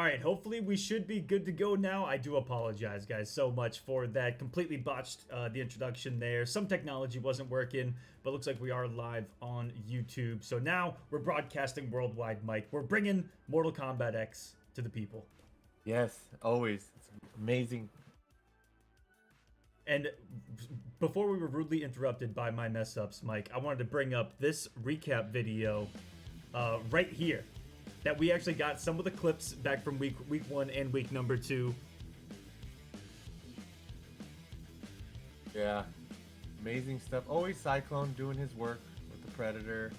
right, hopefully we should be good to go now. I do apologize, guys, so much for that. Completely botched the introduction there. Some technology wasn't working, but looks like we are live on YouTube. So now we're broadcasting worldwide, Mike. We're bringing Mortal Kombat X to the people. Yes, always. It's amazing. And before we were rudely interrupted by my mess ups, Mike, I wanted to bring up this recap video right here. That we actually got some of the clips back from week one and week number 2. Yeah, amazing stuff. Always Cyclone doing his work with the Predator.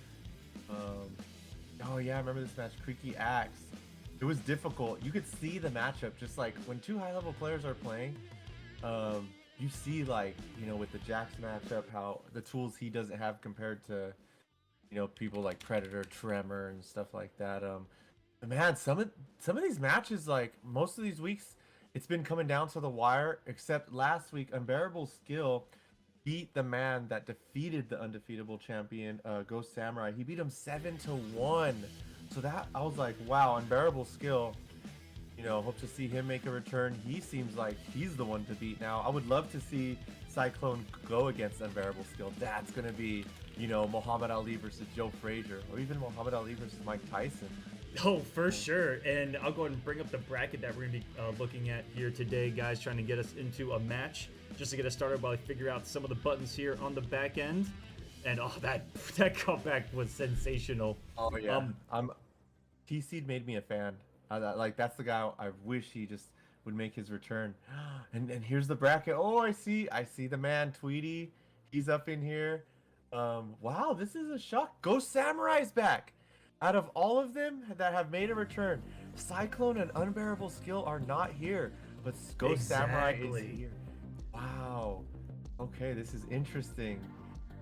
Oh yeah, I remember this match, Creaky Axe. It was difficult. You could see the matchup, just like when two high-level players are playing. You see, like, you know, with the Jax matchup, how the tools he doesn't have compared to, you know, people like Predator, Tremor, and stuff like that. Man, some of these matches, like most of these weeks, it's been coming down to the wire. Except last week, Unbearable Skill beat the man that defeated the undefeatable champion, Ghost Samurai. He beat him 7-1. So that I was like, wow, Unbearable Skill. You know, hope to see him make a return. He seems like he's the one to beat now. I would love to see Cyclone go against Unbearable Skill. That's gonna be, you know, Muhammad Ali versus Joe Frazier, or even Muhammad Ali versus Mike Tyson. Oh, for sure. And I'll go ahead and bring up the bracket that we're going to be looking at here today, guys, trying to get us into a match. Just to get us started while I figure out some of the buttons here on the back end. And oh, that comeback was sensational. Oh yeah, T-Seed made me a fan. Like that's the guy I wish he just would make his return. And here's the bracket. Oh, I see the man Tweety. He's up in here. Wow, this is a shock. Ghost Samurai's back. Out of all of them that have made a return, Cyclone and Unbearable Skill are not here, but Ghost Samurai is here. Wow. Okay, this is interesting.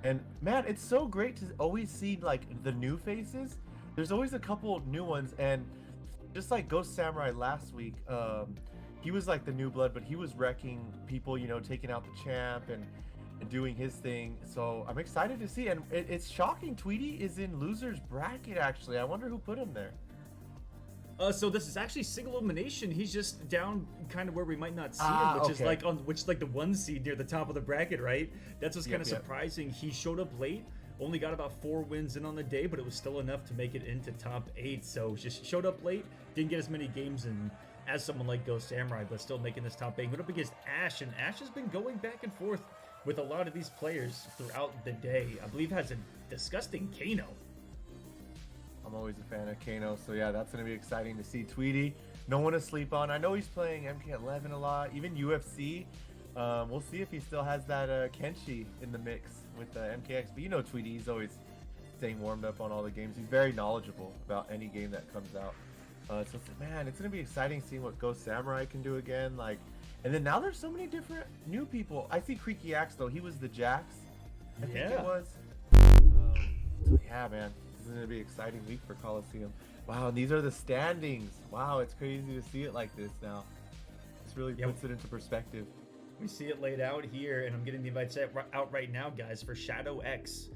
And man, it's so great to always see like the new faces. There's always a couple new ones, and just like Ghost Samurai last week, he was like the new blood, but he was wrecking people, you know, taking out the champ and doing his thing. So I'm excited to see, and it's shocking Tweety is in loser's bracket. Actually, I wonder who put him there. So this is actually single elimination. He's just down kind of where we might not see him, which is like the 1 seed near the top of the bracket, right? That's what's kind of surprising. He showed up late, only got about 4 wins in on the day, but it was still enough to make it into top 8. So just showed up late, didn't get as many games in as someone like Ghost Samurai, but still making this top 8. Went up against Ash, and Ash has been going back and forth with a lot of these players throughout the day. I believe has a disgusting Kano. I'm always a fan of Kano, so yeah, that's going to be exciting to see. Tweety, no one to sleep on. I know he's playing MK11 a lot, even UFC. We'll see if he still has that Kenshi in the mix with MKX. But you know Tweety, he's always staying warmed up on all the games. He's very knowledgeable about any game that comes out. So man, it's going to be exciting seeing what Ghost Samurai can do again. Like, and then now there's so many different new people. I see Creaky Axe though. He was the Jax. I think it was. So yeah, man. This is going to be an exciting week for Kolosseum. Wow, and these are the standings. Wow, it's crazy to see it like this now. This really puts it into perspective. We see it laid out here, and I'm getting the invites out right now, guys, for Shadow X,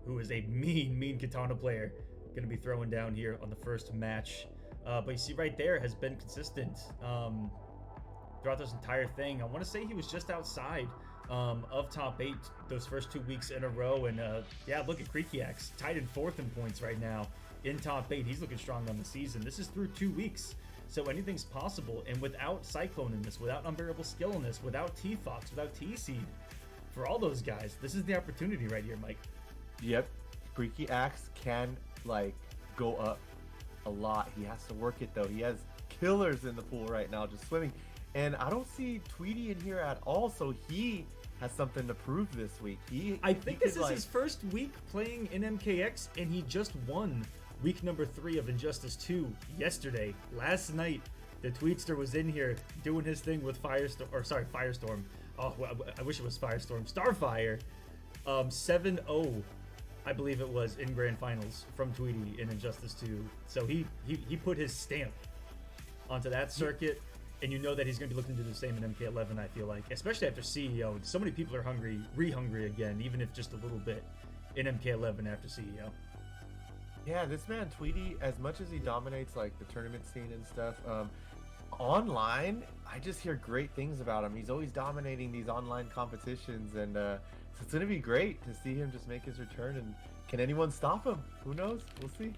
who is a mean katana player. Going to be throwing down here on the first match. But you see right there has been consistent throughout this entire thing. I want to say he was just outside of top 8 those first 2 weeks in a row. And yeah, look at Creaky Axe, tied in 4th in points right now in top 8. He's looking strong on the season. This is through 2 weeks. So anything's possible. And without Cyclone in this, without Unbearable Skill in this, without T-Fox, without T-Seed, for all those guys, this is the opportunity right here, Mike. Yep. Creaky Axe can, like, go up a lot. He has to work it, though. He has killers in the pool right now just swimming. And I don't see Tweety in here at all, so he has something to prove this week. I think this is his first week playing in MKX, and he just won week number 3 of Injustice 2 yesterday. Last night, the Tweetster was in here doing his thing with Firestorm. Oh, I wish it was Firestorm. Starfire. 7-0, I believe it was, in Grand Finals from Tweety in Injustice 2. So he put his stamp onto that circuit. And you know that he's going to be looking to do the same in MK11, I feel like. Especially after CEO. So many people are hungry again, even if just a little bit, in MK11 after CEO. Yeah, this man Tweety, as much as he dominates like the tournament scene and stuff, online, I just hear great things about him. He's always dominating these online competitions, and so it's gonna be great to see him just make his return. And can anyone stop him? Who knows? We'll see.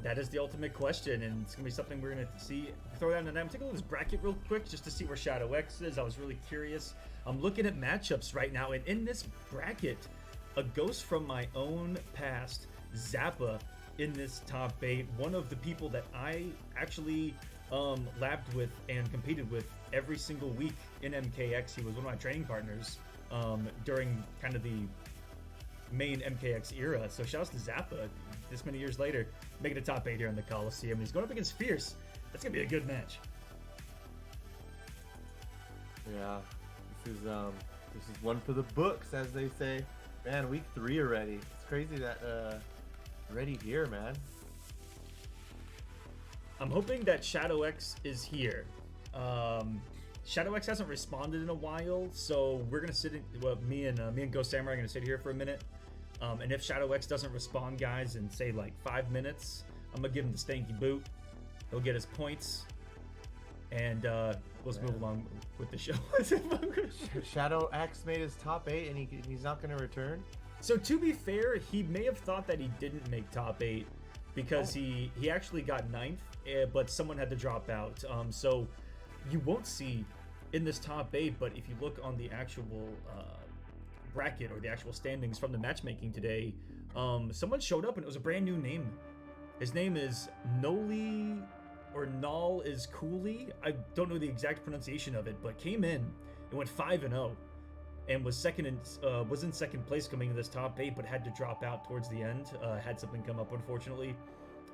That is the ultimate question, and it's gonna be something we're gonna see. Throw down the name. Take a look at this bracket real quick just to see where Shadow X is. I was really curious. I'm looking at matchups right now, and in this bracket, a ghost from my own past, Zappa, in this top 8. One of the people that I actually labbed with and competed with every single week in MKX. He was one of my training partners during kind of the main MKX era. So shouts to Zappa this many years later, making a top 8 here in the Kolosseum. He's going up against Fierce. That's gonna be a good match. Yeah, this is one for the books, as they say. Man, week 3 already. It's crazy that already here, man. I'm hoping that Shadow X is here. Shadow X hasn't responded in a while, so we're gonna sit in. Well, me and Ghost Samurai are gonna sit here for a minute. And if Shadow X doesn't respond, guys, in say like 5 minutes, I'm gonna give him the stanky boot. He'll get his points, and let's move along with the show. Shadow X made his top 8, and he's not gonna return. So to be fair, he may have thought that he didn't make top 8 because he actually got 9th, but someone had to drop out. So you won't see in this top 8, but if you look on the actual bracket or the actual standings from the matchmaking today, someone showed up and it was a brand new name. His name is Noli, or Null is Cooley. I don't know the exact pronunciation of it, but came in and went 5-0 and was in second place coming into this top 8, but had to drop out towards the end. Had something come up, unfortunately.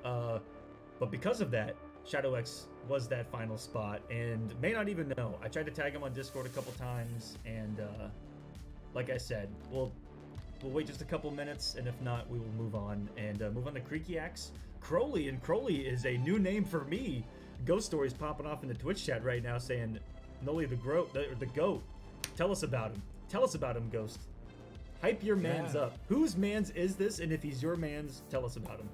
But because of that, Shadow X was that final spot and may not even know. I tried to tag him on Discord a couple times, and like I said, we'll wait just a couple minutes, and if not, we will move on and move on to Creaky Axe Crowley. And Crowley is a new name for me. Ghost Stories popping off in the Twitch chat right now saying, Noli the GOAT. Tell us about him. Tell us about him, Ghost. Hype your mans up. Whose mans is this? And if he's your mans, tell us about him.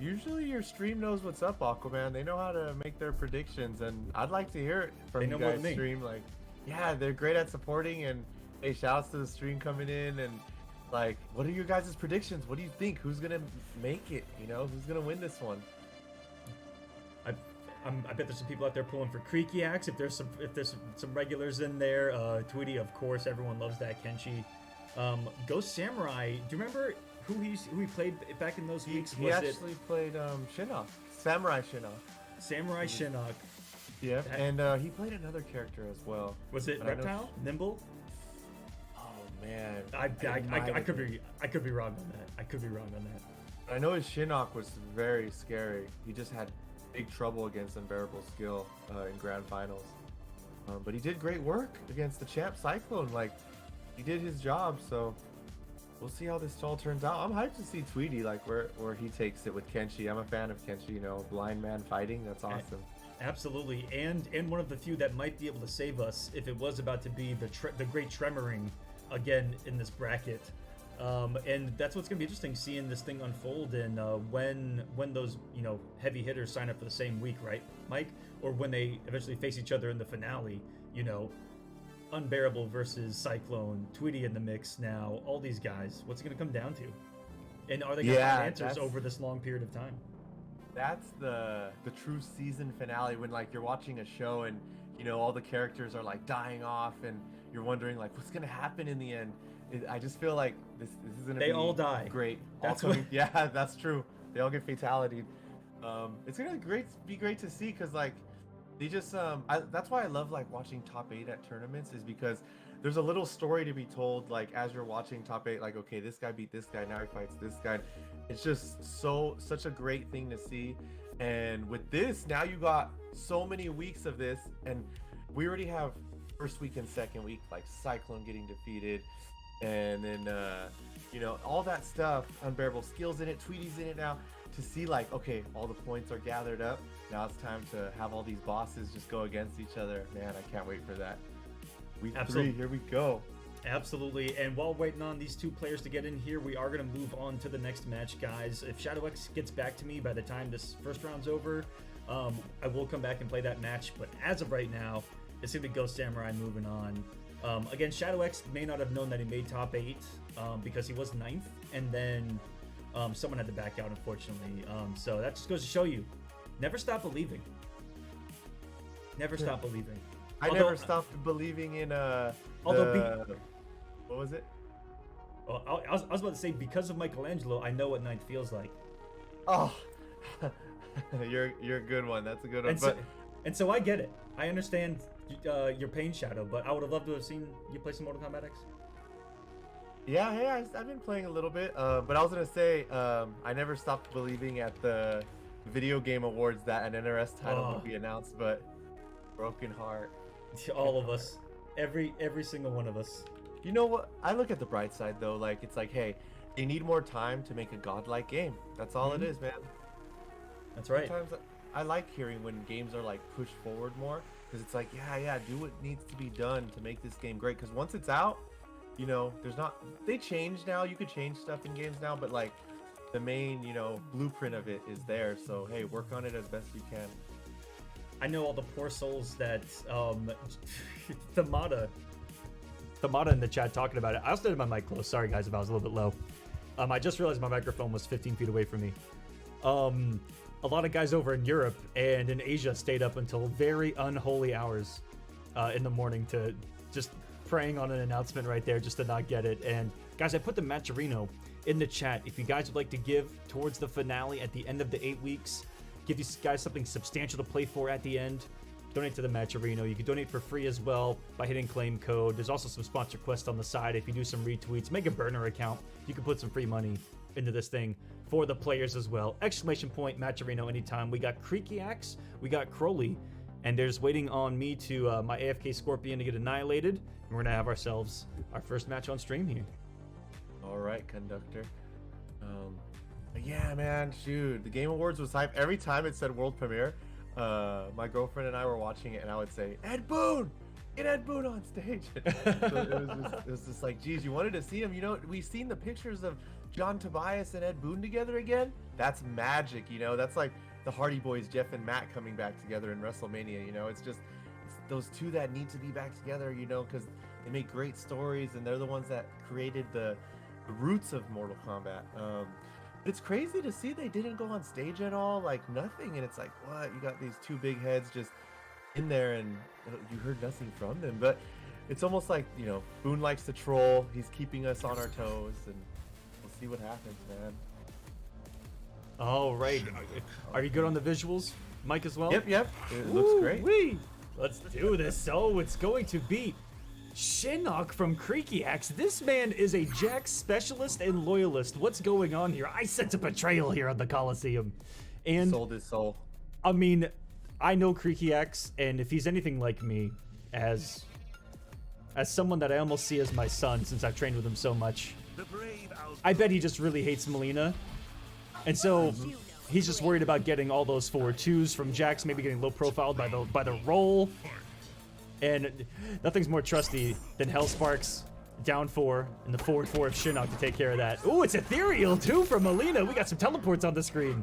Usually your stream knows what's up, Aquaman. They know how to make their predictions, and I'd like to hear it from you guys. Stream, like, yeah, they're great at supporting, and hey, shouts to the stream coming in, and like, what are your guys' predictions? What do you think? Who's gonna make it? You know, who's gonna win this one? I bet there's some people out there pulling for Creaky Axe. If there's some regulars in there, Tweety, of course, everyone loves that. Kenshi, Ghost Samurai. Do you remember who he played back in those weeks? He actually played Shinnok, Samurai Shinnok. Samurai Shinnok. Yeah, and he played another character as well. Was it Reptile? Nimble? Oh man, I could be wrong on that. I could be wrong on that. I know his Shinnok was very scary. He just had big trouble against Unbearable Skill in grand finals, but he did great work against the champ Cyclone. Like, he did his job, so we'll see how this all turns out. I'm hyped to see Tweety, like where he takes it with Kenshi. I'm a fan of Kenshi, you know, blind man fighting. That's awesome. Absolutely, and one of the few that might be able to save us if it was about to be the great tremoring again in this bracket. And that's what's gonna be interesting, seeing this thing unfold, and when those, you know, heavy hitters sign up for the same week, right, Mike? Or when they eventually face each other in the finale, you know, Unbearable versus Cyclone, Tweety in the mix now, all these guys. What's it gonna come down to? And are they gonna find answers over this long period of time? That's the true season finale, when like you're watching a show and, you know, all the characters are like dying off and you're wondering like what's gonna happen in the end. I just feel like this is gonna be. They all die. Great. That's yeah, that's true. They all get fatality. It's gonna be great to see, because like they just that's why I love like watching top 8 at tournaments, is because there's a little story to be told, like as you're watching top 8, like, okay, this guy beat this guy, now he fights this guy. It's just such a great thing to see. And with this, now you got so many weeks of this, and we already have first week and second week, like Cyclone getting defeated, and then you know, all that stuff. Unbearable Skills in it, Tweety's in it now. To see like, okay, all the points are gathered up, now it's time to have all these bosses just go against each other. Man, I can't wait for that. Week 3, here we go. Absolutely. And while waiting on these two players to get in here, we are going to move on to the next match, guys. If Shadow X gets back to me by the time this first round's over, I will come back and play that match. But as of right now, it's going to be Ghost Samurai moving on. Again, Shadow X may not have known that he made top 8 because he was 9th. And then someone had to back out, unfortunately. So that just goes to show you, never stop believing. Never stop believing. I never stopped believing in what was it? Well, I was about to say, because of Michelangelo, I know what 9th feels like. Oh, you're a good one. That's a good one. And so I get it. I understand your pain, Shadow, but I would have loved to have seen you play some Mortal Kombat X. Yeah, I've been playing a little bit, but I was gonna say I never stopped believing at the video game awards that an NRS title would be announced, but broken heart. All of us, every single one of us. You know what? I look at the bright side though. Like, it's like, hey, they need more time to make a godlike game. That's all it is, man. That's right. Sometimes I like hearing when games are like pushed forward more, because it's like, yeah, do what needs to be done to make this game great. Because once it's out, you know, they change now. You could change stuff in games now, but like the main, you know, blueprint of it is there. So hey, work on it as best you can. I know all the poor souls that Thamada in the chat talking about it. I also had my mic close. Sorry guys if I was a little bit low. I just realized my microphone was 15 feet away from me. A lot of guys over in Europe and in Asia stayed up until very unholy hours in the morning to just praying on an announcement right there just to not get it. And guys, I put the Matcherino in the chat. If you guys would like to give towards the finale at the end of the 8 weeks, give these guys something substantial to play for at the end, donate to the Matcherino. You can donate for free as well by hitting claim code. There's also some sponsor quests on the side. If you do some retweets, make a burner account. You can put some free money into this thing for the players as well. Exclamation point Matcherino anytime. We got Creaky Axe, we got Crowley, and they're just waiting on me to my AFK Scorpion to get annihilated. And we're gonna have ourselves our first match on stream here. All right, conductor. Yeah, man, shoot. The Game Awards was hype. Every time it said world premiere, my girlfriend and I were watching it, and I would say, Ed Boon! Get Ed Boon on stage! So it was just like, geez, you wanted to see him. You know, we've seen the pictures of John Tobias and Ed Boon together again. That's magic, you know? That's like the Hardy Boys, Jeff and Matt, coming back together in WrestleMania, you know? It's those two that need to be back together, you know, because they make great stories, and they're the ones that created the roots of Mortal Kombat. It's crazy to see they didn't go on stage at all, like nothing, and it's like, what? You got these two big heads just in there, and you heard nothing from them. But it's almost like, you know, Boone likes to troll. He's keeping us on our toes, and we'll see what happens, man. All right. Are you good on the visuals, Mike, as well? Yep. It looks great. Let's do this. So it's going to be Shinnok from Creaky Axe. This man is a Jax specialist and loyalist. What's going on here? I sense a betrayal here on the Kolosseum. And sold his soul. I mean, I know Creaky Axe, and if he's anything like me, as someone that I almost see as my son since I've trained with him so much, I bet he just really hates Melina. And so he's just worried about getting all those 4-2s from Jax, maybe getting low profiled by the roll. And nothing's more trusty than Hellsparks down 4 and the forward 4 of Shinnok to take care of that. Ooh, it's ethereal too from Melina. We got some teleports on the screen.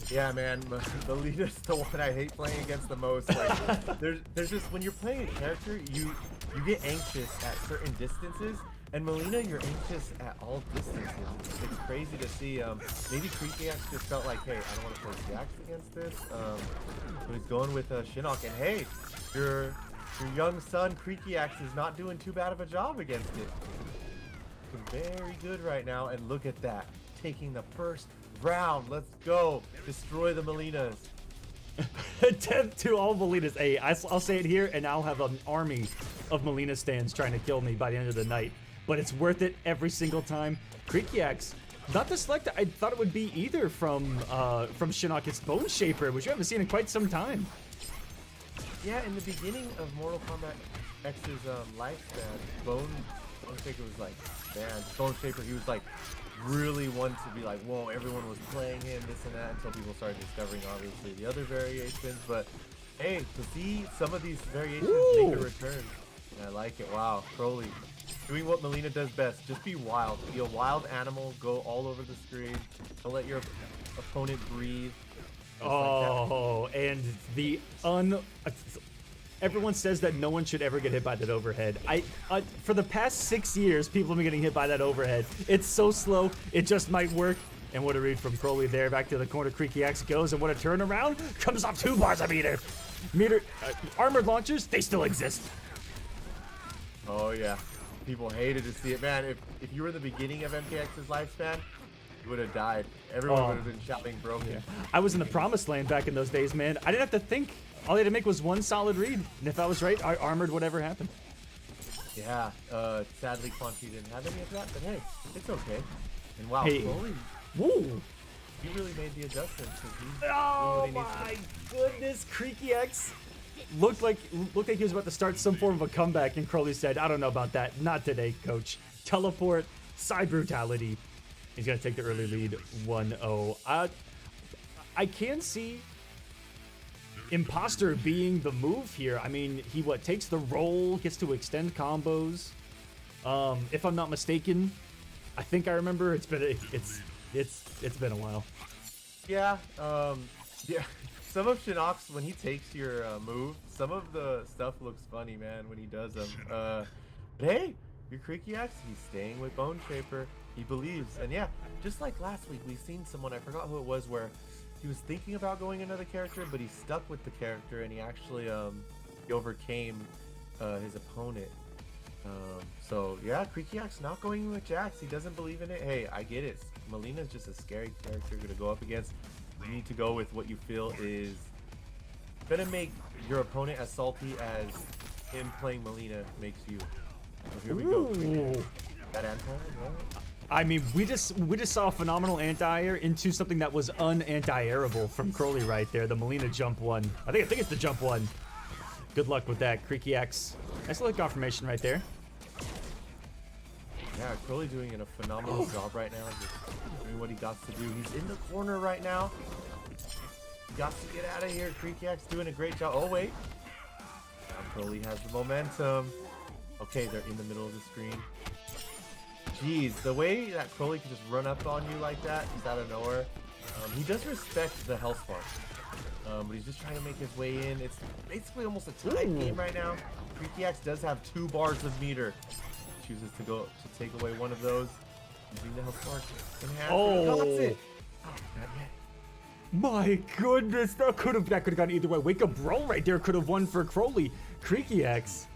Yeah, man, Melina's the one I hate playing against the most. Like, there's just, when you're playing a character, you get anxious at certain distances, and Melina, you're anxious at all distances. It's crazy to see. Maybe Creaky Axe just felt like, hey, I don't want to play Jax against this. So he's going with Shinnok, and hey, your young son Creaky Axe is not doing too bad of a job against it. Looking very good right now, and look at that, taking the first round. Let's go, destroy the Melinas. Death to all Melinas. Hey, I'll say it here, and I'll have an army of Melina stands trying to kill me by the end of the night. But it's worth it every single time. Creaky Axe, not the select I thought it would be either from Shinnok. It's Bone Shaper, which you haven't seen in quite some time. Yeah, in the beginning of Mortal Kombat X's lifespan, Bone Shaper was like, man, Bone Shaper, he was like really one to be like, whoa, everyone was playing him, this and that, until people started discovering obviously the other variations. But hey, to see some of these variations make a return. I like it. Wow, Crowley doing what Melina does best. Just be wild. Be a wild animal. Go all over the screen. Don't let your opponent breathe. Just Oh, and everyone says that no one should ever get hit by that overhead. For the past 6 years, people have been getting hit by that overhead. It's so slow. It just might work. And what a read from Crowley there. Back to the corner, Creaky X goes, and what a turnaround. Comes off 2 bars a meter. Armored launchers, they still exist. Oh yeah, people hated to see it, man. If you were in the beginning of MKX's lifespan, you would have died. Everyone would have been shouting broken. Yeah. I was in the promised land back in those days, man. I didn't have to think. All I had to make was one solid read, and if I was right, I armored whatever happened. Yeah, sadly Quanti didn't have any of that, but hey, it's okay. And wow, Hey. Crowley, Woo! he really made the adjustments. Oh my goodness, Creaky X looked like he was about to start some form of a comeback, and Crowley said, "I don't know about that. Not today, coach. Teleport, side brutality." He's gonna take the early lead, 1-0. I can see Imposter being the move here. I mean, he takes the roll, gets to extend combos. If I'm not mistaken, I think I remember it's been a while. Yeah, yeah. Some of Shinnok's, when he takes your move, some of the stuff looks funny, man, when he does them. But hey, your Creaky X, he's staying with Bone Shaper. He believes. And yeah, just like last week, we've seen someone, I forgot who it was, where he was thinking about going another character, but he stuck with the character, and he actually he overcame his opponent. So yeah, Creaky X not going with Jax. He doesn't believe in it. Hey, I get it. Melina's just a scary character to go up against. You need to go with what you feel is gonna make your opponent as salty as him playing Melina makes you. So here we go. That anti-air, right? I mean, we just saw a phenomenal anti-air into something that was un-anti-airable from Crowley right there. The Melina jump one. I think it's the jump one. Good luck with that, Creaky X. Nice little confirmation right there. Yeah, Crowley doing a phenomenal job right now, just doing what he got to do. He's in the corner right now. Got to get out of here. Creaky X doing a great job. Oh wait, now Crowley has the momentum. Okay, they're in the middle of the screen. Jeez, the way that Crowley can just run up on you like that, just out of nowhere. He does respect the health spark, but he's just trying to make his way in. It's basically almost a tied game right now. Creaky X does have 2 bars of meter. Chooses to take away one of those. Using the health spark in hand. Oh, Got it. Oh, not yet. My goodness, that could have gone either way. Wake Up Roll right there could have won for Crowley. Creaky X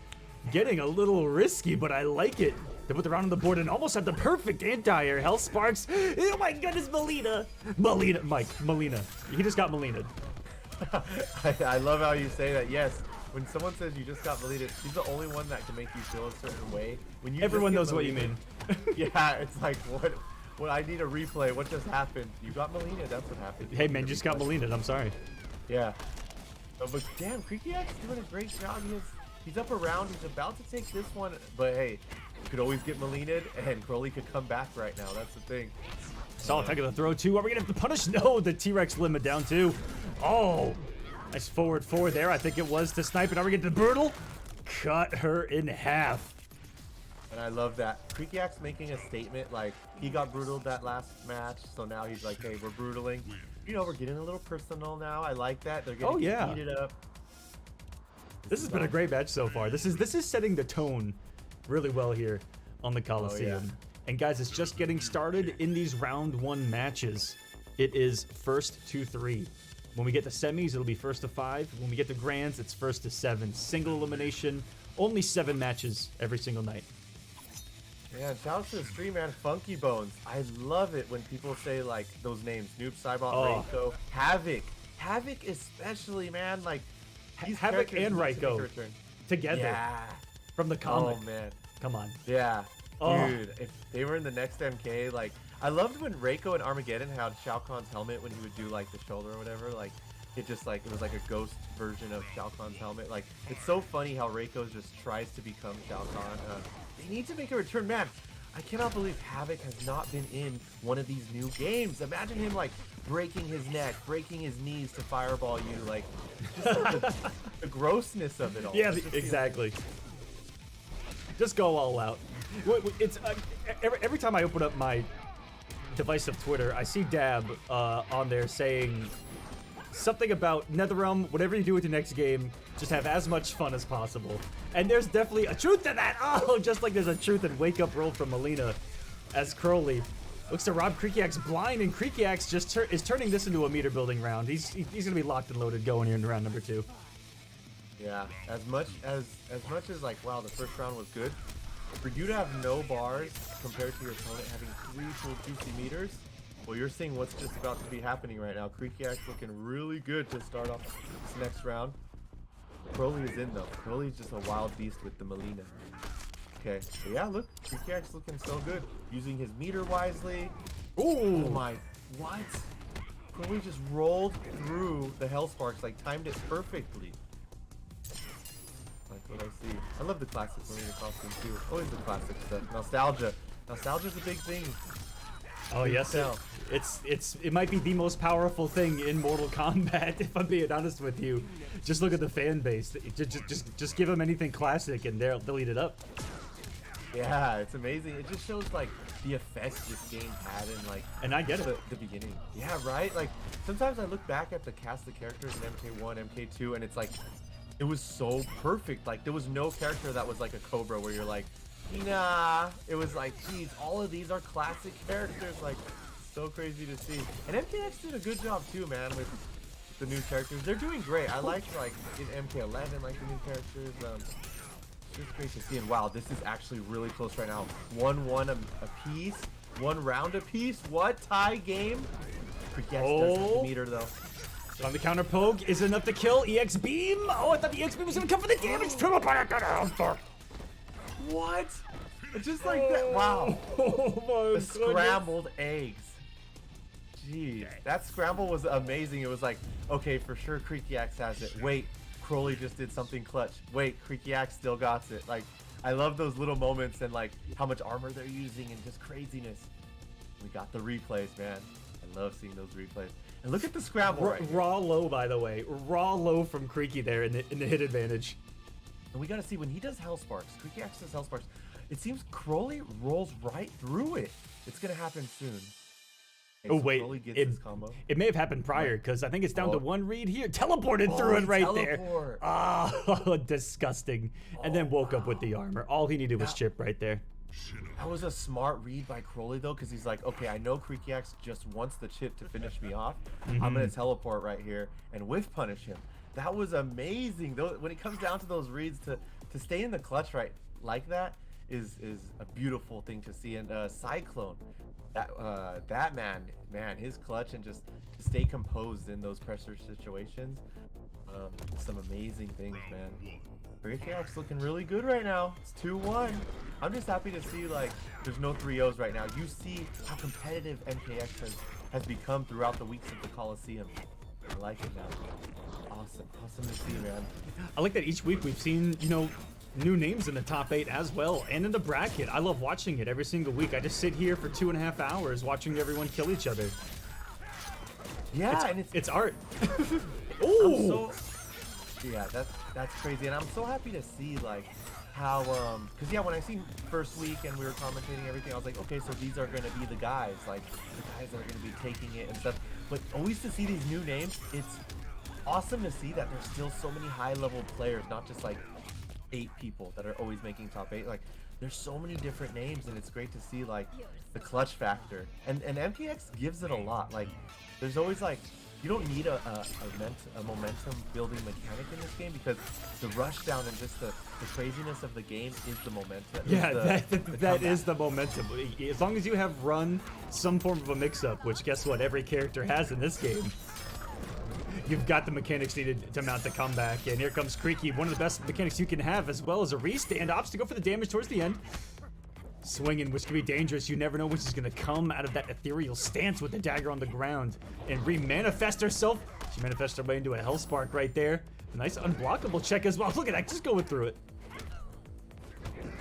getting a little risky, but I like it. They put the round on the board and almost had the perfect anti-air. Health sparks. Oh my goodness, Melina. Melina. He just got Melina. I love how you say that. Yes, when someone says you just got Melina, she's the only one that can make you feel a certain way. When you Everyone knows what you mean. Yeah, it's like, what? I need a replay. What just happened? You got Melina. That's what happened. Hey man, just got Melina. I'm sorry. Yeah. But damn, Creaky X doing a great job. He's up around. He's about to take this one, but hey, you could always get Melina, and Crowley could come back right now. That's the thing. Solid tech of the throw too. Are we gonna have to punish? No, the T-Rex limit down too. Oh, nice forward 4 there. I think it was to snipe it. Are we getting the brutal? Cut her in half. And I love that. Creaky X making a statement like he got brutal that last match, so now he's like, hey, we're brutaling. You know, we're getting a little personal now. I like that. They're getting heated up. This has been a great match so far. This is setting the tone really well here on the Kolosseum. And guys, it's just getting started in these round 1 matches. It is first to 3. When we get to semis, it'll be first to 5. When we get to grands, it's first to 7. Single elimination, only 7 matches every single night. Yeah, shout out to the stream, man. Funky Bones. I love it when people say like those names: Noob, Cybot, Reiko, Havoc. Havoc especially, man. Like Havoc and Reiko together. Yeah. From the comic. Oh man. Come on. Yeah. Dude, if they were in the next MK, like I loved when Reiko and Armageddon had Shao Kahn's helmet when he would do like the shoulder or whatever. Like it just like it was like a ghost version of Shao Kahn's helmet. Like it's so funny how Reiko just tries to become Shao Kahn. They need to make a return, man. I cannot believe Havoc has not been in one of these new games. Imagine him like breaking his neck, breaking his knees to fireball you, like just like, the grossness of it all. Yeah, exactly. Just go all out. It's every time I open up my device of Twitter, I see Dab on there saying something about NetherRealm, whatever you do with your next game, just have as much fun as possible. And there's definitely a truth to that. Oh, just like there's a truth in Wake Up Roll from Melina as Crowley looks to rob Creaky Axe blind, and Creaky Axe just is turning this into a meter building round. He's gonna be locked and loaded going here in round number 2. Yeah, as much as like, wow, the first round was good. For you to have no bars compared to your opponent having 3 full juicy meters, well, you're seeing what's just about to be happening right now. Creaky Axe looking really good to start off this next round. Crowley is in though. Crowley's just a wild beast with the Melina. Okay, so yeah, look, Creaky Axe looking so good. Using his meter wisely. Ooh! Oh my, what? Crowley just rolled through the Hellsparks, like timed it perfectly. Like what I see. I love the classic Melina costume too. Always the classic stuff. Nostalgia. Nostalgia's a big thing. Oh yes, it might be the most powerful thing in Mortal Kombat. If I'm being honest with you, just look at the fan base. Just give them anything classic, and they'll eat it up. Yeah, it's amazing. It just shows like the effects this game had in like. And I get it. The beginning. Yeah, right. Like sometimes I look back at the cast of characters in MK1, MK2, and it's like it was so perfect. Like there was no character that was like a Cobra where you're like, nah. It was like, geez, all of these are classic characters. Like so crazy to see. And MKX did a good job too, man, with the new characters. They're doing great. I like in MK11 like the new characters. It's great to see. And wow, this is actually really close right now. 1-1 a piece, 1 round a piece. What tie game? Creaky Axe does have the meter though. On the counter poke is enough to kill. EX beam. Oh, I thought the EX beam was gonna come for the damage. What? Just like that. Wow. Oh my the scrambled eggs. Jeez, that scramble was amazing. It was like, okay, for sure Creaky Axe has it. Wait, Crowley just did something clutch. Wait, Creaky Axe still got it. Like, I love those little moments and like how much armor they're using and just craziness. We got the replays, man. I love seeing those replays. And look at the scramble. Raw low, by the way. Raw low from Creaky there in the hit advantage. And we gotta see when he does Hellsparks. Creaky Axe does Hellsparks. It seems Crowley rolls right through it. It's gonna happen soon. Okay, oh wait, Crowley gets his combo. It may have happened prior because I think it's down to 1 read here. Teleported through it right there. Ah, disgusting. And then woke up with the armor. All he needed was chip right there. That was a smart read by Crowley though, because he's like, okay, I know Creaky Axe just wants the chip to finish me off. I'm gonna teleport right here and whiff punish him. That was amazing. Though when it comes down to those reads, to stay in the clutch right like that is a beautiful thing to see. And Cyclone, that man, his clutch and just to stay composed in those pressure situations, some amazing things, man. Creaky Axe looking really good right now. It's 2-1. I'm just happy to see like there's no 3-0s right now. You see how competitive MKX has become throughout the weeks of the Kolosseum. I like it now. Awesome to see, man. I like that each week we've seen, you know, new names in the top 8 as well, and in the bracket. I love watching it every single week. I just sit here for 2.5 hours watching everyone kill each other. Yeah, it's art. Ooh. Yeah, that's crazy, and I'm so happy to see like how because yeah, when I seen first week and we were commentating everything, I was like, okay, so these are gonna be the guys, like the guys that are gonna be taking it and stuff. But always to see these new names, it's awesome to see that there's still so many high-level players, not just like 8 people that are always making top 8. Like there's so many different names, and it's great to see like the clutch factor. And MPX gives it a lot. Like there's always like you don't need a momentum building mechanic in this game, because the rush down and just the craziness of the game is the momentum. Yeah, that is the momentum. As long as you have run some form of a mix-up, which guess what, every character has in this game, you've got the mechanics needed to mount the comeback. And here comes Creaky, one of the best mechanics you can have, as well as a restand. Opts to go for the damage towards the end. Swinging, which can be dangerous. You never know which is going to come out of that ethereal stance with the dagger on the ground and re-manifest herself. She manifests her way into a Hellspark right there. A nice unblockable check as well. Look at that, just going through it.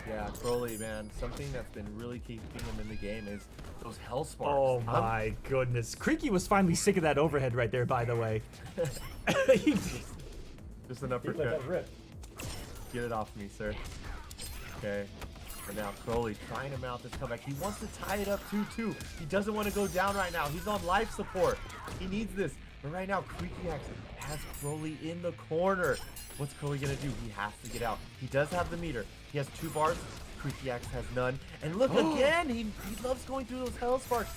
Yeah, Crowley, man, something that's been really keeping him in the game is those Hellsparks. Oh my goodness. Creaky was finally sick of that overhead right there, by the way. Just an uppercut. Get it off me, sir. Okay. And now Crowley trying to mount this comeback. He wants to tie it up 2-2. He doesn't want to go down right now. He's on life support. He needs this. But right now, Creaky Axe has Crowley in the corner. What's Crowley going to do? He has to get out. He does have the meter. He has 2 bars. Creaky Axe has none. And look again, he loves going through those hell sparks.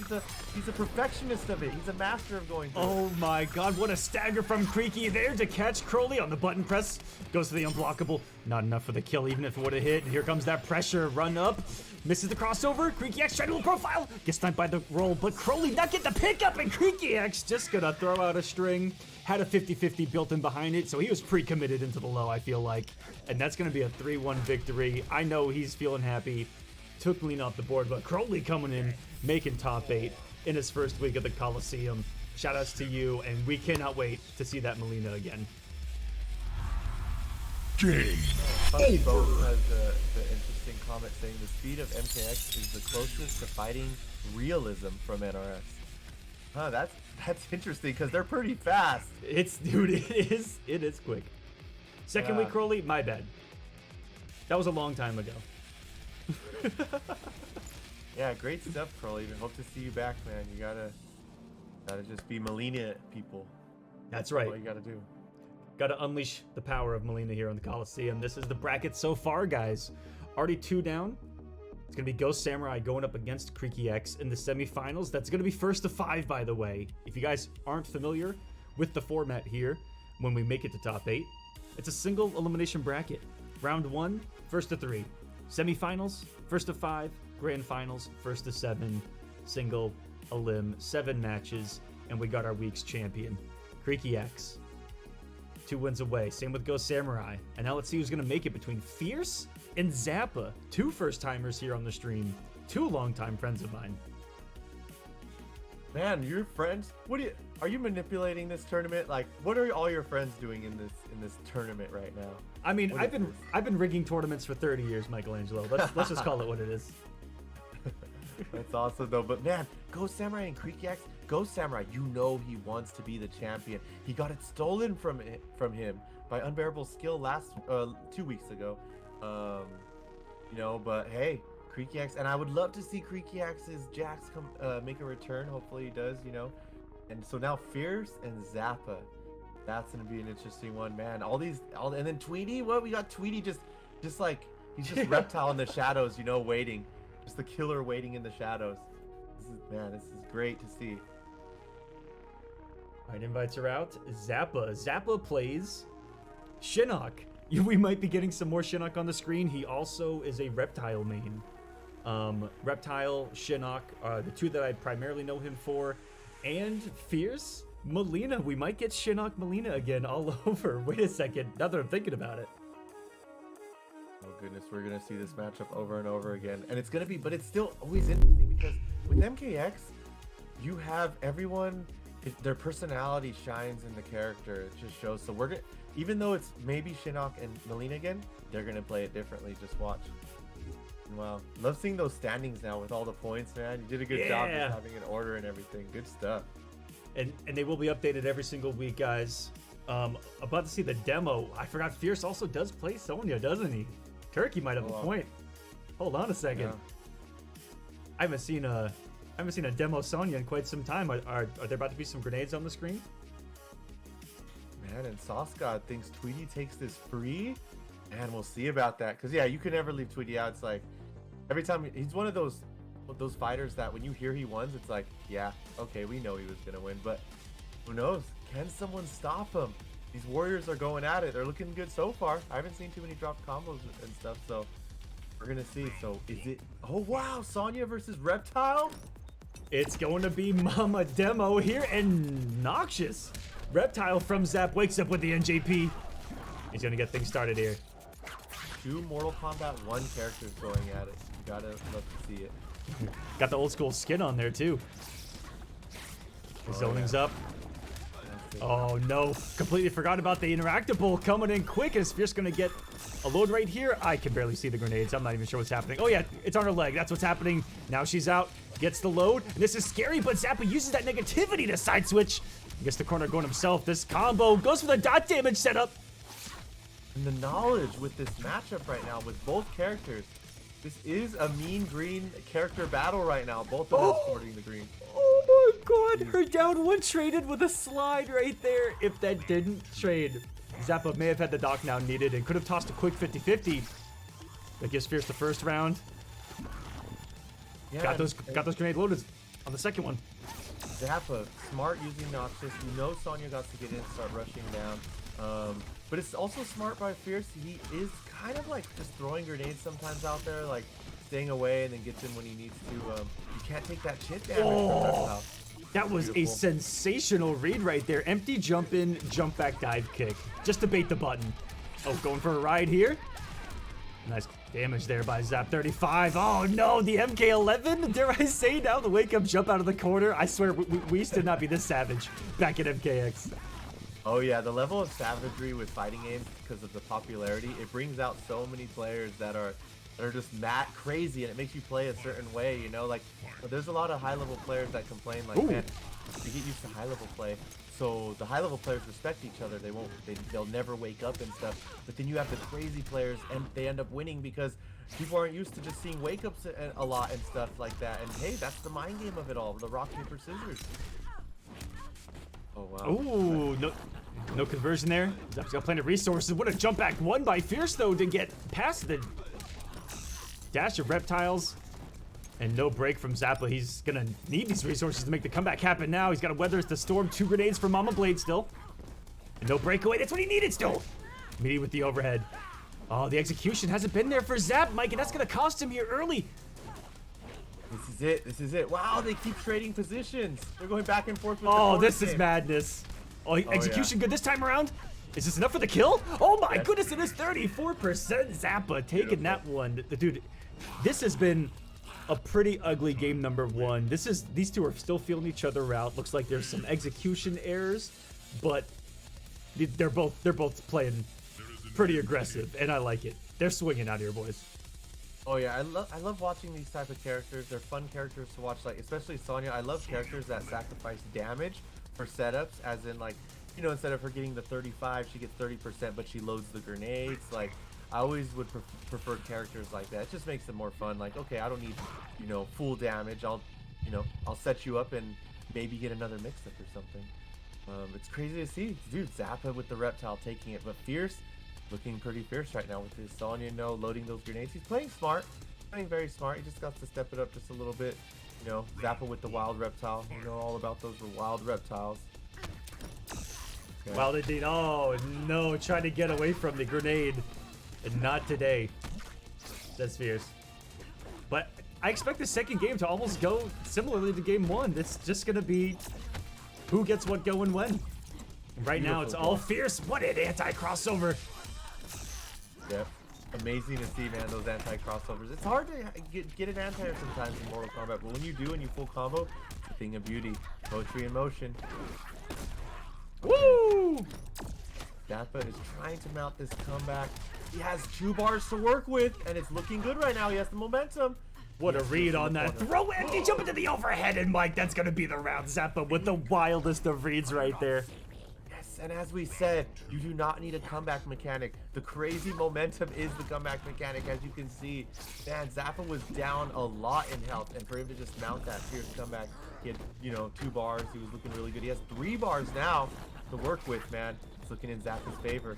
He's a perfectionist of it. He's a master of going through Oh my god, what a stagger from Creaky there to catch Crowley on the button press. Goes to the unblockable. Not enough for the kill, even if it would have hit. And here comes that pressure. Run up. Misses the crossover. Creaky Axe trying to profile. Gets sniped by the roll, but Crowley not get the pickup, and Creaky Axe just gonna throw out a string. Had a 50-50 built in behind it, so he was pre-committed into the low, I feel like. And that's gonna be a 3-1 victory. I know he's feeling happy. Took Melina off the board, but Crowley coming in, making top 8 in his first week of the Kolosseum. Shoutouts to you, and we cannot wait to see that Melina again. Funky Boat has the interesting comment saying the speed of MKX is the closest to fighting realism from NRS. Huh, that's interesting because they're pretty fast. Dude, it is quick. Second week Crowley, my bad. That was a long time ago. Yeah, great stuff, Crowley. Hope to see you back, man. You gotta just be Melina people. That's right. That's all you gotta do. Gotta unleash the power of Melina here on the Kolosseum. This is the bracket so far, guys. Already 2 down. It's gonna be Ghost Samurai going up against Creaky X in the semifinals. That's gonna be first to 5, by the way. If you guys aren't familiar with the format here, when we make it to top 8, it's a single elimination bracket. Round 1, first to 3. Semifinals, first to 5. Grand finals, first to 7. Single, elim, 7 matches, and we got our week's champion, Creaky X. 2 wins away. Same with Ghost Samurai. And now let's see who's gonna make it between Fierce and Zappa. 2 first-timers here on the stream. 2 longtime friends of mine. Man, your friends. Are you manipulating this tournament? Like, what are all your friends doing in this tournament right now? I mean, I've been rigging tournaments for 30 years, Michelangelo. Let's just call it what it is. That's awesome though. But man, Ghost Samurai and Creaky Axe. Ghost Samurai, you know he wants to be the champion. He got it stolen from him by Unbearable Skill 2 weeks ago. You know, but hey, Creaky Axe, and I would love to see Creaky Axe's Jax make a return. Hopefully he does, you know. And so now Fierce and Zappa. That's gonna be an interesting one, man. And then Tweety. What we got? Tweety just like he's just reptile in the shadows, you know, waiting. Just the killer waiting in the shadows. This is great to see. Alright, invites are out. Zappa plays Shinnok. We might be getting some more Shinnok on the screen. He also is a reptile main. Reptile, Shinnok are the 2 that I primarily know him for. And Fierce, Melina. We might get Shinnok Melina again all over. Wait a second, now that I'm thinking about it. Oh goodness, we're gonna see this matchup over and over again. And it's gonna be, but it's still always interesting because with MKX, you have everyone, their personality shines in the character. It just shows. So we're gonna, even though it's maybe Shinnok and Melina again, they're gonna play it differently. Just watch. Wow, love seeing those standings now with all the points, man. You did a good job just having an order and everything. Good stuff. And they will be updated every single week, guys. About to see the demo. I forgot Fierce also does play Sonya, doesn't he? Turkey might have a point. Hold on a second. Yeah. I haven't seen a demo Sonya in quite some time. Are there about to be some grenades on the screen? Man, and Sauce God thinks Tweety takes this free. Man, we'll see about that. Cause yeah, you can never leave Tweety out. It's like every time he's one of those fighters that when you hear he won, it's like, yeah, okay, we know he was gonna win, but who knows? Can someone stop him? These warriors are going at it. They're looking good so far. I haven't seen too many drop combos and stuff, so we're gonna see. So is it? Oh wow, Sonya versus Reptile. It's going to be Mama Demo here, and Noxious. Reptile from Zap wakes up with the NJP. He's gonna get things started here. 2 Mortal Kombat 1 characters going at it. You gotta love to see it. Got the old school skin on there too. Zoning's up. Oh no, completely forgot about the interactable coming in quick. Is Fierce gonna get a load right here? I can barely see the grenades. I'm not even sure what's happening. Oh yeah, it's on her leg. That's what's happening. Now she's out, gets the load. And this is scary, but Zappa uses that negativity to side switch. Gets the corner going himself. This combo goes for the dot damage setup. And the knowledge with this matchup right now with both characters. This is a mean green character battle right now. Both of them sporting the green. Oh my god, her down one traded with a slide right there. If that didn't trade, Zappa may have had the dock now needed and could have tossed a quick 50-50. That gives Fierce the first round. Yeah, got those grenade loaded on the second one. Zappa, smart using Noxious. You know Sonya got to get in and start rushing down. But it's also smart by Fierce. He is kind of like just throwing grenades sometimes out there, like staying away and then gets in when he needs to. You can't take that chip damage. Oh, that was beautiful. a sensational read right there. Empty jump in, jump back dive kick. Just to bait the button. Oh, going for a ride here. Nice damage there by Zap 35. Oh no, the MK11. Dare I say now the wake up jump out of the corner. I swear we used to not be this savage back at MKX. Oh yeah, the level of savagery with fighting games because of the popularity, it brings out so many players that are just mad crazy, and it makes you play a certain way, you know? Like, there's a lot of high-level players that complain, like, man, you get used to high-level play, so the high-level players respect each other. They'll never wake up and stuff. But then you have the crazy players, and they end up winning because people aren't used to just seeing wake-ups a lot and stuff like that. And hey, that's the mind game of it all, the rock, paper, scissors. Oh, wow. Ooh, no conversion there. Zap's got plenty of resources. What a jump back one by Fierce, though, to get past the dash of reptiles. And no break from Zappa. He's going to need these resources to make the comeback happen now. He's got to weather the storm. 2 grenades for Mama Blade still. And no breakaway. That's what he needed still. Meeting with the overhead. Oh, the execution hasn't been there for Zap, Mike, and that's going to cost him here early. This is it. This is it. Wow, they keep trading positions. They're going back and forth with Oh, the this is game. madness. Oh, execution yeah. good this time around? Is this enough for the kill? Oh my Yes. goodness, it is 34%. Zappa taking that one. Dude, this has been a pretty ugly game number 1. These two are still feeling each other out. Looks like there's some execution errors, but they're both playing pretty aggressive, and I like it. They're swinging out here, boys. Oh yeah, I love watching these type of characters. They're fun characters to watch, like especially Sonya. I love characters that sacrifice damage for setups, as in like, you know, instead of her getting the 35, she gets 30%, but she loads the grenades. Like, I always would prefer characters like that. It just makes them more fun. Like, okay, I don't need, you know, full damage. I'll set you up and maybe get another mix-up or something. It's crazy to see. Dude, Zappa with the reptile taking it, but Fierce looking pretty fierce right now with his Sonya, loading those grenades. He's playing smart, playing very smart. He just got to step it up just a little bit. You know, Zappa with the wild reptile. You know all about those wild reptiles. Okay. Wild indeed. Oh no, trying to get away from the grenade, and not today. That's fierce. But I expect the second game to almost go similarly to game 1. It's just gonna be who gets what going when. Right now, it's all Fierce. What an anti-crossover. Yep. Amazing to see, man, those anti-crossovers. It's hard to get an anti sometimes in Mortal Kombat, but when you do and you full combo, it's a thing of beauty. Poetry in motion. Woo! Zappa is trying to mount this comeback. He has 2 bars to work with, and it's looking good right now. He has the momentum. What a read on that. Throw empty, jump into the overhead, and Mike, that's going to be the round. Zappa with the wildest of reads right there. Yes, and as we said, you do not need a comeback mechanic. The crazy momentum is the comeback mechanic, as you can see. Man, Zappa was down a lot in health, and for him to just mount that fierce comeback, he had, 2 bars. He was looking really good. He has 3 bars now to work with, man. It's looking in Zappa's favor.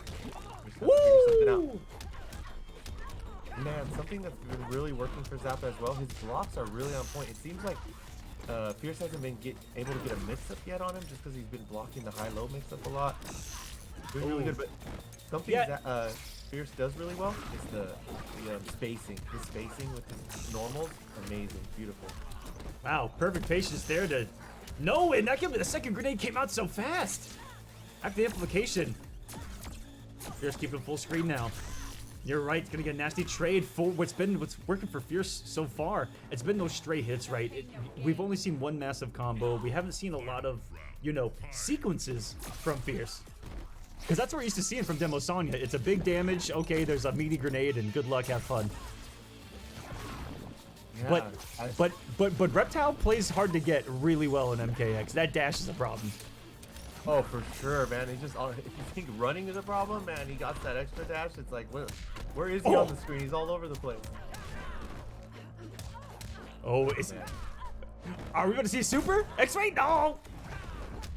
He's got to figure something out. Man, something that's been really working for Zappa as well, his blocks are really on point. It seems like Fierce hasn't been able to get a mix-up yet on him just because he's been blocking the high-low mix-up a lot. Doing really good, but something that Fierce does really well is the spacing. His spacing with his normals, amazing, beautiful. Wow, perfect patience there to... No, and that the second grenade came out so fast. After the amplification. Fierce keeping full screen now. You're right, it's gonna get a nasty trade for what's working for Fierce so far. It's been those stray hits, right? We've only seen one massive combo. We haven't seen a lot of, sequences from Fierce. Because that's what we're used to seeing from Demo Sonya. It's a big damage, okay, there's a meaty grenade, and good luck, have fun. Yeah, but Reptile plays hard to get really well in MKX. That dash is a problem. Oh, for sure, man. He's just if you think running is a problem, man, he got that extra dash. It's like, where is he on the screen? He's all over the place. Oh, are we going to see super? X-ray? No!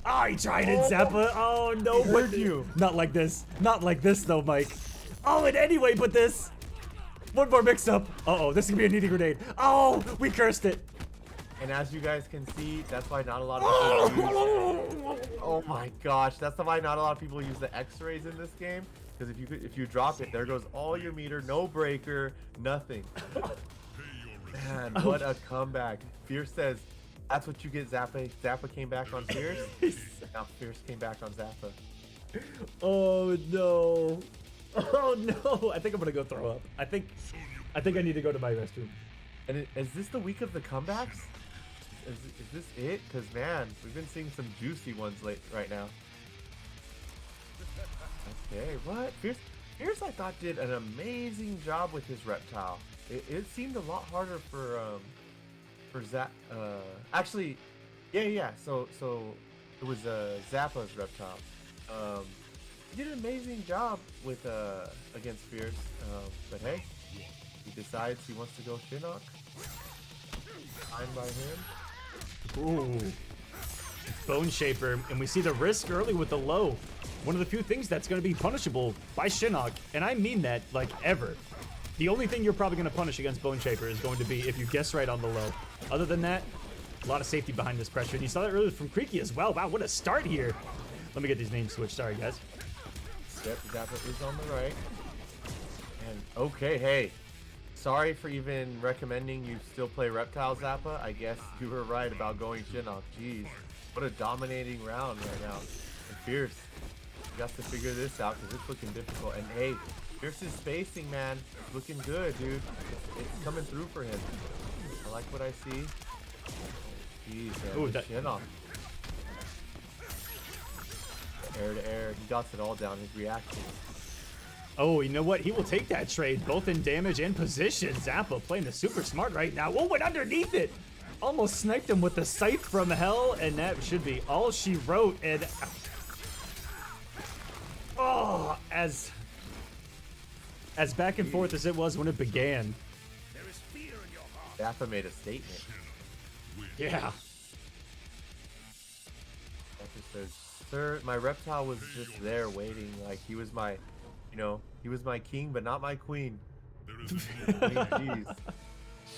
Oh, he tried it, Zappa. Oh, no. Heard you. Not like this. Not like this, though, Mike. Oh, and anyway, but this. One more mix-up. Uh-oh, this is going to be a needy grenade. Oh, we cursed it. And as you guys can see, that's why not a lot of people use... Oh my gosh, that's why not a lot of people use the X-rays in this game. Because if you drop it, there goes all your meter, no breaker, nothing. Man, what a comeback. Fierce says, that's what you get, Zappa. Zappa came back on Fierce. Now Fierce came back on Zappa. Oh no. Oh no. I think I'm gonna go throw up. I think I need to go to my restroom. And is this the week of the comebacks? Is this it? Because man, we've been seeing some juicy ones right now. Okay, what? Fierce I thought did an amazing job with his reptile. It seemed a lot harder for actually, yeah. So it was Zappa's reptile. He did an amazing job with against Fierce. But hey, he decides he wants to go Shinnok. Fine by him. Ooh. Bone Shaper, and we see the risk early with the low. One of the few things that's going to be punishable by Shinnok, and I mean that like ever. The only thing you're probably going to punish against Bone Shaper is going to be if you guess right on the low. Other than that, a lot of safety behind this pressure, and you saw that earlier from Creaky as well. Wow, what a start here. Let me get these names switched. Sorry, guys. Yep, Zappa is on the right. And okay, hey. Sorry for even recommending you still play Reptile, Zappa. I guess you were right about going Shinnok. Jeez, what a dominating round right now. And Fierce, you got to figure this out because it's looking difficult. And hey, Fierce's spacing, man, it's looking good, dude. It's coming through for him. I like what I see. Jeez, man, Shinnok. Air to air, he got it all down. His reaction. Oh, you know what? He will take that trade, both in damage and position. Zappa playing the super smart right now. Oh, went underneath it. Almost sniped him with the scythe from hell, and that should be all she wrote. And oh, as back and forth as it was when it began. Zappa made a statement. Yeah. Zappa says, "Sir, my reptile was just there waiting. Like he was my." You know, he was my king, but not my queen. Jeez.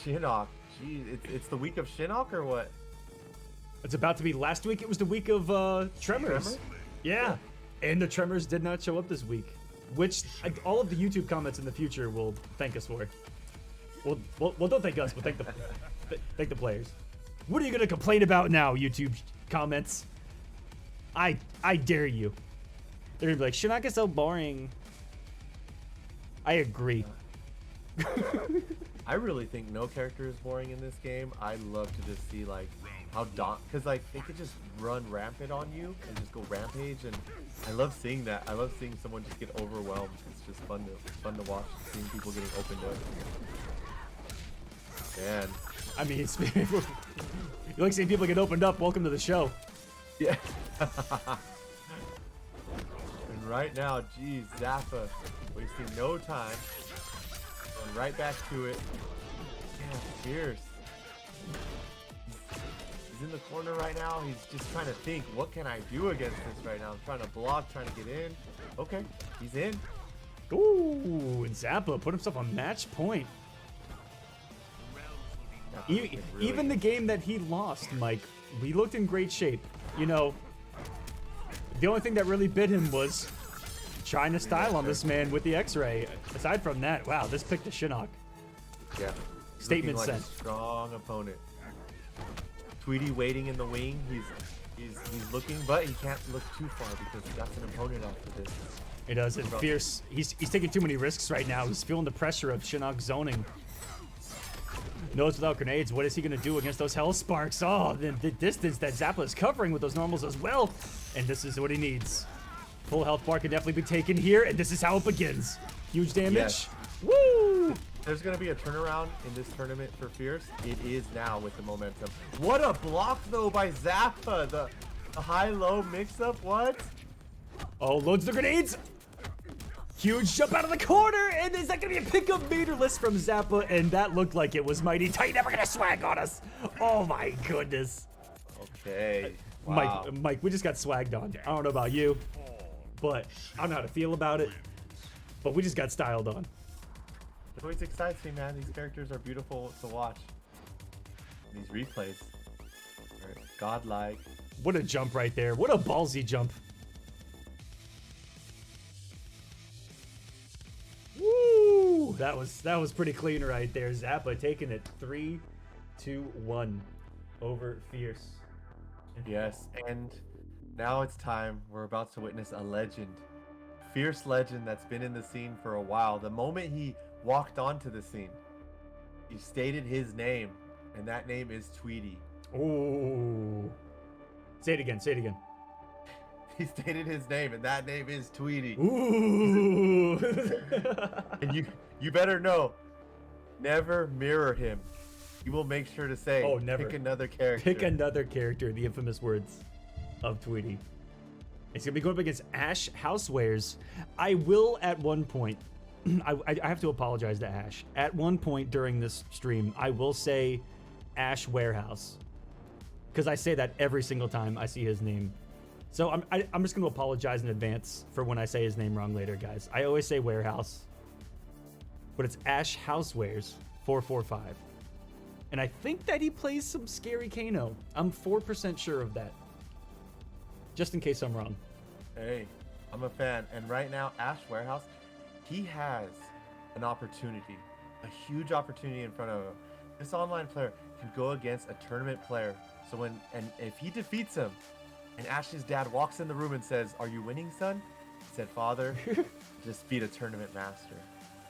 Shinnok. Jeez, it's the week of Shinnok or what? It's about to be. Last week it was the week of Tremors. Yeah. And the Tremors did not show up this week, which all of the YouTube comments in the future will thank us for. Well, don't thank us, but thank the players. What are you gonna complain about now, YouTube comments? I dare you. They're gonna be like, Shinnok is so boring. I agree. I really think no character is boring in this game. I love to just see like how because like they could just run rampant on you and just go rampage, and I love seeing that. I love seeing someone just get overwhelmed. It's just fun to watch, seeing people getting opened up. Man, I mean, you like seeing people get opened up. Welcome to the show. Yeah. And right now, geez, Zappa wasting no time. Going right back to it. Yeah, Fierce. He's in the corner right now. He's just trying to think, what can I do against this right now? I'm trying to block, trying to get in. Okay, he's in. Ooh, and Zappa put himself on match point. Even the game that he lost, Mike, we looked in great shape. You know, the only thing that really bit him was trying to style on this man with the X-ray. Aside from that, wow, this picked a Shinnok. Yeah. Statement like sent. A strong opponent. Tweety waiting in the wing. He's looking, but he can't look too far because he got an opponent after this. He does. And Fierce, he's taking too many risks right now. He's feeling the pressure of Shinnok zoning. Knows without grenades, what is he going to do against those Hell Sparks? Oh, the distance that Zappa is covering with those normals as well. And this is what he needs. Full health bar can definitely be taken here, and this is how it begins. Huge damage. Yes. Woo! There's going to be a turnaround in this tournament for Fierce. It is now with the momentum. What a block, though, by Zappa. A high-low mix-up, what? Oh, loads the grenades. Huge jump out of the corner, and is that gonna be a pickup meterless from Zappa? And that looked like it was mighty tight. Never gonna swag on us. Oh my goodness. Okay. Wow. Mike, we just got swagged on. I don't know about you, but I don't know how to feel about it. But we just got styled on. It always excites me, man. These characters are beautiful to watch. These replays are godlike. What a jump right there. What a ballsy jump. Woo! That was pretty clean right there. Zappa taking it 3-2-1 over Fierce. Yes, and now it's time. We're about to witness a legend. Fierce legend that's been in the scene for a while. The moment he walked onto the scene, he stated his name, and that name is Tweety. Ooh. Say it again, say it again. He stated his name, and that name is Tweety. Ooh. And you better know, never mirror him. You will make sure to say, oh, never. Pick another character. Pick another character, the infamous words of Tweety. It's going to be going up against Ash Housewares. I will at one point, I have to apologize to Ash. At one point during this stream, I will say Ash Warehouse. Because I say that every single time I see his name. So I'm just going to apologize in advance for when I say his name wrong later, guys. I always say Warehouse. But it's Ash Housewares 445. And I think that he plays some scary Kano. I'm 4% sure of that. Just in case I'm wrong. Hey, I'm a fan. And right now, Ash Warehouse, he has an opportunity. A huge opportunity in front of him. This online player can go against a tournament player. So if he defeats him, and Ash's dad walks in the room and says, "Are you winning, son?" He said, "Father, just beat a tournament master."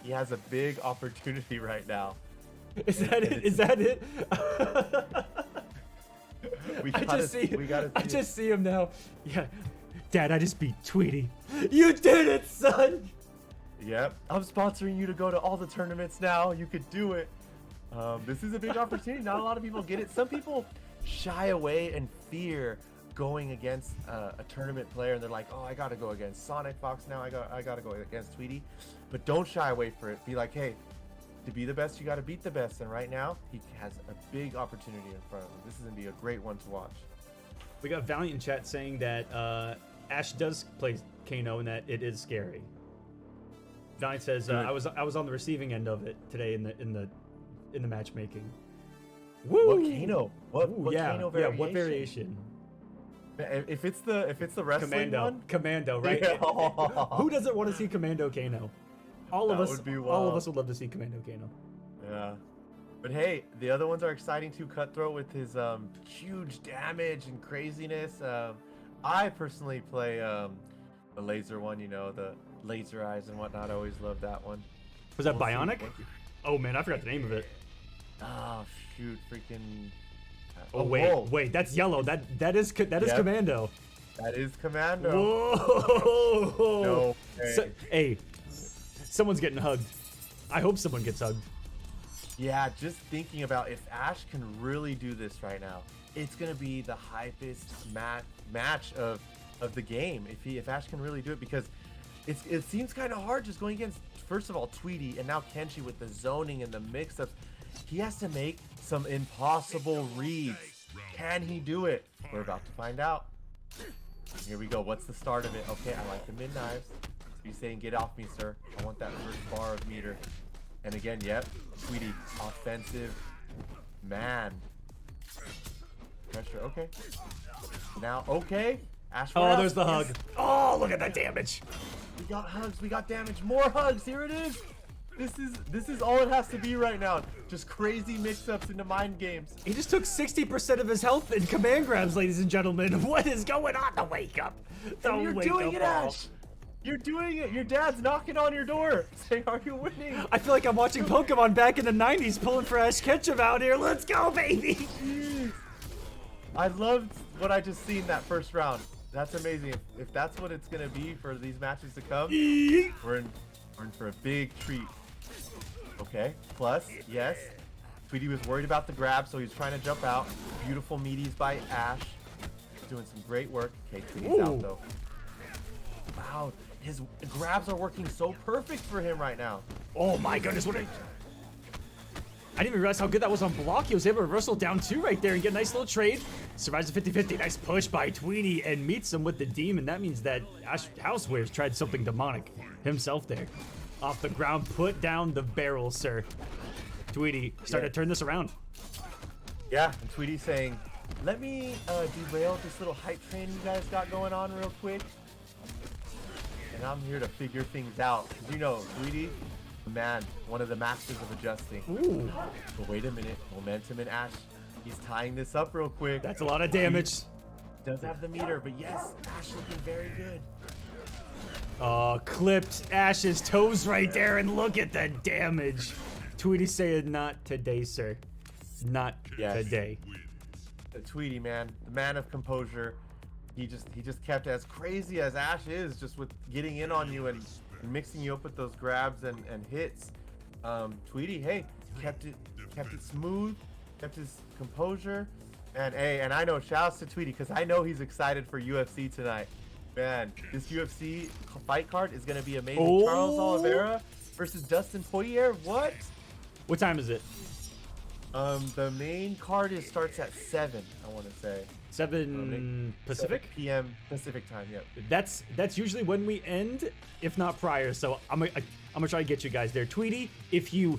He has a big opportunity right now. Is that it? Is that it? I just see him now. Yeah, Dad, I just beat Tweety. You did it, son. Yep, I'm sponsoring you to go to all the tournaments now. You could do it. This is a big opportunity. Not a lot of people get it. Some people shy away and fear going against a tournament player, and they're like, "Oh, I gotta go against Sonic Fox now. I gotta go against Tweety." But don't shy away for it. Be like, "Hey, to be the best, you gotta beat the best." And right now, he has a big opportunity in front of him. This is gonna be a great one to watch. We got Valiant in chat saying that Ash does play Kano and that it is scary. Valiant says I was on the receiving end of it today in the matchmaking. Woo! What Kano? What yeah, Kano variation? Yeah, what variation? If it's the wrestling Commando, right? Yeah. Who doesn't want to see Commando Kano? All of us would love to see Commando Kano. Yeah. But hey, the other ones are exciting too. Cutthroat with his huge damage and craziness. I personally play the laser one, you know, the laser eyes and whatnot. I always love that one. Was that Bionic? Oh man, I forgot the name of it. Oh shoot, freaking. Oh wait, that's yellow. That is Commando. That is Commando. Whoa! No way. Hey, someone's getting hugged. I hope someone gets hugged. Yeah, just thinking about if Ash can really do this right now, it's gonna be the hypest match of the game. If Ash can really do it, because it seems kind of hard just going against, first of all, Tweety and now Kenshi with the zoning and the mix-ups. He has to make some impossible reads. Can he do it? We're about to find out. Here we go. What's the start of it? Okay, I like the mid knives. He's saying, "Get off me, sir. I want that first bar of meter." And again, yep, Tweety, offensive man. Pressure, okay. Now, okay. Ash oh, there's the hug. Oh, look at that damage. We got hugs, we got damage, more hugs. Here it is. This is all it has to be right now. Just crazy mix-ups into mind games. He just took 60% of his health in command grabs, ladies and gentlemen. What is going on? The wake up. You're doing it, Ash. You're doing it. Your dad's knocking on your door saying, "Are you winning?" I feel like I'm watching Pokemon back in the 90s pulling for Ash Ketchum out here. Let's go, baby. Jeez. I loved what I just seen that first round. That's amazing. If that's what it's going to be for these matches to come, we're in for a big treat. Okay, plus, yes, Tweety was worried about the grab, so he's trying to jump out. Beautiful meaties by Ash. doing some great work. Okay, Tweety's out though. Wow, his grabs are working so perfect for him right now. Oh my goodness, what a... I didn't even realize how good that was on block. He was able to reversal down 2 right there and get a nice little trade. Survives the 50-50. Nice push by Tweety and meets him with the demon. That means that Ash Housewares tried something demonic himself there. Off the ground, put down the barrel, sir. Tweety, start to turn this around. Yeah, and Tweety saying, let me derail this little hype train you guys got going on real quick. And I'm here to figure things out. 'Cause you know, Tweety, man, one of the masters of adjusting. Ooh. But wait a minute, momentum in Ash. He's tying this up real quick. That's a lot of damage. He does have the meter, but yes, Ash looking very good. Clipped Ash's toes right there, and look at the damage. Tweety saying, not today, sir. Not today. The Tweety, man, the man of composure. He just kept as crazy as Ash is, just with getting in on you and mixing you up with those grabs and hits. Tweety, hey, kept it smooth, kept his composure, and hey, and I know, shouts to Tweety, because I know he's excited for UFC tonight. Man, this UFC fight card is gonna be amazing. Oh. Charles Oliveira versus Dustin Poirier. What time is it? The main card starts at 7, I want to say. 7 Pacific? 7 p.m. Pacific time, yep. That's usually when we end, if not prior. So I'm gonna try to get you guys there. Tweety, if you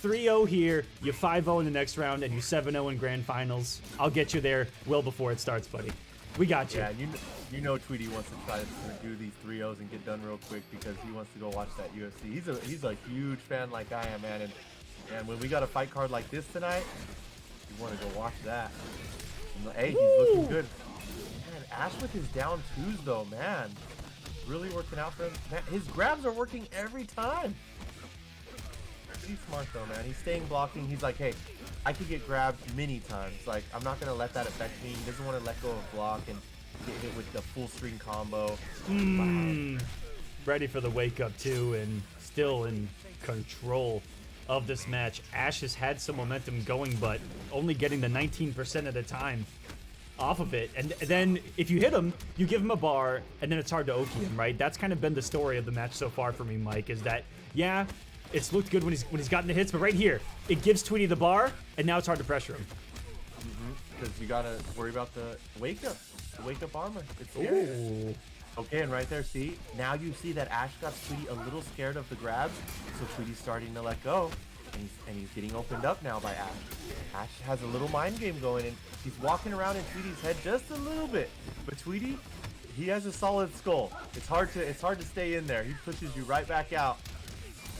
3-0 here, you 5-0 in the next round, and you 7-0 in grand finals, I'll get you there well before it starts, buddy. We got you. Yeah, you know Tweety wants to try to do these 3-0s and get done real quick because he wants to go watch that UFC. He's a huge fan like I am, man. And when we got a fight card like this tonight, you want to go watch that. And, hey, he's looking good. Man, Ash with his down 2s though, man. Really working out for him. Man, his grabs are working every time. He's smart though, man. He's staying blocking. He's like, hey, I could get grabbed many times. Like, I'm not gonna let that affect me. He doesn't want to let go of block and get hit with the full string combo. Ready for the wake up too, and still in control of this match. Ash has had some momentum going, but only getting the 19% at a time off of it. And then if you hit him, you give him a bar, and then it's hard to Oki him, right? That's kind of been the story of the match so far for me, Mike, is that, yeah, it's looked good when he's gotten the hits, but right here, it gives Tweety the bar, and now it's hard to pressure him. Because you gotta worry about the wake up armor. It's scary. Ooh. Okay, and right there, see? Now you see that Ash got Tweety a little scared of the grabs, so Tweety's starting to let go, and he's getting opened up now by Ash. Ash has a little mind game going, and he's walking around in Tweety's head just a little bit. But Tweety, he has a solid skull. It's hard to stay in there. He pushes you right back out.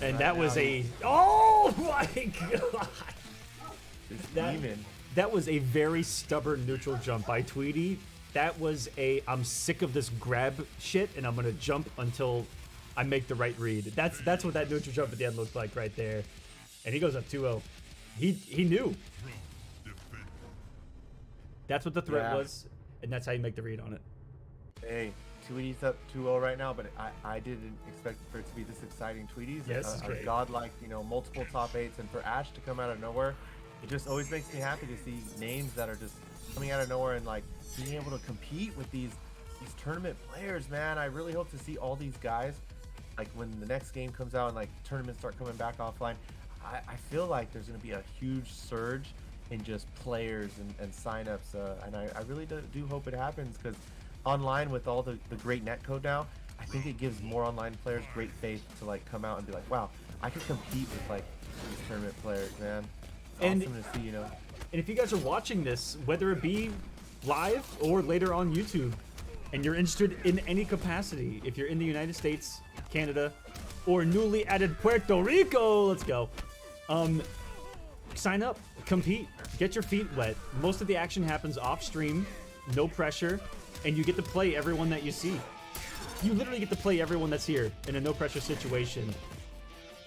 And right that was now, a... Oh my god! That was a very stubborn neutral jump by Tweety. That was a, I'm sick of this grab shit, and I'm gonna jump until I make the right read. That's what that neutral jump at the end looked like right there. And he goes up 2-0. He knew. That's what the threat was, and that's how you make the read on it. Hey, Tweety's up 2-0 right now, but I didn't expect for it to be this exciting. Tweety's a godlike, multiple top 8s, and for Ash to come out of nowhere, it just always makes me happy to see names that are just coming out of nowhere and like being able to compete with these tournament players, man. I really hope to see all these guys, like when the next game comes out and like tournaments start coming back offline. I feel like there's going to be a huge surge in just players and signups, and I really do hope it happens, because online with all the great netcode now, I think it gives more online players great faith to like come out and be like, wow, I could compete with like these tournament players, man. It's awesome to see, And if you guys are watching this, whether it be live or later on YouTube, and you're interested in any capacity, if you're in the United States, Canada, or newly added Puerto Rico, let's go. Sign up, compete, get your feet wet. Most of the action happens off stream, no pressure, and you get to play everyone that you see. You literally get to play everyone that's here in a no pressure situation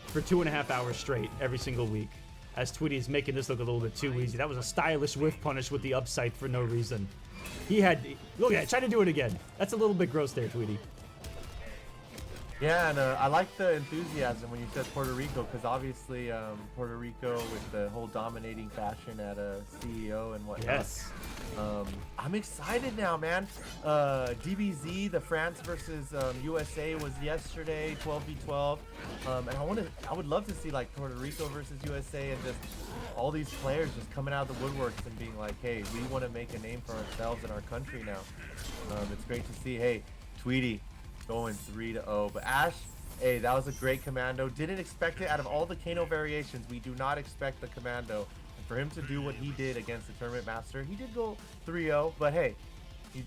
for 2.5 hours straight every single week. As Tweety is making this look a little bit too easy. That was a stylish whiff punish with the upside for no reason. He had, look at it, try to do it again. That's a little bit gross there, Tweety. Yeah, and I like the enthusiasm when you said Puerto Rico, because obviously Puerto Rico with the whole dominating fashion at a CEO and whatnot. Yes. I'm excited now, man. DBZ, the France versus USA was yesterday, 12v12, and I would love to see like Puerto Rico versus USA and just all these players just coming out of the woodworks and being like, hey, we want to make a name for ourselves and our country now. It's great to see. Hey, Tweety going 3-0, but Ash, hey, that was a great commando. Didn't expect it out of all the Kano variations. We do not expect the commando. And for him to do what he did against the tournament master, he did go 3-0, but hey,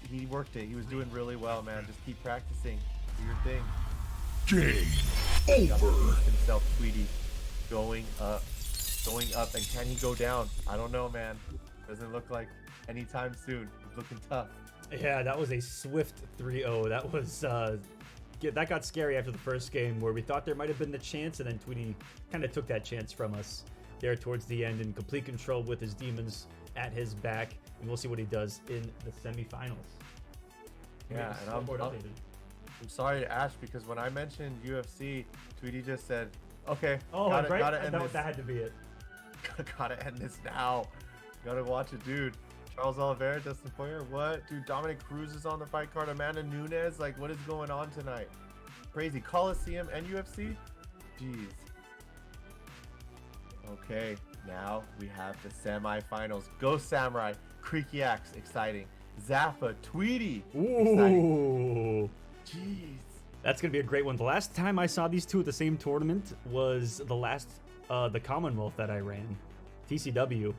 he worked it. He was doing really well, man. Just keep practicing. Do your thing. Game over. Himself, Tweety, going up, and can he go down? I don't know, man. Doesn't look like anytime soon. He's looking tough. Yeah, that was a swift 3-0. That was that got scary after the first game where we thought there might have been the chance, and then Tweety kind of took that chance from us there towards the end in complete control with his demons at his back, and we'll see what he does in the semifinals. Yeah, and I'm sorry to Ash, because when I mentioned UFC, Tweety just said, "Okay, gotta end this. That had to be it. Gotta end this now. Gotta watch it, dude." Charles Oliveira, Dustin Poirier, what? Dude, Dominic Cruz is on the fight card. Amanda Nunes, like, what is going on tonight? Crazy. Kolosseum and UFC? Jeez. Okay, now we have the semifinals. Go Samurai, Creaky Axe, exciting. Zappa, Tweety, exciting. Ooh. Jeez. That's going to be a great one. The last time I saw these two at the same tournament was the Commonwealth that I ran, TCW.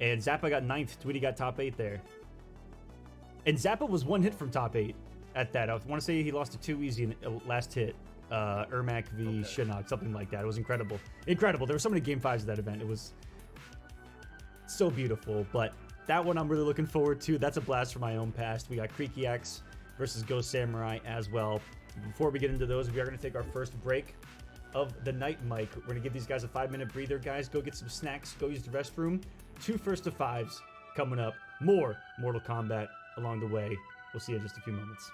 And Zappa got 9th. Tweety got top 8 there. And Zappa was 1 hit from top 8 at that. I want to say he lost to 2 easy in the last hit. Ermac v. Shinnok, something like that. It was incredible. Incredible. There were so many Game 5s of that event. It was so beautiful. But that one I'm really looking forward to. That's a blast from my own past. We got Creaky X versus Ghost Samurai as well. Before we get into those, we are going to take our first break of the night, Mike. We're going to give these guys a 5-minute breather, guys. Go get some snacks. Go use the restroom. 2 first to 5s coming up. More Mortal Kombat along the way. We'll see you in just a few moments.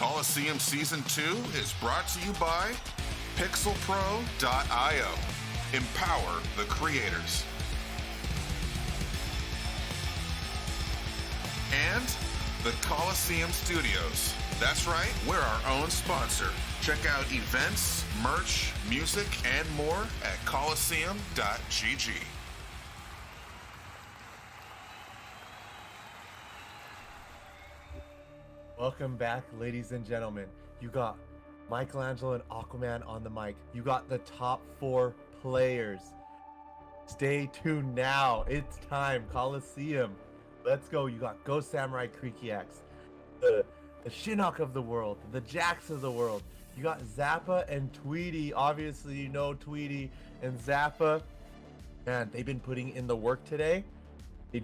Kolosseum Season 2 is brought to you by pixelpro.io. Empower the creators. And the Kolosseum Studios. That's right, we're our own sponsor. Check out events, merch, music, and more at Kolosseum.gg. Welcome back, ladies and gentlemen. You got Michelangelo and Aquaman on the mic. You got the top 4 players. Stay tuned now. It's time. Kolosseum. Let's go. You got Ghost Samurai Creaky Axe, the Shinnok of the world, the Jax of the world. You got Zappa and Tweety. Obviously, you know Tweety and Zappa. Man, they've been putting in the work today.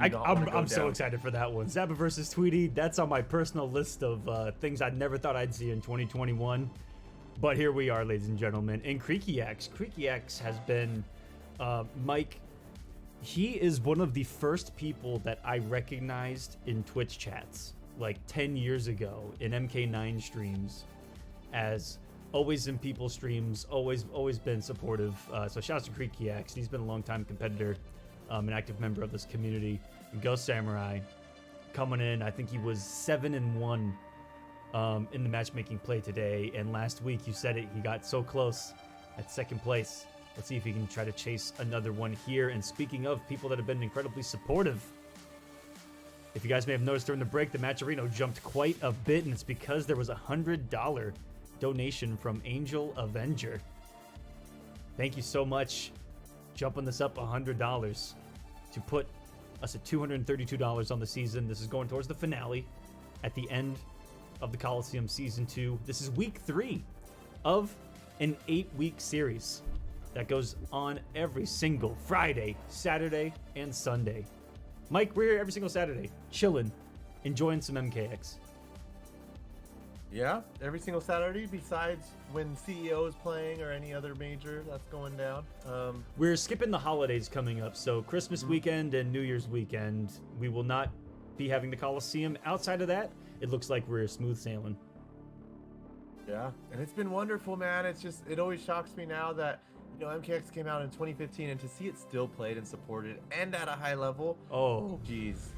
I'm so excited for that one. Zappa versus Tweety. That's on my personal list of things I never thought I'd see in 2021. But here we are, ladies and gentlemen. And Creaky Axe. Creaky Axe has been, Mike, he is one of the first people that I recognized in Twitch chats like 10 years ago in MK9 streams, as always in people's streams, always been supportive. So shouts to Creaky Axe. He's been a long time competitor. An active member of this community. Ghost Samurai coming in, I think he was 7-1 in the matchmaking play today, and last week, you said it, he got so close at second place. Let's see if he can try to chase another one here. And speaking of people that have been incredibly supportive, if you guys may have noticed during the break, the Matcherino jumped quite a bit, and it's because there was a $100 donation from Angel Avenger. Thank you so much. Jumping this up $100 to put us at $232 on the season. This is going towards the finale at the end of the Kolosseum Season 2. This is week 3 of an 8-week series that goes on every single Friday, Saturday, and Sunday. Mike, we're here every single Saturday, chilling, enjoying some MKX. Yeah, every single Saturday, besides when CEO is playing or any other major that's going down. We're skipping the holidays coming up, so Christmas weekend and New Year's weekend, we will not be having the Kolosseum. Outside of that, it looks like we're smooth sailing. Yeah, and it's been wonderful, man. It always shocks me now that, you know, MKX came out in 2015, and to see it still played and supported and at a high level. Oh, jeez.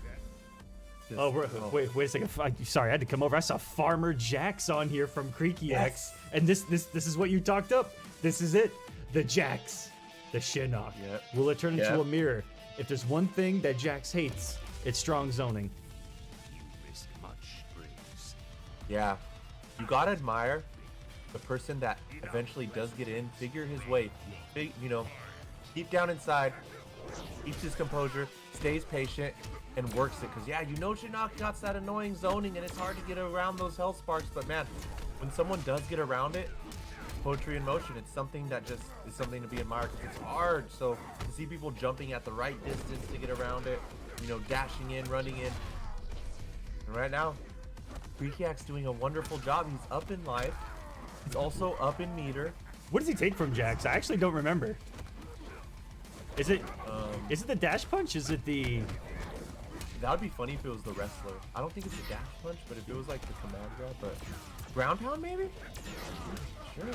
Wait a second. Sorry, I had to come over. I saw Farmer Jax on here from Creaky Axe, and this is what you talked up. This is it. The Jax, the Shinnok. Yep. Will it turn into a mirror? If there's one thing that Jax hates, it's strong zoning. Yeah, you gotta admire the person that eventually does get in, figure his way, you know, deep down inside, keeps his composure, stays patient, and works it. Because yeah, you know Shinnok got that annoying zoning, and it's hard to get around those health sparks. But man, when someone does get around it, poetry in motion. It's something that just is something to be admired, because it's hard. So to see people jumping at the right distance to get around it, you know, dashing in, running in. And right now, Creaky Axe doing a wonderful job. He's up in life. He's also up in meter. What does he take from Jax? I actually don't remember. Is it the dash punch? Is it the... That would be funny if it was the wrestler. I don't think it's a dash punch, but if it was like the command grab, but ground pound maybe? Sure.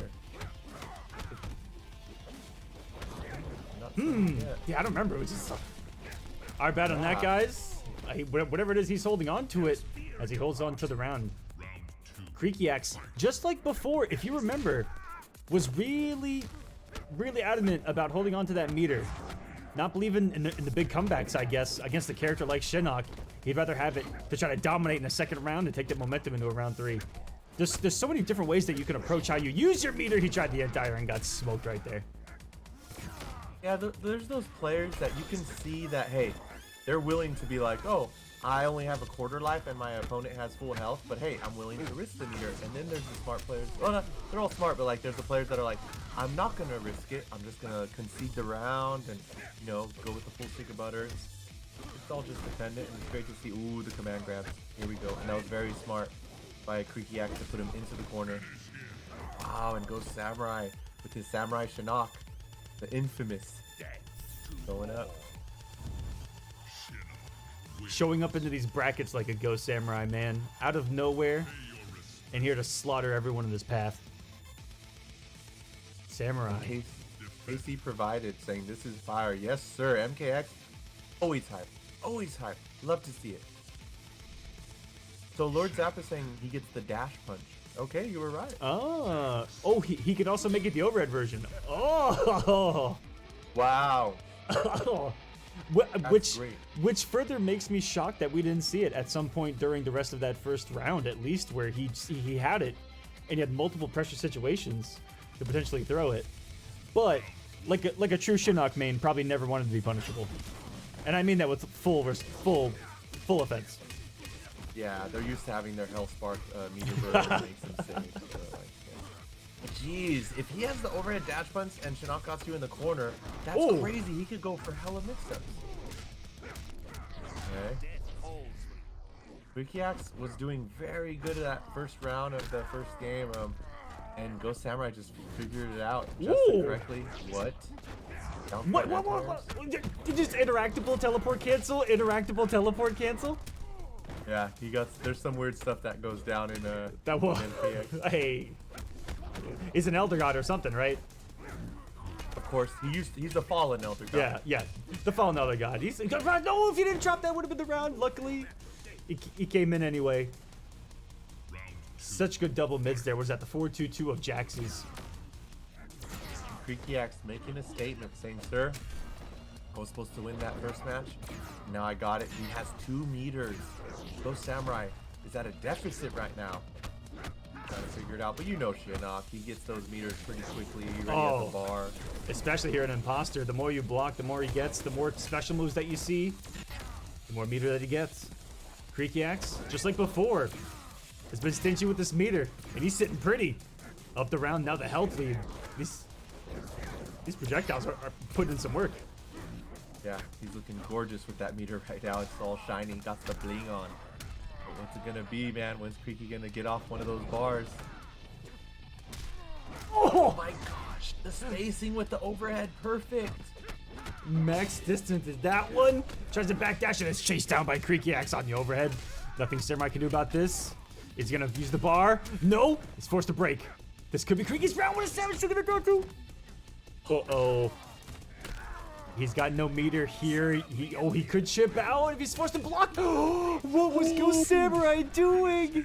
Yeah, I don't remember. It was just our bad on that, guys. Whatever it is, he's holding on to it as he holds on to the round. Creaky Axe, just like before, if you remember, was really adamant about holding on to that meter. Not believing in the big comebacks, I guess, against a character like Shinnok. He'd rather have it to try to dominate in the second round and take the momentum into a round 3. There's so many different ways that you can approach how you use your meter. He tried the entire and got smoked right there. Yeah, there's those players that you can see that, hey, they're willing to be like, oh, I only have a quarter life and my opponent has full health, but hey, I'm willing to risk the meter. And then there's the smart players. Well, no, they're all smart, but like there's the players that are like, I'm not going to risk it. I'm just going to concede the round and, you know, go with the full stick of butter. It's all just dependent, and it's great to see, ooh, the command grabs. Here we go. And that was very smart by Creaky Axe to put him into the corner. Wow, and goes Samurai with his Samurai Shinnok, the infamous. Going up. Showing up into these brackets like a Ghost Samurai, man. Out of nowhere. and here to slaughter everyone in his path. Samurai. AC provided saying this is fire. Yes, sir. MKX, always hype. Always hype. Love to see it. So Lord Zappa saying he gets the dash punch. Okay, you were right. Oh, he could also make it the overhead version. Oh, Wow. which great. further makes me shocked that we didn't see it at some point during the rest of that first round, at least, where he had it and he had multiple pressure situations to potentially throw it. But like a true Shinnok main, probably never wanted to be punishable, and I mean that with full offense. Yeah, they're used to having their health spark meter burn that makes them sick. So, like, yeah. Jeez, if he has the overhead dash punch and Shinnok got you in the corner, that's Ooh. crazy. He could go for hella mix-ups. Okay. Wikiax was doing very good at that first round of the first game, and Ghost Samurai just figured it out just Ooh. correctly. What? Down What? for Antar's? Did just interactable teleport cancel? Interactable teleport cancel? Yeah, there's some weird stuff that goes down in That was. NPX. Hey, he's an Elder God or something, right? Of course, he's a fallen Elder God. Yeah. The fallen Elder God. No, if you didn't drop that, would have been the round. Luckily, he came in anyway. Such good double mids there. Was that the 4-2-2 of Jax's? Creaky Axe making a statement saying, sir, I was supposed to win that first match. Now I got it. He has 2 meters. Ghost Samurai is at a deficit right now. Trying to figure it out. But you know Shinnok. He gets those meters pretty quickly. He already has the bar. Especially here in Imposter. The more you block, the more he gets. The more special moves that you see, the more meter that he gets. Creaky Axe, just like before, has been stingy with this meter. And he's sitting pretty. Up the round, now the health lead. These projectiles are putting in some work. Yeah, he's looking gorgeous with that meter right now. It's all shiny, got the bling on. But what's it gonna be, man? When's Creaky gonna get off one of those bars? Oh my gosh, the spacing with the overhead, perfect. Max distance is that one. Tries to backdash and it's chased down by Creaky Axe on the overhead. Nothing Samurai can do about this. Is he gonna use the bar? No, he's forced to break. This could be Creaky's round. What is Samurai still gonna go to? Uh-oh. He's got no meter here. He could chip out if he's forced to block. What was Ghost Samurai doing? He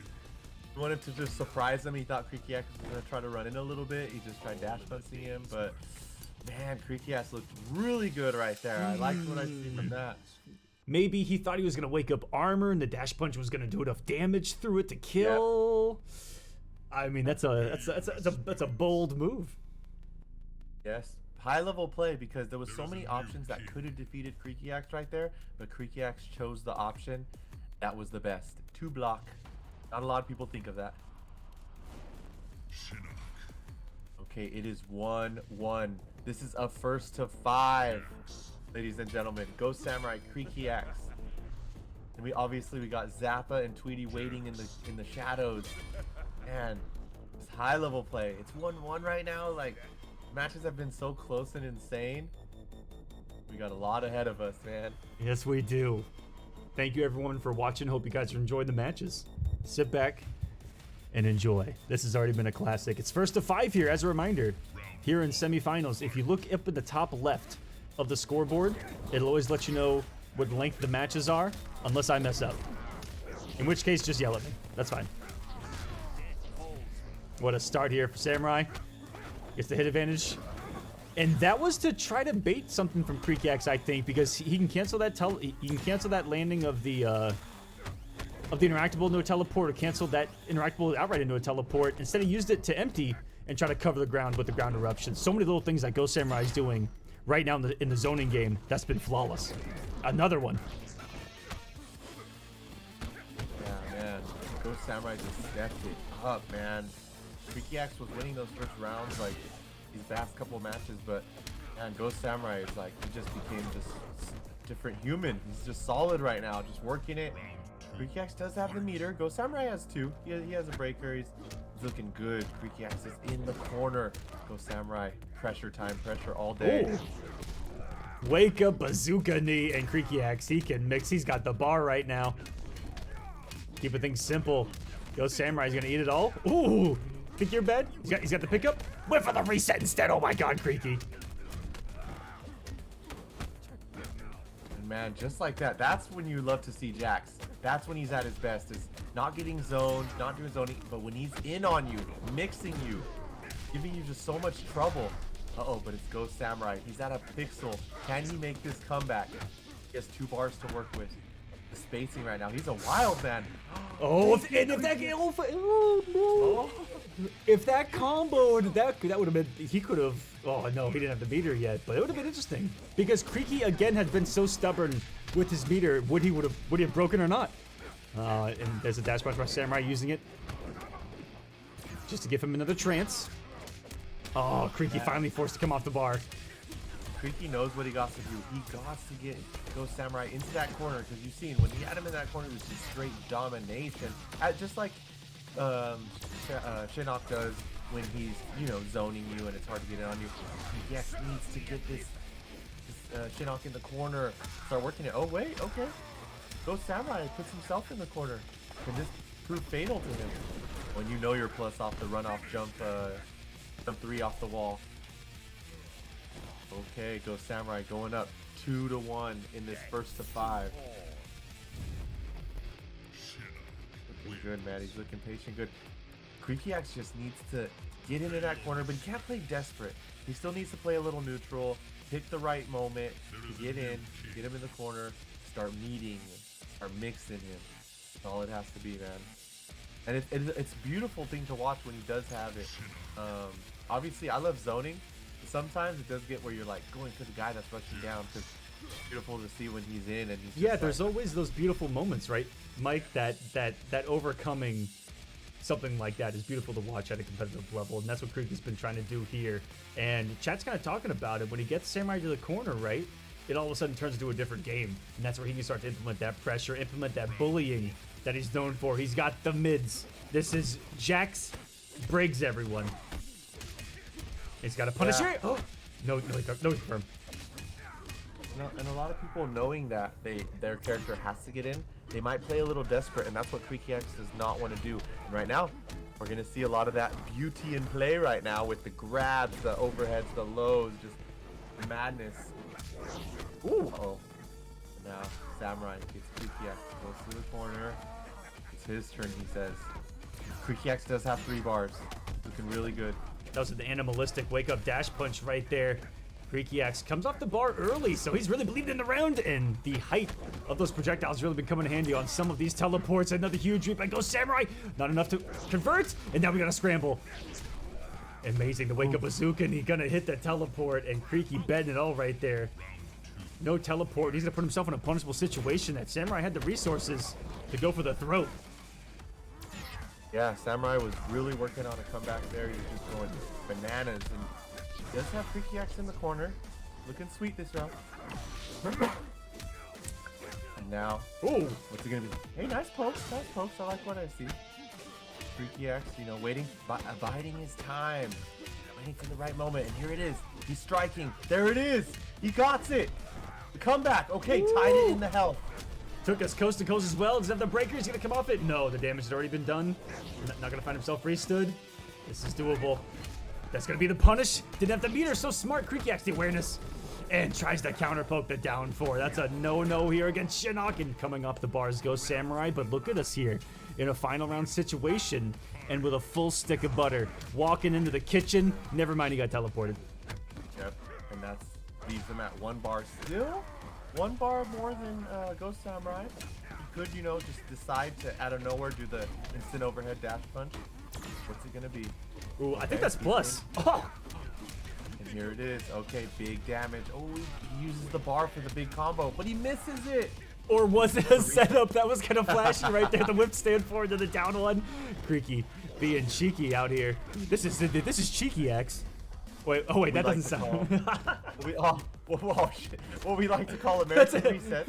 wanted to just surprise him. He thought Creaky Axe was gonna try to run in a little bit. He just tried dash punching him, but man, Creaky Axe looked really good right there. I liked what I see from that. Maybe he thought he was gonna wake up armor and the dash punch was gonna do enough damage through it to kill. Yep. I mean, that's a bold move. Yes. High level play because there was so many options that could have defeated Creaky Axe right there, but Creaky Axe chose the option that was the best. 2 block. Not a lot of people think of that. Okay, it is 1-1. This is a first to 5, ladies and gentlemen. Ghost Samurai, Creaky Axe. And we got Zappa and Tweety waiting in the shadows. Man, it's high level play. It's 1-1 right now. Like, matches have been so close and insane. We got a lot ahead of us, man. Yes, we do. Thank you, everyone, for watching. Hope you guys are enjoying the matches. Sit back and enjoy. This has already been a classic. It's first to 5 here, as a reminder. Here in semifinals, if you look up at the top left of the scoreboard, it'll always let you know what length the matches are, unless I mess up. In which case, just yell at me. That's fine. What a start here for Samurai. Gets the hit advantage. And that was to try to bait something from Creaky Axe, I think, because he can cancel that landing of the interactable into a teleport, or cancel that interactable outright into a teleport. Instead, he used it to empty and try to cover the ground with the ground eruption. So many little things that Ghost Samurai is doing right now in the zoning game. That's been flawless. Another one. Yeah, man. Ghost Samurai just stepped it up, man. Creaky Axe was winning those first rounds, like, these past couple matches, but man, Ghost Samurai is like, he just became just a different human. He's just solid right now, just working it. Creaky Axe does have the meter. Ghost Samurai has 2. He has a breaker. He's looking good. Creaky Axe is in the corner. Ghost Samurai, pressure time, pressure all day. Ooh. Wake up, bazooka knee, and Creaky Axe. He can mix. He's got the bar right now. Keeping things simple. Go Samurai. He's gonna eat it all. Ooh, pick your bed. He's got the pickup. Went for the reset instead. Oh my God, Creaky. And man, just like that. That's when you love to see Jax. That's when he's at his best. Is not getting zoned, not doing zoning, but when he's in on you, mixing you, giving you just so much trouble. Uh-oh, but it's Ghost Samurai. He's at a pixel. Can he make this comeback? He has 2 bars to work with. The spacing right now. He's a wild man. Oh, if that comboed, that would have been, he could have, oh no, he didn't have the meter yet, but it would have been interesting. Because Creaky, again, has been so stubborn with his meter, would he have broken or not? And there's a dash punch by Samurai using it. Just to give him another trance. Oh, Creaky finally forced to come off the bar. Creaky knows what he got to do. He got to get Ghost Samurai into that corner, because you've seen when he had him in that corner, it was just straight domination. Just like Shinnok does when he's, you know, zoning you and it's hard to get in on you. Yes, needs to get this Shinnok in the corner. Start working it. Oh wait, okay. Ghost Samurai puts himself in the corner. Can this prove fatal to him? When you know you're plus off the runoff jump 3 off the wall. Okay, Ghost Samurai going up 2-1 in this first to 5. Looking good, man. He's looking patient, good. Creaky Axe just needs to get into that corner, but he can't play desperate. He still needs to play a little neutral, pick the right moment to get in, get him in the corner, start meeting, start mixing him. That's all it has to be, man. And it's a beautiful thing to watch when he does have it. Obviously, I love zoning. Sometimes it does get where you're like going to the guy that's rushing down, because it's beautiful to see when he's in and he's yeah, there's always those beautiful moments, right, Mike, that overcoming something like that is beautiful to watch at a competitive level, and that's what Creaky's been trying to do here. And chat's kind of talking about it. When he gets Samurai to the corner, right, it all of a sudden turns into a different game, and that's where he can start to implement that pressure, implement that bullying that he's known for. He's got the mids. This is Jax Briggs, everyone. He's got a Punisher. Oh, no confirm. No, and a lot of people knowing that their character has to get in, they might play a little desperate, and that's what Creaky X does not want to do. And right now, we're gonna see a lot of that beauty in play right now with the grabs, the overheads, the lows, just madness. Ooh. Oh. Now Samurai gets Creaky X, goes to the corner. It's his turn, he says. Creaky X does have 3 bars, looking really good. That was an animalistic wake-up dash punch right there. Creaky Axe comes off the bar early, so he's really believed in the round, and the height of those projectiles has really been coming in handy on some of these teleports. Another huge reap by Ghost Samurai. Not enough to convert, and now we gotta scramble. Amazing, the wake-up bazooka, and he's gonna hit the teleport, and Creaky betting it all right there. No teleport. He's gonna put himself in a punishable situation. That Samurai had the resources to go for the throat. Yeah, Samurai was really working on a comeback there. He was just going bananas, and he does have Creaky X in the corner. Looking sweet this round. And now, oh, what's it gonna be? Hey, nice pokes, nice pokes. I like what I see. Creaky X, you know, waiting, abiding his time, waiting for the right moment, and here it is. He's striking. There it is. He got it. The comeback. Okay, tied it in the health. Took us coast to coast as well. Does he have the breaker? He's gonna come off it. No, the damage had already been done. Not gonna find himself restood. This is doable. That's gonna be the punish. Didn't have the meter. So smart. Creaky Axe the awareness and tries to counter poke the down 4. That's a no here against Shinnok, and coming off the bars goes Samurai. But look at us here in a final round situation, and with a full stick of butter, walking into the kitchen. Never mind, he got teleported. Yep, and that leaves him at 1 bar still. 1 bar more than Ghost Samurai. He could, you know, just decide to out of nowhere do the instant overhead dash punch. What's it gonna be? Ooh, I think that's plus. Oh. And here it is. Okay, big damage. Oh, he uses the bar for the big combo, but he misses it. Or was it a setup? That was kind of flashy right there. The whip stand forward to the down 1. Creaky being cheeky out here. This is cheeky X. Wait, oh wait, that doesn't sound. Shit. What we like to call American Reset.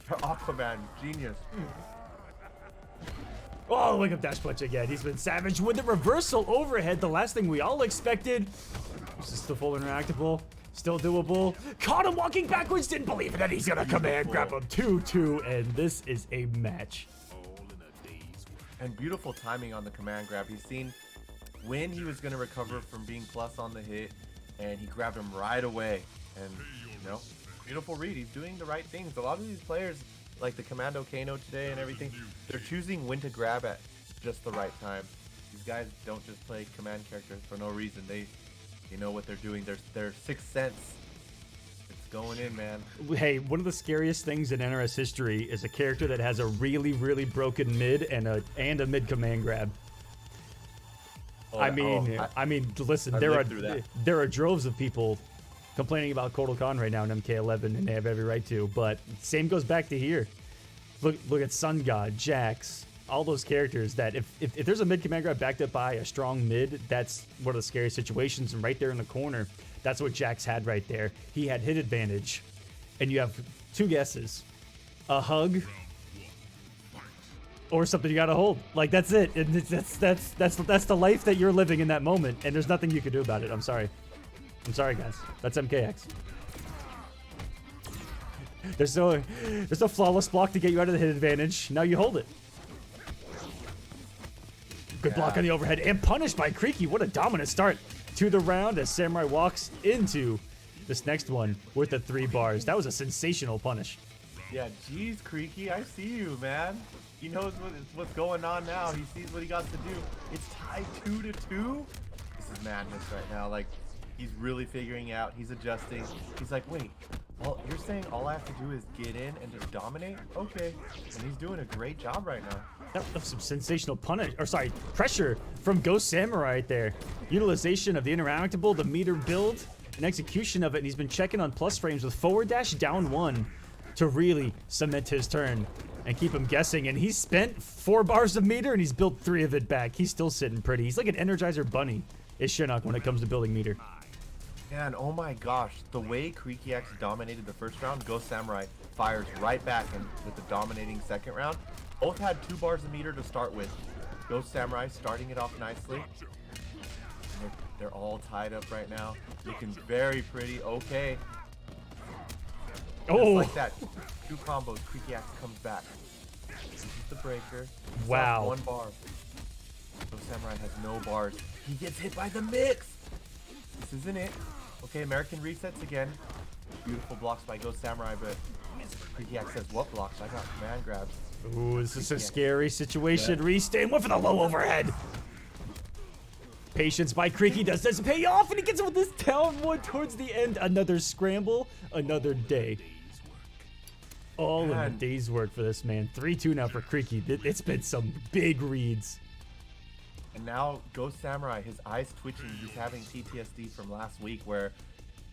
Aquaman, genius. Oh, wake up dash punch again. He's been savage with the reversal overhead. The last thing we all expected. This is still full interactable. Still doable. Caught him walking backwards. Didn't believe it. And he's gonna command grab him 2-2. And this is a match. And beautiful timing on the command grab. He's seen when he was going to recover from being plus on the hit, and he grabbed him right away. And, you know, beautiful read. He's doing the right things. A lot of these players, like the Commando Kano today and everything, they're choosing when to grab at just the right time. These guys don't just play command characters for no reason. They know what they're doing. Their sixth sense. It's going in, man. Hey, one of the scariest things in NRS history is a character that has a really, really broken mid and a mid command grab. I mean, listen, there are droves of people complaining about Kotal Khan right now in MK11, and they have every right to. But same goes back to here. Look at Sun God, Jax, all those characters that if there's a mid command grab backed up by a strong mid, that's one of the scariest situations. And right there in the corner, that's what Jax had right there. He had hit advantage, and you have two guesses: a hug or something you gotta hold. Like, that's it. And that's the life that you're living in that moment, and there's nothing you can do about it. I'm sorry, guys. That's MKX. There's no flawless block to get you out of the hit advantage. Now you hold it. Good block on the overhead and punished by Creaky. What a dominant start to the round as Samurai walks into this next one with the 3 bars. That was a sensational punish. Yeah, geez, Creaky, I see you, man. He knows what's going on now. He sees what he got to do. It's tied 2-2. This is madness right now. Like, he's really figuring out. He's adjusting. He's like, wait, you're saying all I have to do is get in and just dominate? Okay. And he's doing a great job right now. That was some sensational pressure from Ghost Samurai right there. Utilization of the interactable, the meter build, and execution of it. And he's been checking on plus frames with forward dash down 1 to really cement his turn and keep him guessing. And he's spent 4 bars of meter and he's built 3 of it back. He's still sitting pretty. He's like an Energizer Bunny, is Shinnok, when it comes to building meter. Yeah, and oh my gosh, the way Creaky X dominated the first round, Ghost Samurai fires right back and with the dominating second round. Both had 2 bars of meter to start with. Ghost Samurai starting it off nicely. They're all tied up right now. Looking very pretty. Okay. Oh! Just like that. 2 combos. Creaky X comes back. Uses the breaker. Wow. 1 bar. Ghost Samurai has no bars. He gets hit by the mix. This isn't it. Okay, American resets again. Beautiful blocks by Ghost Samurai, but Creaky X says, what blocks? I got command grabs. Ooh, this is a scary situation. Yeah. Restain, one for the low overhead. Patience by Creaky does pay off, and he gets it with this down one towards the end. Another scramble, another day. All in a day's work for this man. 3-2 now for Creaky. It's been some big reads. And now Ghost Samurai, his eyes twitching. He's having PTSD from last week where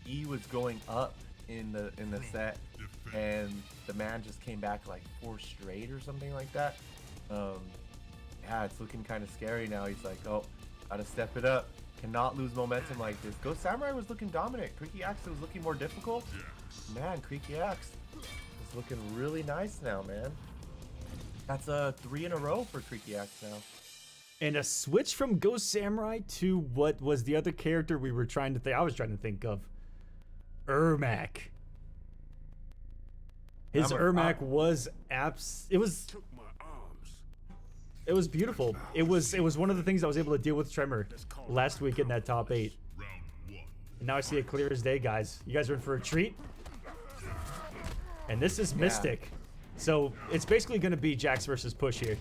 he was going up in the set, and the man just came back like 4 straight or something like that. Yeah, it's looking kind of scary now. He's like, oh, gotta step it up. Cannot lose momentum like this. Ghost Samurai was looking dominant. Creaky X was looking more difficult. Man, Creaky X is looking really nice now, man. That's 3 in a row for Creaky X now. And a switch from Ghost Samurai to what was the other character we were trying to think. I was trying to think of Ermac. His Ermac was it was beautiful. It was one of the things I was able to deal with Tremor last week in that top 8. And now I see it clear as day, guys. You guys are in for a treat. And this is Mystic. So it's basically going to be Jax versus Push here.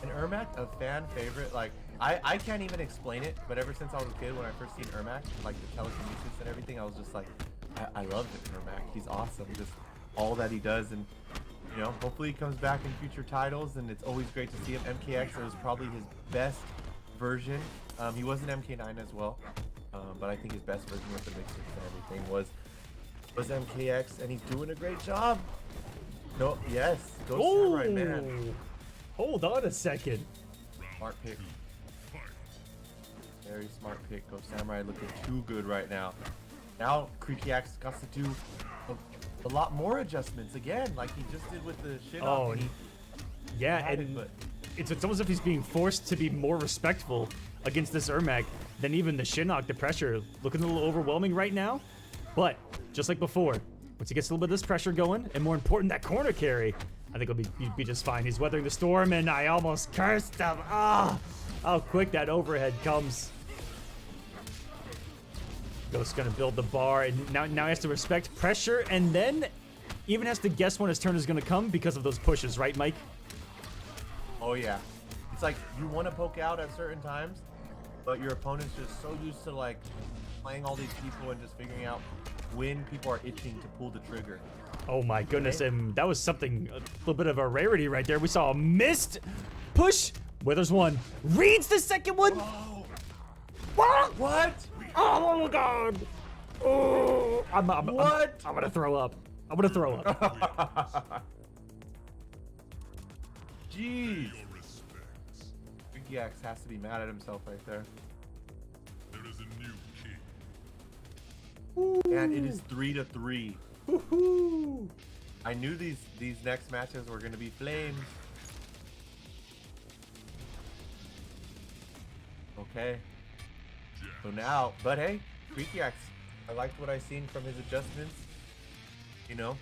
And Ermac, a fan favorite. Like, I can't even explain it, but ever since I was a kid, when I first seen Ermac, like the telekinesis and everything, I was just like, I love Ermac. He's awesome. Just all that he does, and you know, hopefully he comes back in future titles, and it's always great to see him. MKX, it was probably his best version. He was an MK9 as well, but I think his best version with the mixers and everything was MKX, and he's doing a great job. No, yes, Ghost Samurai, man. Hold on a second. Smart pick. Very smart pick. Ghost Samurai looking too good right now. Now Creaky X got to do a lot more adjustments again, like he just did with the shit. Oh, it's almost as if he's being forced to be more respectful against this Ermac than even the Shinnok. The pressure looking a little overwhelming right now, but just like before, once he gets a little bit of this pressure going, and more important, that corner carry, I think he'll be just fine. He's weathering the storm, and I almost cursed him. Ah, how quick that overhead comes. Ghost's gonna build the bar, and now he has to respect pressure, and then even has to guess when his turn is gonna come because of those pushes, right, Mike? Oh yeah. It's like you want to poke out at certain times, but your opponent's just so used to like playing all these people and just figuring out when people are itching to pull the trigger. Oh my goodness, and that was something, a little bit of a rarity right there. We saw a missed push. Withers one, reads the second one. Oh. What? Oh my god. Oh, I'm gonna throw up. I'm gonna throw up. Jeez. Freaky Axe has to be mad at himself right there. There is a new king. And it is 3-3. Woohoo. I knew these next matches were gonna be flames. Okay. So now, but hey, Freaky Axe, I liked what I seen from his adjustments. You know,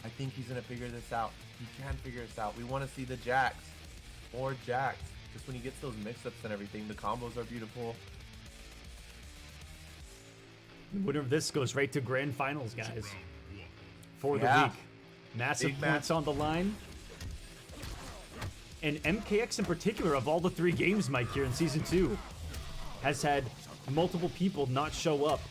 I think he's gonna figure this out. He can figure this out. We want to see the jacks, more jacks. Just when he gets those mix-ups and everything, the combos are beautiful. The winner of this goes right to grand finals, guys. For the Yeah. week. Massive Big points match. on the line. And MKX in particular, of all the 3 games, Mike, here in Season 2, has had multiple people not show up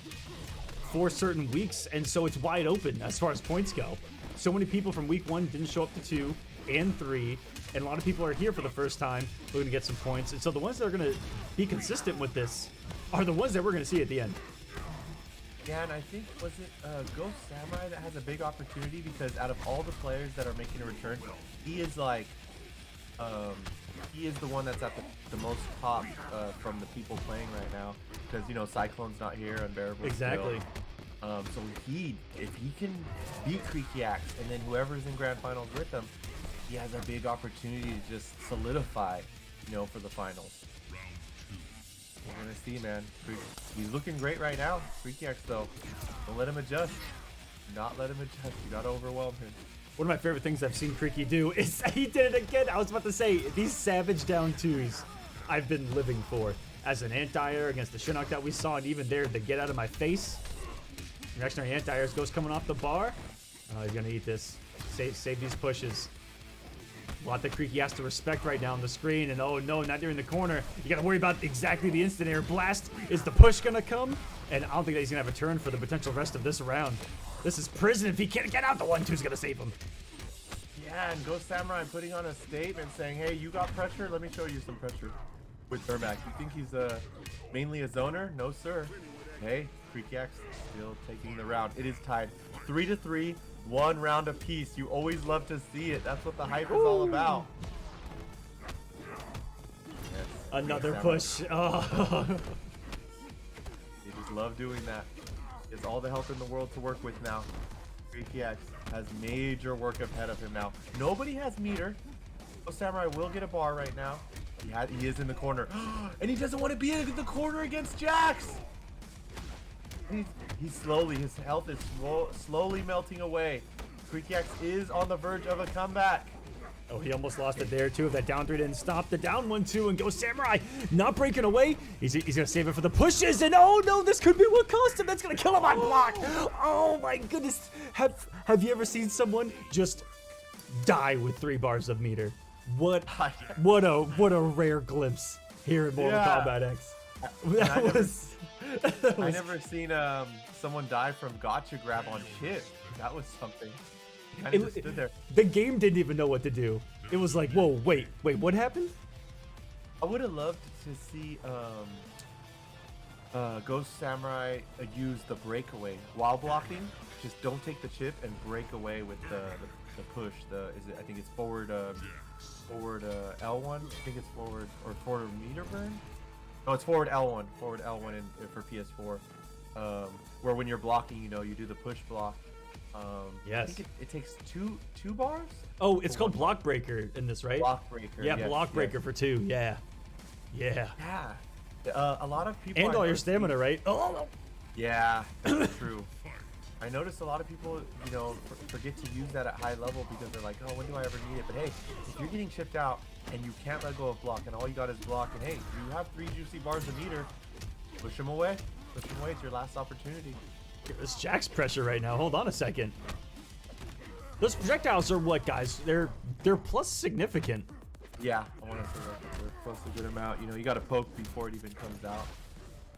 for certain weeks, and so it's wide open as far as points go. So many people from week 1 didn't show up to 2 and 3, and a lot of people are here for the first time who are going to get some points. And so the ones that are going to be consistent with this are the ones that we're going to see at the end. Yeah, and I think, was it Ghost Samurai that has a big opportunity because out of all the players that are making a return, he is like, he is the one that's at the most top from the people playing right now because, you know, Cyclone's not here, Unbearable. Exactly. So if he can beat Freaky Axe and then whoever's in grand finals with him, he has a big opportunity to just solidify, you know, for the finals. We're gonna see, man. He's looking great right now. Freaky Axe, though, don't let him adjust. Do not let him adjust. You gotta overwhelm him. One of my favorite things I've seen Creaky do is he did it again. I was about to say, these savage down 2s I've been living for. As an anti-air against the Shinnok that we saw, and even there, the get out of my face. Reactionary anti-airs goes coming off the bar. Oh, he's gonna eat this. Save these pushes. A lot that Creaky has to respect right now on the screen, and oh no, not during the corner. You gotta worry about exactly the instant air blast. Is the push gonna come? And I don't think that he's gonna have a turn for the potential rest of this round. This is prison. If he can't get out, the 1-2's gonna save him. Yeah, and Ghost Samurai putting on a statement saying, hey, you got pressure? Let me show you some pressure. With Ermac, you think he's mainly a zoner? No, sir. Hey, Freaky Axe still taking the round. It is tied 3-3, 1 round apiece. You always love to see it. That's what the hype is all about. Yes, Another Freaky Samurai. push. Oh. They just love doing that. He has all the help in the world to work with now. Freaky Axe has major work ahead of him now. Nobody has meter. So Samurai will get a bar right now. He is in the corner. And he doesn't want to be in the corner against Jax. He's slowly, his health is slowly melting away. Freaky Axe is on the verge of a comeback. Oh, he almost lost it there, too. If that down 3 didn't stop the down 1-2, and Ghost Samurai not breaking away. He's gonna save it for the pushes, and oh no, this could be what cost him. That's gonna kill him on block. Oh my goodness. Have you ever seen someone just die with 3 bars of meter? What a rare glimpse here in Mortal Kombat X. I never seen someone die from gotcha grab on Chip. That was something. He kind of just stood there. The game didn't even know what to do. It was like, whoa, wait, what happened? I would have loved to see Ghost Samurai use the breakaway while blocking. Just don't take the chip and break away with the push. I think it's forward L1. I think it's forward meter burn. No, it's forward L1. Forward L1 for PS4. Where when you're blocking, you know, you do the push block. Yes. I think it takes two bars. Oh, it's called Block Breaker in this, right? Block breaker. Yeah, yes, Block Breaker for 2. Yeah. Yeah. A lot of people. And all your stamina, right? Oh. Yeah, that's true. I noticed a lot of people, you know, forget to use that at high level because they're like, oh, when do I ever need it? But hey, if you're getting chipped out and you can't let go of block and all you got is block, and hey, you have 3 juicy bars a meter, push them away. Push them away. It's your last opportunity. This Jack's pressure right now. Hold on a second. Those projectiles are what, guys? They're plus significant. Yeah, I want to say that they're plus a good amount. You know, you got to poke before it even comes out.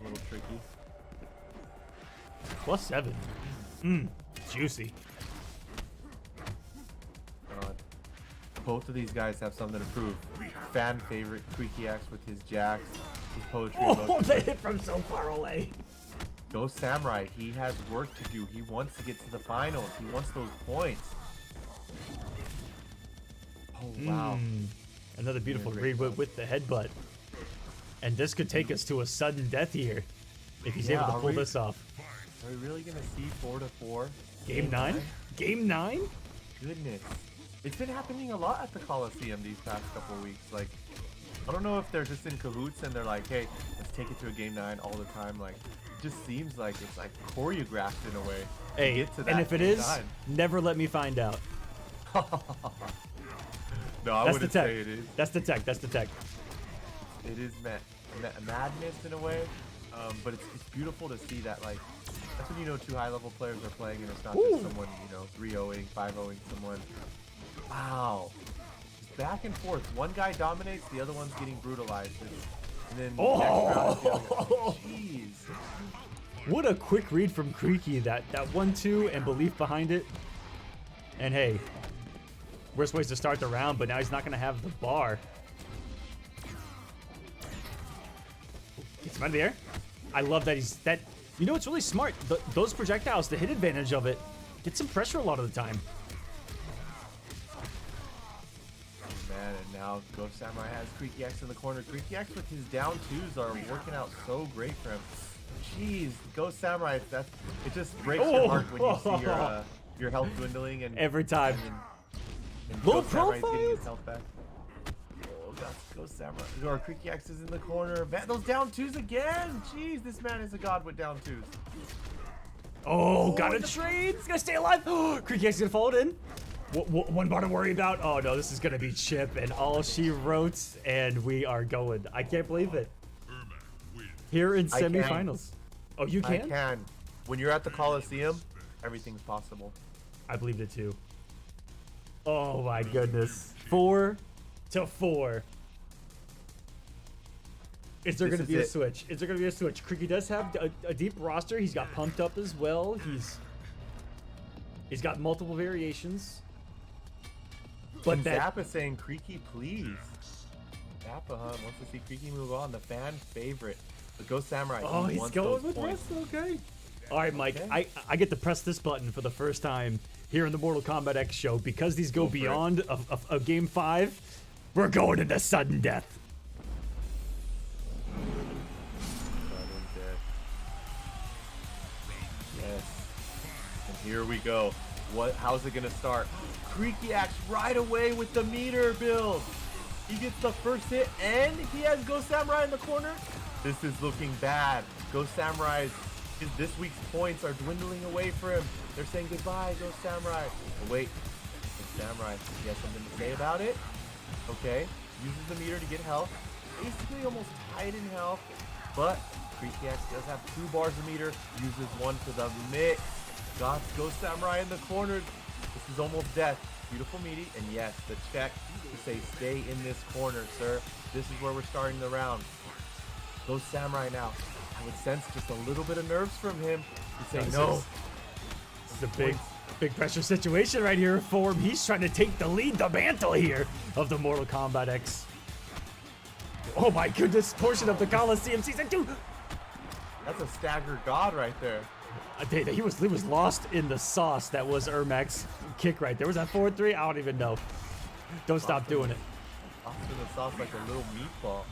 A little tricky. +7. Juicy. Both of these guys have something to prove. Fan favorite Creaky Axe with his jacks, his poetry. Oh, they hit from so far away. Ghost Samurai, he has work to do. He wants to get to the finals. He wants those points. Oh, wow. Another beautiful read with the headbutt. And this could take us to a sudden death here if he's able to pull this off. Are we really going to see 4-4? Game 9? Game 9? Goodness. It's been happening a lot at the Kolosseum these past couple of weeks. Like, I don't know if they're just in cahoots and they're like, hey, let's take it to a game 9 all the time. Like, it just seems like it's like choreographed in a way. Hey, to get to that and if it is, 9. never let me find out. No, I wouldn't say it is. That's the tech. That's the tech. It is madness in a way, but it's beautiful to see that. Like, that's when you know 2 high-level players are playing, and it's not just someone, you know, 3-0ing, 5-0ing someone. Wow. Just back and forth. One guy dominates, the other one's getting brutalized. And then next round is the other guy. Jeez. What a quick read from Creaky. That 1-2 and belief behind it. And hey, worst ways to start the round, but now he's not going to have the bar. Gets him out of the air. I love that he's that. You know, it's really smart. Those projectiles, the hit advantage of it, get some pressure a lot of the time. Man, and now Ghost Samurai has Creaky Axe in the corner. Creaky Axe with his down 2s are working out so great for him. Jeez, Ghost Samurai, it just breaks your heart when you see your health dwindling and every time. And Low Ghost Samurai's profile. getting his health back. Oh, Ghost Samurai. Or Creaky Axe is in the corner. Man, those down 2s again. Jeez, this man is a god with down 2s. Oh, got a trade. He's gonna stay alive. Creaky Axe is gonna fall in. One bar to worry about. Oh no, this is gonna be Chip and all she wrote, and we are going. I can't believe it. Here in semifinals. Oh, you can? I can. When you're at the Kolosseum, everything's possible. I believed it too. Oh my goodness. 4-4. Is there going to be a switch? Is there going to be a switch? Creaky does have a deep roster. He's got pumped up as well. He's got multiple variations. But Zappa saying, Creaky, please. Zappa, wants to see Creaky move on. The fan favorite. The Ghost Samurai. Oh, he's going with rest. Okay. All right, Mike. Okay. I get to press this button for the first time here in the Mortal Kombat X show. Because these go beyond a game 5, we're going into sudden death. Yes. And here we go. How's it gonna start? Creaky Axe right away with the meter build. He gets the first hit and he has Ghost Samurai in the corner. This is looking bad. Ghost Samurai's this week's points are dwindling away for him. They're saying goodbye, Ghost Samurai. Oh, wait, Ghost Samurai, he has something to say about it. Okay, uses the meter to get health. Basically almost tied in health, but Creaky Axe does have 2 bars of meter, uses 1 for the mix. Got Ghost Samurai in the corner. This is almost death. Beautiful meaty, and yes, the check to say stay in this corner, sir. This is where we're starting the round. Ghost Samurai now. I would sense just a little bit of nerves from him. He's saying no. This is a big pressure situation right here for him. He's trying to take the lead, the mantle here of the Mortal Kombat X. Oh my goodness, portion of the Kolosseum Season 2. That's a stagger god right there. He was lost in the sauce that was Ermac's kick right there. Was that 4-3? I don't even know. Don't stop doing it. Lost in the sauce like a little meatball.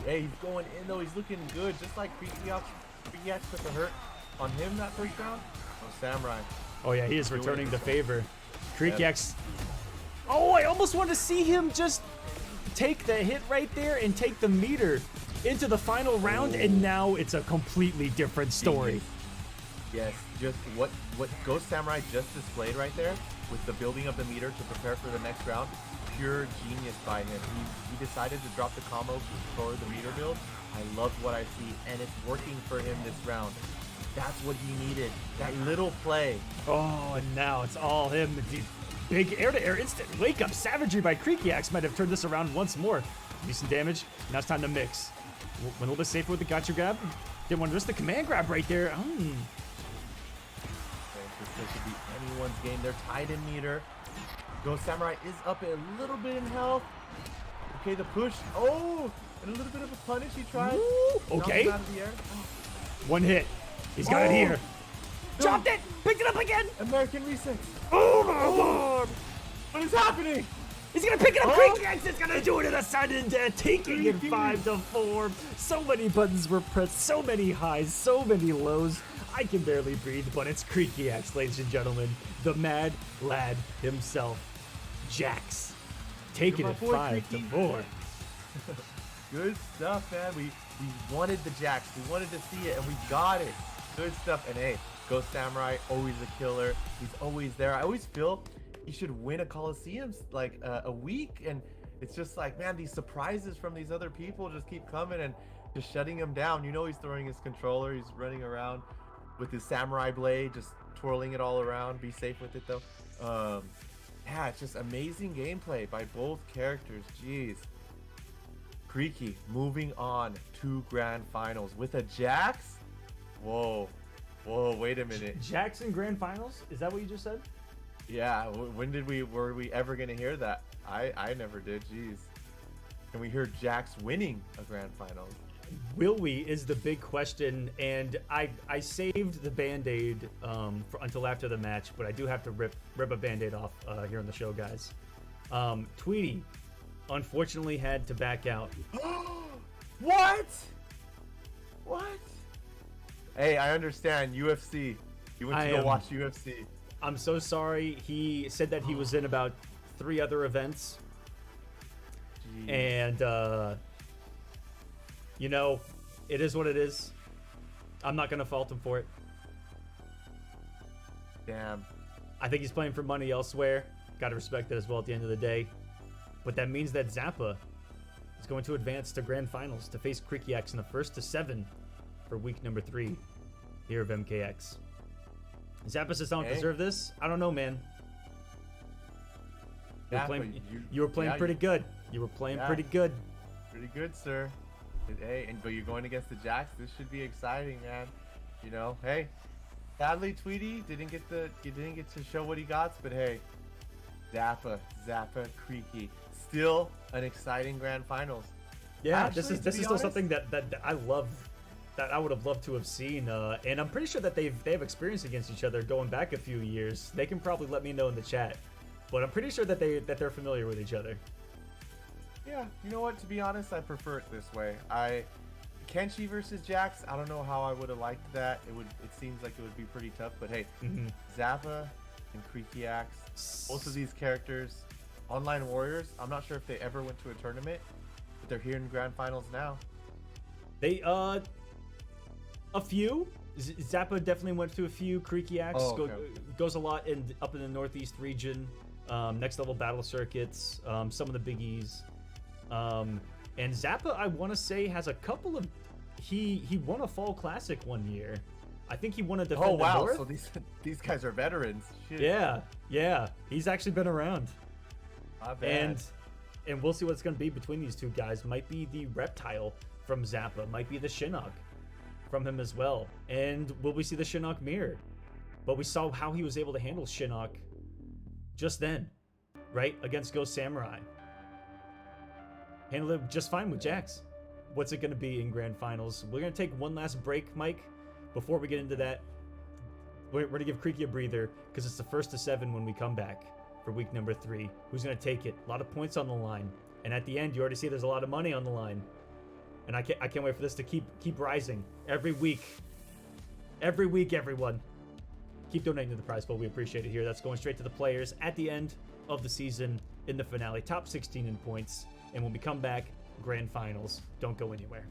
He's going in though. He's looking good, just like Creaky Axe took a hurt on him that first round. Oh, Samurai. Oh yeah, he is returning the favor. Creaky Axe. Oh, I almost want to see him just take the hit right there and take the meter into the final round, and now it's a completely different story. Yes, just what Ghost Samurai just displayed right there with the building of the meter to prepare for the next round. Pure genius by him. He decided to drop the combo for the meter build. I love what I see, and it's working for him this round. That's what he needed. That little play. Oh, and now it's all him. The big air-to-air instant wake-up savagery by Creaky Axe might have turned this around once more. Decent damage. Now it's time to mix. Went a little bit safer with the gotcha grab. Didn't want to risk the command grab right there. This should be anyone's game. They're tied in meter. Ghost Samurai is up a little bit in health. Okay, the push. Oh, and a little bit of a punish he tried. Okay. Out of the air. One hit. He's got it here. Dropped it. Picked it up again. American reset. Oh my god. What is happening? He's gonna pick it up. Creaky Axe is gonna do it in a sudden death, taking it 5-4. So many buttons were pressed, so many highs, so many lows. I can barely breathe, but it's Creaky Axe, ladies and gentlemen. The mad lad himself, Jax, taking it 5-4. Good stuff, man. We wanted the Jax. We wanted to see it, and we got it. Good stuff. And hey, Ghost Samurai, always a killer. He's always there. I always feel he should win a Kolosseum like a week, and it's just like, man, these surprises from these other people just keep coming and just shutting him down. You know, he's throwing his controller. He's running around with his samurai blade, just twirling it all around. Be safe with it though. Yeah, it's just amazing gameplay by both characters. Jeez. Creaky moving on to grand finals with a Jax. Whoa, wait a minute. Jax in grand finals? Is that what you just said? Yeah, when were we ever gonna hear that? I never did. Jeez. Can we hear Jax winning a grand finals? Will we is the big question, and I saved the Band-Aid until after the match, but I do have to rip a Band-Aid off here on the show, guys. Tweety unfortunately had to back out. What? Hey, I understand UFC. You went to go watch UFC. I'm so sorry. He said that he was in about 3 other events. Jeez. And you know, it is what it is. I'm not gonna fault him for it. Damn. I think he's playing for money elsewhere. Gotta respect that as well at the end of the day. But that means that Zappa is going to advance to grand finals to face Creaky Axe in the 1st to 7 for week number 3 here of MKX. Zappa says, "I don't deserve this." I don't know, man. You were playing pretty good. You were playing pretty good. Pretty good, sir. Hey, but you're going against the Jax. This should be exciting, man. You know, hey. Sadly, Tweety didn't get to show what he got, but hey, Zappa, Creaky, still an exciting grand finals. Yeah, actually, this is still something that I love, that I would have loved to have seen, and I'm pretty sure that they have experience against each other going back a few years. They can probably let me know in the chat, but I'm pretty sure that they're familiar with each other. Yeah, you know what? To be honest, I prefer it this way. Kenshi versus Jax, I don't know how I would have liked that. It seems like it would be pretty tough, but hey, Zappa and Creaky Axe, both of these characters, online warriors. I'm not sure if they ever went to a tournament, but they're here in grand finals now. They a few. Zappa definitely went to a few. Creaky Axe goes a lot up in the Northeast region, next level battle circuits, some of the biggies. And Zappa, I want to say, has a couple of. He won a fall classic one year. I think he won a Defend the North. So these guys are veterans. Shit. Yeah. He's actually been around. Not bad. And we'll see what it's going to be between these two guys. Might be the Reptile from Zappa. Might be the Shinnok from him as well. And will we see the Shinnok mirror? But we saw how he was able to handle Shinnok just then, right? Against Ghost Samurai. Handled it just fine with Jax. What's it going to be in grand finals? We're going to take one last break, Mike. Before we get into that, we're going to give Creaky a breather because it's the 1st to 7 when we come back for week number 3. Who's going to take it? A lot of points on the line. And at the end, you already see there's a lot of money on the line. And I can't wait for this to keep rising every week. Every week, everyone. Keep donating to the prize pool. We appreciate it here. That's going straight to the players at the end of the season in the finale. Top 16 in points. And when we come back, grand finals. Don't go anywhere.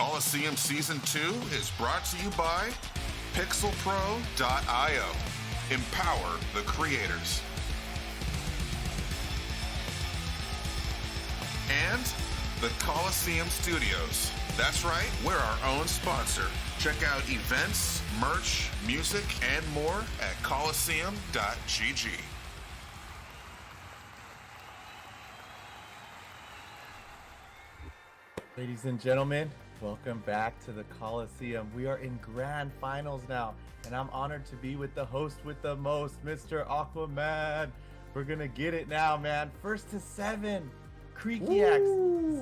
Kolosseum Season 2 is brought to you by pixelpro.io. Empower the creators. And the Kolosseum Studios. That's right, we're our own sponsor. Check out events, merch, music, and more at Kolosseum.gg. Ladies and gentlemen, welcome back to the Coliseum. We are in grand finals now, and I'm honored to be with the host with the most, Mr. Aquaman. We're gonna get it now, man. First to 7, Creaky X,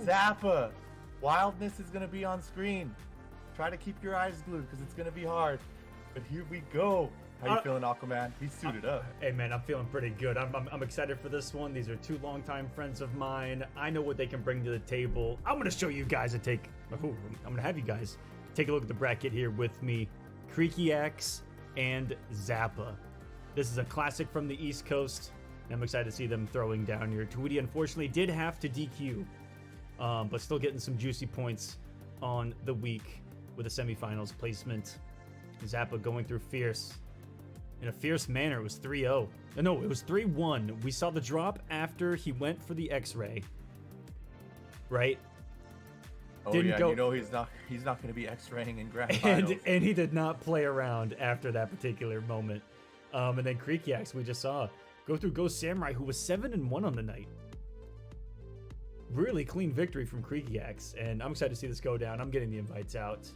Zappa. Wildness is gonna be on screen. Try to keep your eyes glued because it's gonna be hard. But here we go. How you feeling, Aquaman? He's suited up. Hey man, I'm feeling pretty good. I'm excited for this one. These are two longtime friends of mine. I know what they can bring to the table. I'm gonna show you guys I'm gonna have you guys take a look at the bracket here with me. Creaky X and Zappa. This is a classic from the East Coast, and I'm excited to see them throwing down here. Tweety unfortunately did have to DQ, but still getting some juicy points on the week with a semifinals placement. Zappa going through Fierce. In a fierce manner. It was 3-0. No, it was 3-1. We saw the drop after he went for the X-ray. Right? Oh yeah, you know he's not going to be X-raying in grand finals. And he did not play around after that particular moment. And then Creaky X, we just saw go through Ghost Samurai, who was 7-1 on the night. Really clean victory from Creaky X, and I'm excited to see this go down. I'm getting the invites out,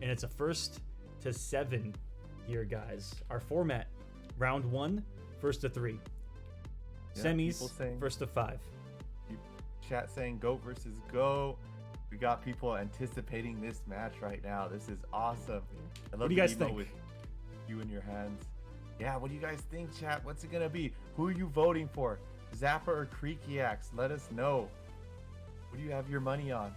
and it's a first to 7. Here, guys, our format: round 1, first to 3. Yeah, Semis, first to 5. Chat saying go versus go. We got people anticipating this match right now. This is awesome. I love what do you guys think? With you in your hands. Yeah, what do you guys think, chat? What's it gonna be? Who are you voting for? Zappa or Creaky X? Let us know. What do you have your money on?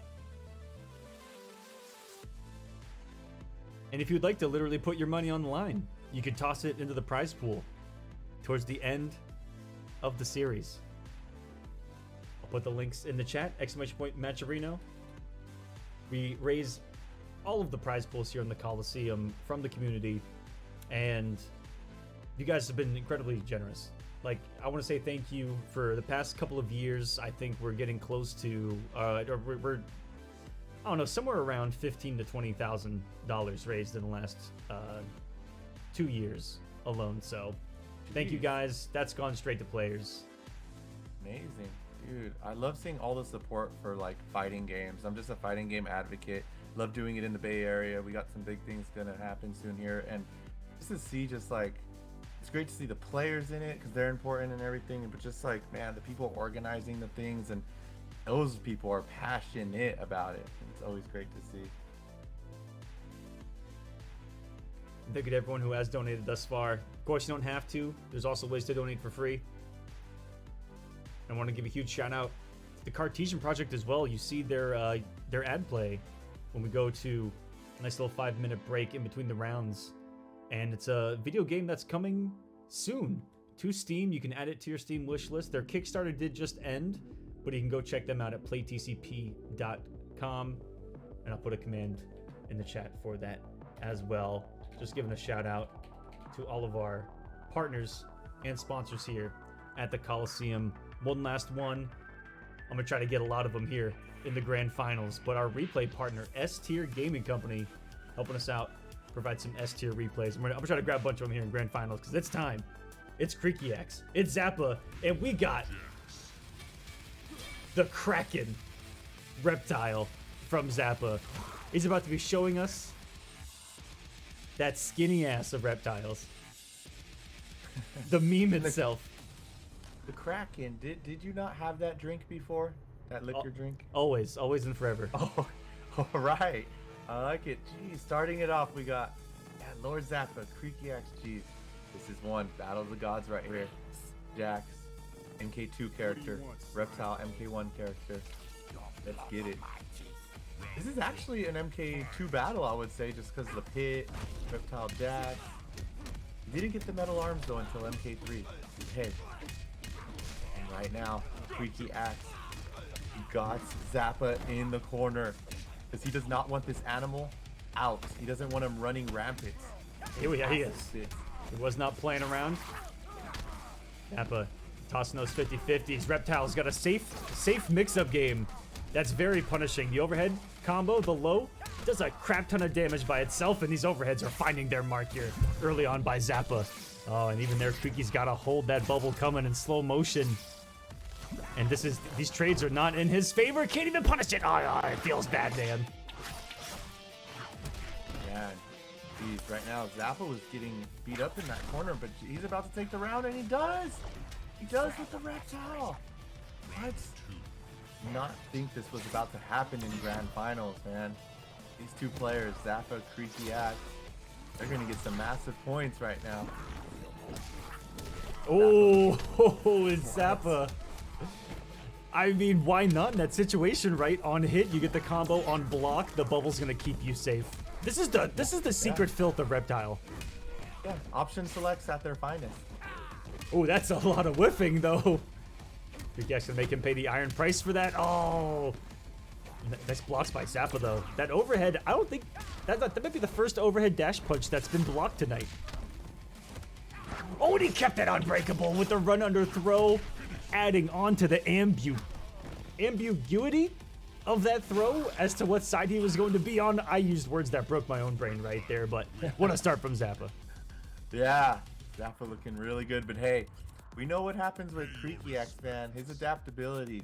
And if you'd like to literally put your money on the line, you could toss it into the prize pool towards the end of the series. I'll put the links in the chat, ! Matcherino. We raise all of the prize pools here in the Coliseum from the community, and you guys have been incredibly generous. Like, I want to say thank you for the past couple of years. I think we're getting close to, we're I don't know, somewhere around $15,000 to $20,000 raised in the last 2 years alone. So, thank you guys. That's gone straight to players. Amazing, dude. I love seeing all the support for like fighting games. I'm just a fighting game advocate. Love doing it in the Bay Area. We got some big things gonna happen soon here, and just to see, just like, it's great to see the players in it because they're important and everything. But just like, man, the people organizing the things, and those people are passionate about it. It's always great to see. Thank you to everyone who has donated thus far. Of course, you don't have to. There's also ways to donate for free. I want to give a huge shout out to the Cartesian Project as well. You see their ad play when we go to a nice little 5-minute break in between the rounds. And it's a video game that's coming soon to Steam. You can add it to your Steam wish list. Their Kickstarter did just end, but you can go check them out at playtcp.com, and I'll put a command in the chat for that as well. Just giving a shout out to all of our partners and sponsors here at the Coliseum. One last one. I'm gonna try to get a lot of them here in the grand finals, but our replay partner, S-Tier Gaming Company, helping us out, provide some S-Tier replays. I'm gonna try to grab a bunch of them here in grand finals because it's time. It's Creaky X, it's Zappa, and we got the Kraken reptile from Zappa. He's about to be showing us that skinny ass of reptiles. The meme itself. The Kraken, did you not have that drink before? That liquor drink? Always and forever. Oh, all right. I like it. Geez, starting it off, we got Lord Zappa, Creaky X. Geez, this is one Battle of the Gods right here. Jax, MK2 character, Reptile, MK1 character. Let's get it. This is actually an MK2 battle, I would say, just because of the pit, Reptile Jax. You didn't get the metal arms though until MK3. Hey. And right now, Creaky X got Zappa in the corner. because he does not want this animal out. He doesn't want him running rampant. Here he is. He He was not playing around. Zappa tossing those 50-50s. Reptile's got a safe mix-up game. That's very punishing. The overhead combo, the low, does a crap ton of damage by itself, and these overheads are finding their mark here early on by Zappa. Oh, and even there, Creaky's got to hold that bubble coming in slow motion. And these trades are not in his favor. Can't even punish it. Oh, it feels bad, man. Yeah, geez, right now Zappa was getting beat up in that corner, but he's about to take the round, and he does. He does with the reptile. What? Not think this was about to happen in grand finals, man. These two players, Zappa, Creaky Axe, they're gonna get some massive points right now. Oh, it's Zappa. I mean, why not in that situation, right? On hit, you get the combo. On block, the bubble's gonna keep you safe. This is the secret filth of Reptile. Yeah, option selects at their finest. Oh, that's a lot of whiffing, though. Creaky Axe gonna make him pay the iron price for that. Oh, nice blocks by Zappa, though. That overhead, I don't think that might be the first overhead dash punch that's been blocked tonight. Oh, and he kept it unbreakable with the run under throw, adding on to the ambiguity of that throw as to what side he was going to be on. I used words that broke my own brain right there, but what a start from Zappa. Yeah, Zappa looking really good, but hey, we know what happens with Creaky Axe, man. His adaptability,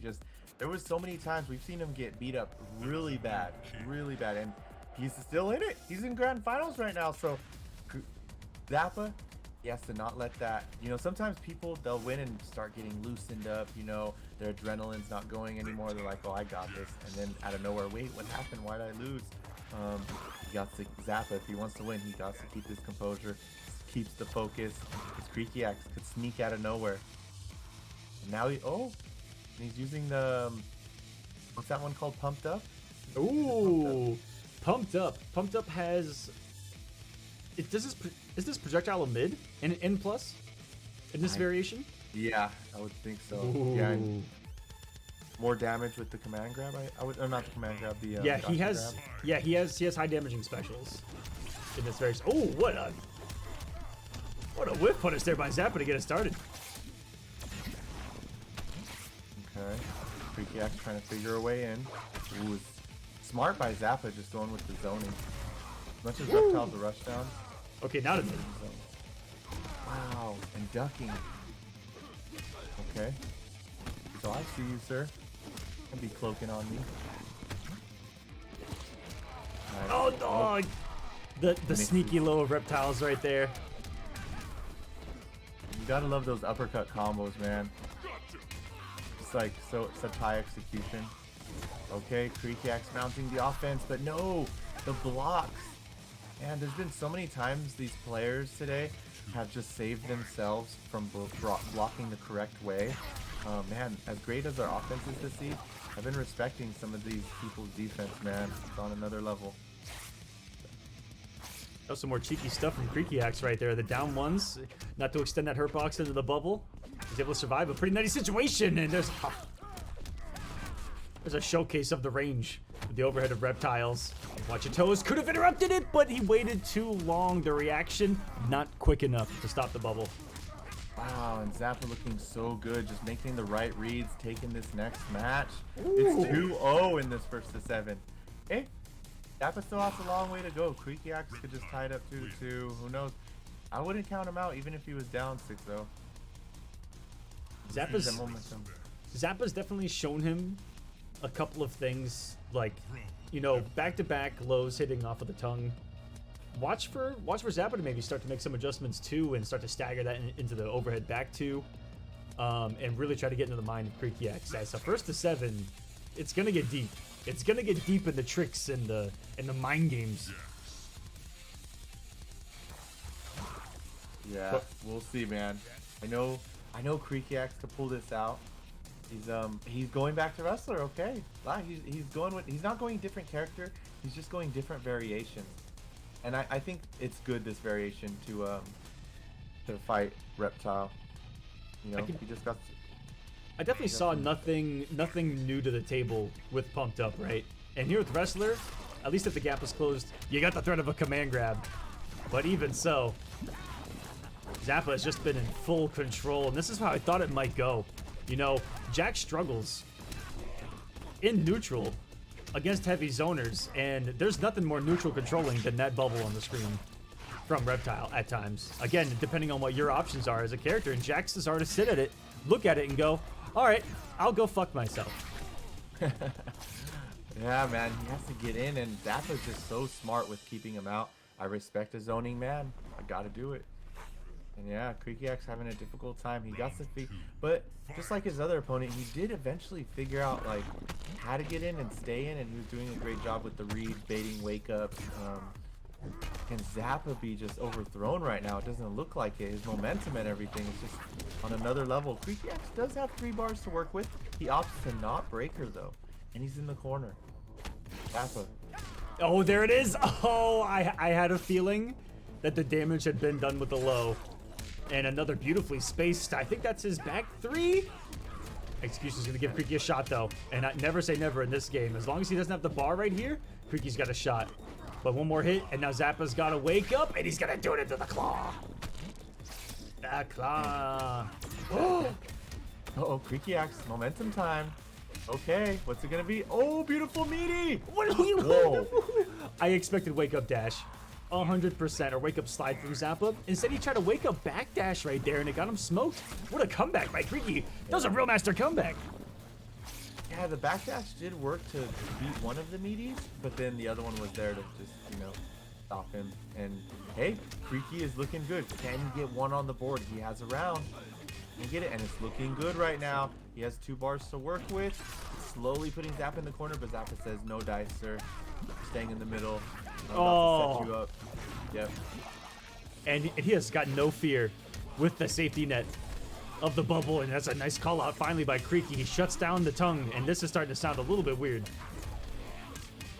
there was so many times we've seen him get beat up really bad, and he's still in it. He's in grand finals right now, so Zappa, he has to not let that, sometimes people, they'll win and start getting loosened up, their adrenaline's not going anymore. They're like, oh, I got this. And then out of nowhere, wait, what happened? Why did I lose? He got to, Zappa, if he wants to win, he got to keep his composure, keeps the focus. His Creaky Axe could sneak out of nowhere. And now he's using the, what's that one called? Pumped Up? Ooh, Pumped Up. Pumped Up has, is this projectile a mid and N plus in this variation? Yeah, I would think so. Ooh. Yeah, and more damage with the command grab. Not the command grab. The yeah, he has. grab. Yeah, he has high damaging specials in this variation. Oh, what a whiff punish there by Zappa to get it started. Okay, Creaky Axe trying to figure a way in. Ooh, it's smart by Zappa just going with the zoning. As much as Reptile's a rush down. Okay, now to mid. Wow, and ducking. Okay. So I see you, sir. Don't be cloaking on me. Nice. Oh, dog! The sneaky low of Reptiles right there. You gotta love those uppercut combos, man. It's like such high execution. Okay, Creaky Axe mounting the offense, but no, the blocks. And there's been so many times these players today have just saved themselves from blocking the correct way. Man, as great as our offense is to see, I've been respecting some of these people's defense, man. It's on another level. That was some more cheeky stuff from Creaky Axe right there. The down ones, not to extend that hurt box into the bubble. He's able to survive a pretty nutty situation, and there's a showcase of the range with the overhead of Reptiles. Watch your toes, could have interrupted it, but he waited too long. The reaction, not quick enough to stop the bubble. Wow, and Zappa looking so good, just making the right reads, taking this next match. Ooh. It's 2-0 in this first to 7. Hey, Zappa still has a long way to go. Creaky Axe could just tie it up 2-2. Who knows? I wouldn't count him out even if he was down 6-0. Zappa's definitely shown him a couple of things, like, back-to-back lows hitting off of the tongue. Watch for Zappa to maybe start to make some adjustments too, and start to stagger that into the overhead back two, and really try to get into the mind of Creaky Axe. So first to 7, it's gonna get deep. It's gonna get deep in the tricks and the mind games. Yeah, we'll see, man. I know Creaky Axe could pull this out. He's going back to wrestler, okay. Wow, he's not going different character, he's just going different variations. And I think it's good, this variation, to fight Reptile. He just got. I definitely saw nothing new to the table with Pumped Up, right? And here with Wrestler, at least if the gap is closed, you got the threat of a command grab. But even so, Zappa has just been in full control, and this is how I thought it might go. You know, Jack struggles in neutral against heavy zoners, and there's nothing more neutral controlling than that bubble on the screen from Reptile at times. Again, depending on what your options are as a character, and Jack's desire to sit at it, look at it, and go, all right, I'll go fuck myself. Yeah, man, he has to get in, and Zappa's just so smart with keeping him out. I respect a zoning man. I gotta do it. And yeah, Creaky Axe having a difficult time. He got the feet, but just like his other opponent, he did eventually figure out like how to get in and stay in, and he was doing a great job with the read, baiting, wake up. Can Zappa be just overthrown right now? It doesn't look like it. His momentum and everything is just on another level. Creaky Axe does have 3 bars to work with. He opts to not break her though, and he's in the corner. Zappa. Oh, there it is. Oh, I had a feeling that the damage had been done with the low. And another beautifully spaced, I think that's his back 3. Excuse is gonna give Creaky a shot though. And I never say never in this game. As long as he doesn't have the bar right here, Creaky's got a shot. But one more hit, and now Zappa's gotta wake up, and he's gonna do it into the claw. The claw. Uh-oh, Creaky Axe, momentum time. Okay, what's it gonna be? Oh, beautiful meaty! Whoa. I expected wake up dash 100%, or wake up slide from Zappa. Instead, he tried to wake up back dash right there, and it got him smoked. What a comeback by Creaky. That was a real master comeback. Yeah, the backdash did work to beat one of the meaties, but then the other one was there to just, you know, stop him. And hey, Creaky is looking good. Can he get one on the board? He has a round. Can get it, and it's looking good right now. He has 2 bars to work with. Slowly putting Zappa in the corner, but Zappa says, no dice, sir. Staying in the middle. I'm about to set you up. Yep. And he has got no fear with the safety net of the bubble, and that's a nice call out finally by Creaky. He shuts down the tongue, and this is starting to sound a little bit weird.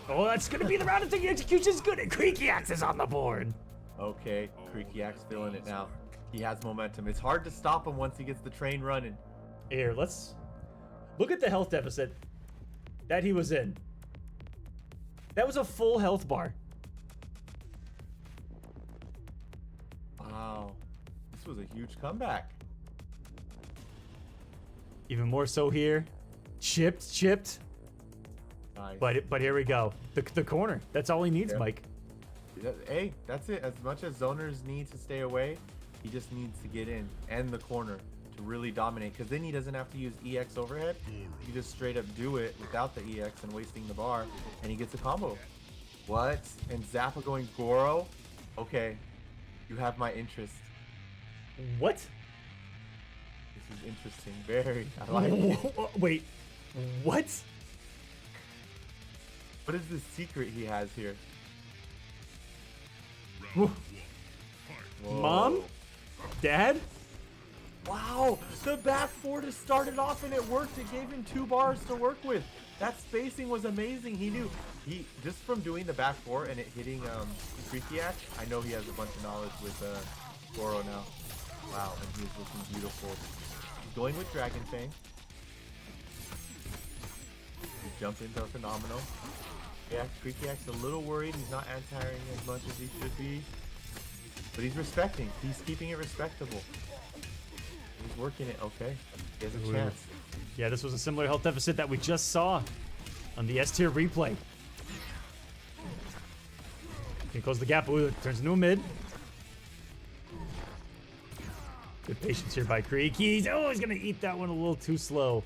Oh, that's gonna be the round of thinking execution's good, and Creaky Axe is on the board. Okay, Creaky Axe feeling it now. He has momentum. It's hard to stop him once he gets the train running. Here, let's look at the health deficit that he was in. That was a full health bar. Wow, this was a huge comeback. Even more so here. Chipped. Nice. But here we go. The corner. That's all he needs, Yep. Mike. Hey, that's it. As much as zoners need to stay away, he just needs to get in and the corner to really dominate, because then he doesn't have to use EX overhead. He just straight up do it without the EX and wasting the bar, and he gets a combo. What? And Zappa going Goro? Okay, you have my interest. What? This is interesting. Very. I like it. Wait. What? What is the secret he has here? Whoa. Whoa. Mom? Dad? Wow, the back 4 just started off and it worked. It gave him 2 bars to work with. That spacing was amazing. He knew. He just from doing the back 4 and it hitting Creaky Axe, I know he has a bunch of knowledge with Goro now. Wow, and he is looking beautiful. He's going with Dragon Fang. His jump ins are phenomenal. Yeah, Creaky Axe a little worried. He's not anti-airing as much as he should be. But he's respecting. He's keeping it respectable. He's working it. Okay. He has a chance. Yeah, this was a similar health deficit that we just saw on the S tier replay. Can close the gap. Ooh, turns into a mid. Good patience here by Creaky. Oh, he's gonna eat that one a little too slow.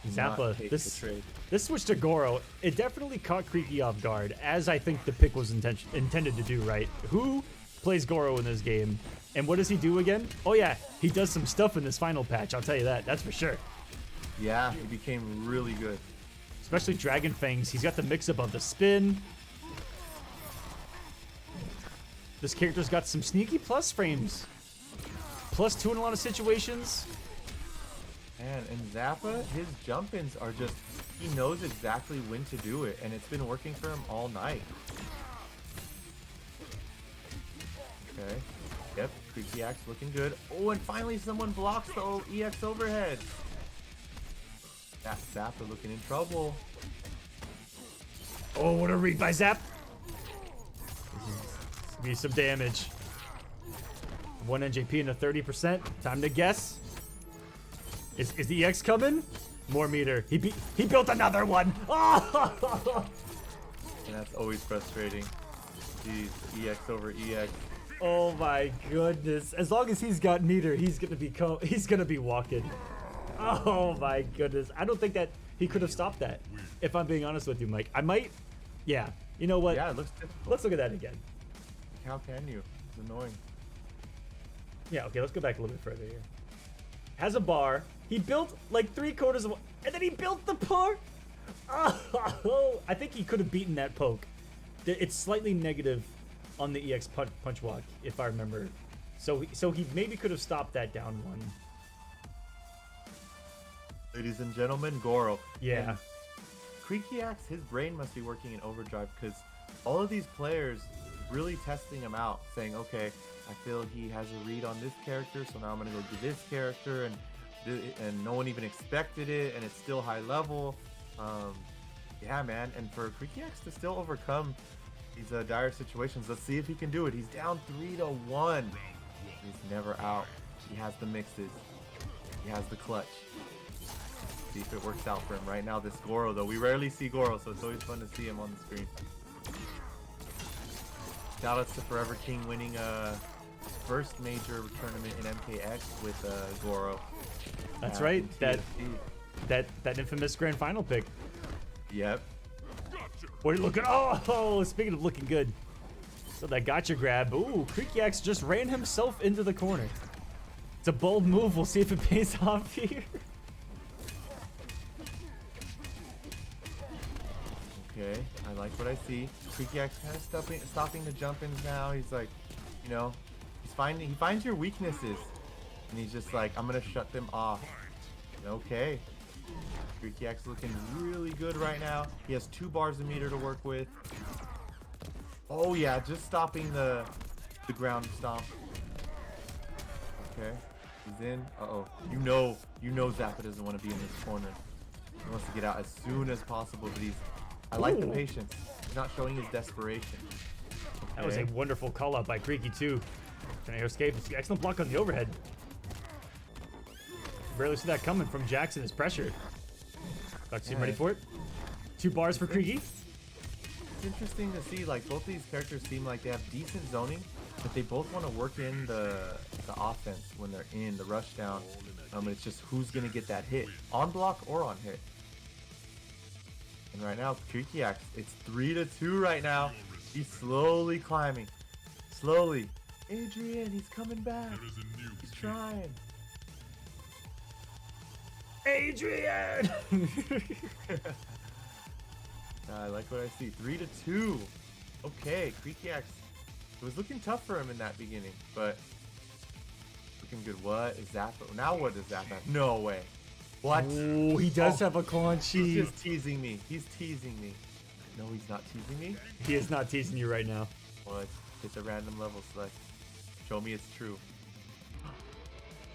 Zappa, this switch to Goro, it definitely caught Creaky off guard, as I think the pick was intended to do, right? Who plays Goro in this game? And what does he do again? Oh yeah, he does some stuff in this final patch, I'll tell you that, that's for sure. Yeah, he became really good. Especially Dragon Fangs, he's got the mix-up of the spin. This character's got some sneaky plus frames. +2 in a lot of situations. Man, and Zappa, his jump-ins are just, he knows exactly when to do it, and it's been working for him all night. Okay. Yep, Creaky Axe looking good. Oh, and finally someone blocks the EX overhead. That Zappa looking in trouble. Oh, what a read by Zap. Give me some damage. 1 NJP and a 30%. Time to guess. Is the EX coming? More meter. He built another one. Oh! And that's always frustrating. Jeez, EX over EX. Oh my goodness. As long as he's got meter, he's gonna be walking. Oh my goodness. I don't think that he could have stopped that. If I'm being honest with you, Mike. I might. Yeah. You know what? Yeah, it looks difficult. Let's look at that again. How can you? It's annoying. Yeah, okay, let's go back a little bit further here. Has a bar. He built like 3/4 of one, and then he built the par. Oh, I think he could have beaten that poke. It's slightly negative on the EX punch walk, if I remember. So he maybe could have stopped that down one. Ladies and gentlemen, Goro. Yeah. And Creaky Axe, his brain must be working in overdrive because all of these players really testing him out, saying, okay, I feel he has a read on this character, so now I'm gonna go do this character, and no one even expected it, and it's still high level. Yeah, man, and for Creaky Axe to still overcome these dire situations, let's see if he can do it. He's down 3-1. He's never out. He has the mixes. He has the clutch. See if it works out for him. Right now, this Goro, though, we rarely see Goro, so it's always fun to see him on the screen. Shoutouts to Forever King winning first major tournament in MKX with Goro. That's right. That infamous grand final pick. Yep. What are you looking? Oh, speaking of looking good. So that gotcha grab. Ooh, Creaky Axe just ran himself into the corner. It's a bold move. We'll see if it pays off here. Okay, I like what I see. Creaky Axe kind of stopping the jump-ins now. He's like, you know, he finds your weaknesses, and he's just like, I'm gonna shut them off. Okay. Creaky Axe looking really good right now. He has 2 bars of meter to work with. Oh yeah, just stopping the ground stomp. Okay, he's in. Uh-oh. You know Zappa doesn't want to be in this corner. He wants to get out as soon as possible, but I like the patience. He's not showing his desperation. Okay. That was a wonderful call out by Creaky too. Trying to escape. Excellent block on the overhead. Barely see that coming from Jackson. His pressure. Kolosseum ready for it. 2 bars for Creaky. It's interesting to see, like, both these characters seem like they have decent zoning, but they both want to work in the offense when they're in the rush down. It's just who's gonna get that hit, on block or on hit. And right now, Creaky Axe, it's 3-2 right now. He's slowly climbing, slowly. Adrian, he's coming back. He's trying. Adrian. I like what I see. 3-2. Okay, Creaky Axe. It was looking tough for him in that beginning, but looking good. What is Zappa? Now what does Zappa have? No way. What? Oh, he does have a Conchi. He's just teasing me. He's teasing me. No, he's not teasing me. He is not teasing you right now. What? It's a random level select. Show me it's true.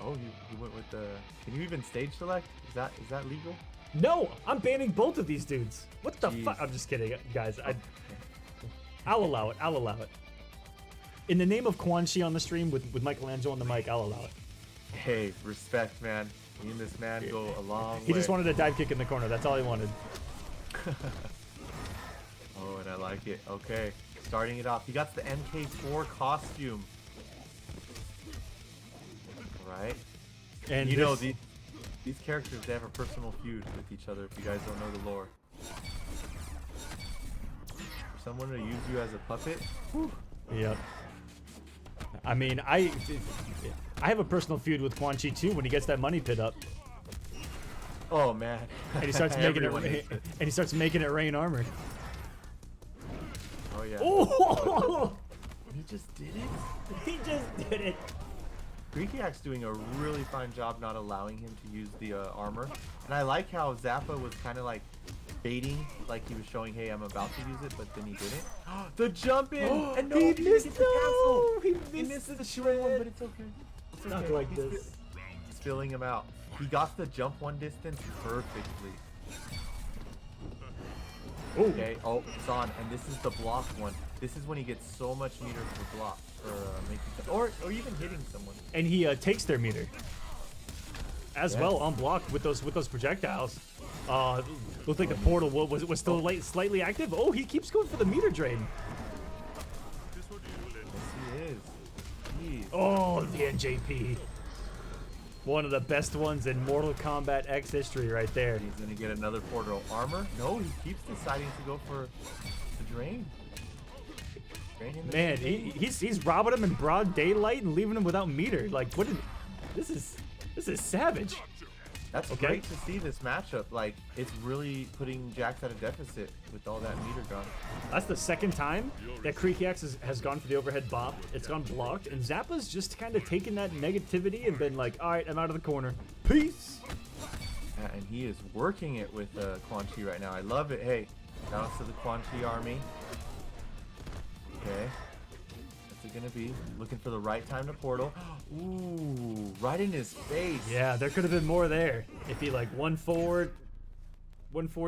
Oh, you went with the. Can you even stage select? Is that legal? No, I'm banning both of these dudes. What the Jeez. fuck? I'm just kidding, guys. I'll allow it. I'll allow it. In the name of Quan Chi on the stream with Michelangelo on the mic, I'll allow it. Hey, respect, man. Me and this man go a long way. He just wanted a dive kick in the corner. That's all he wanted. Oh, and I like it. Okay, starting it off. He got the MK4 costume. All right. And you know these characters, they have a personal feud with each other. If you guys don't know the lore, for someone to use you as a puppet. Whew. Yep. I mean, I have a personal feud with Quan Chi too when he gets that money pit up. Oh man. And he starts making it rain armor. Oh yeah. Oh! He just did it. He just did it. Creaky Axe doing a really fine job not allowing him to use the armor. And I like how Zappa was kind of like baiting, like he was showing, hey, I'm about to use it, but then he didn't. The jump in! And no, he missed the cancel! He missed the short one, but it's okay. It's okay. Not like this. He's filling him out. He got the jump one distance perfectly. Ooh. Okay. Oh, it's on, and this is the block one. This is when he gets so much meter for block for making, or even hitting someone. And he takes their meter as well, unblocked with those projectiles. Looked like the portal was still slightly active. Oh, he keeps going for the meter drain. Yes, he is. Jeez. Oh, the NJP. One of the best ones in Mortal Kombat X history right there. He's gonna get another portal armor. No, he keeps deciding to go for the drain. Man, he's robbing him in broad daylight and leaving him without meter. Like, what? This is savage. That's great to see this matchup. Like, it's really putting Jax at a deficit with all that meter gone. That's the second time that Creaky Axe has gone for the overhead bop. It's gone blocked, and Zappa's just kind of taken that negativity and been like, all right, I'm out of the corner. Peace. Yeah, and he is working it with Quan Chi right now. I love it. Hey, shout out to the Quan Chi army. Okay. What's it gonna be? Looking for the right time to portal. Ooh, right in his face. Yeah, there could have been more there. If he like one forward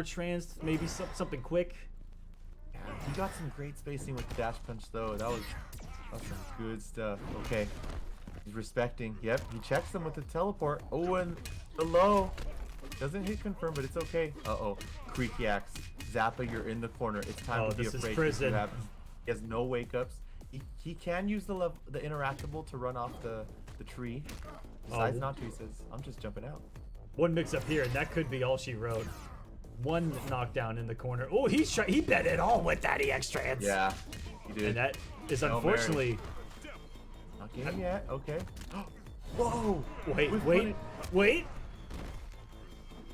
trans, maybe something quick. Yeah, he got some great spacing with the dash punch though. That was some good stuff. Okay. He's respecting. Yep, he checks them with the teleport. Oh, and the low. Doesn't hit confirm, but it's okay. Uh-oh. Creaky Axe. Zappa, you're in the corner. It's time to be this is afraid. prison. He has no wake-ups. He can use the interactable to run off the tree. Decides not to. He says, I'm just jumping out. One mix-up here, and that could be all she wrote. One knockdown in the corner. Oh, he bet it all with that EX trans. Yeah, he did. And that is unfortunately... Not getting yet. Okay. Whoa! Wait.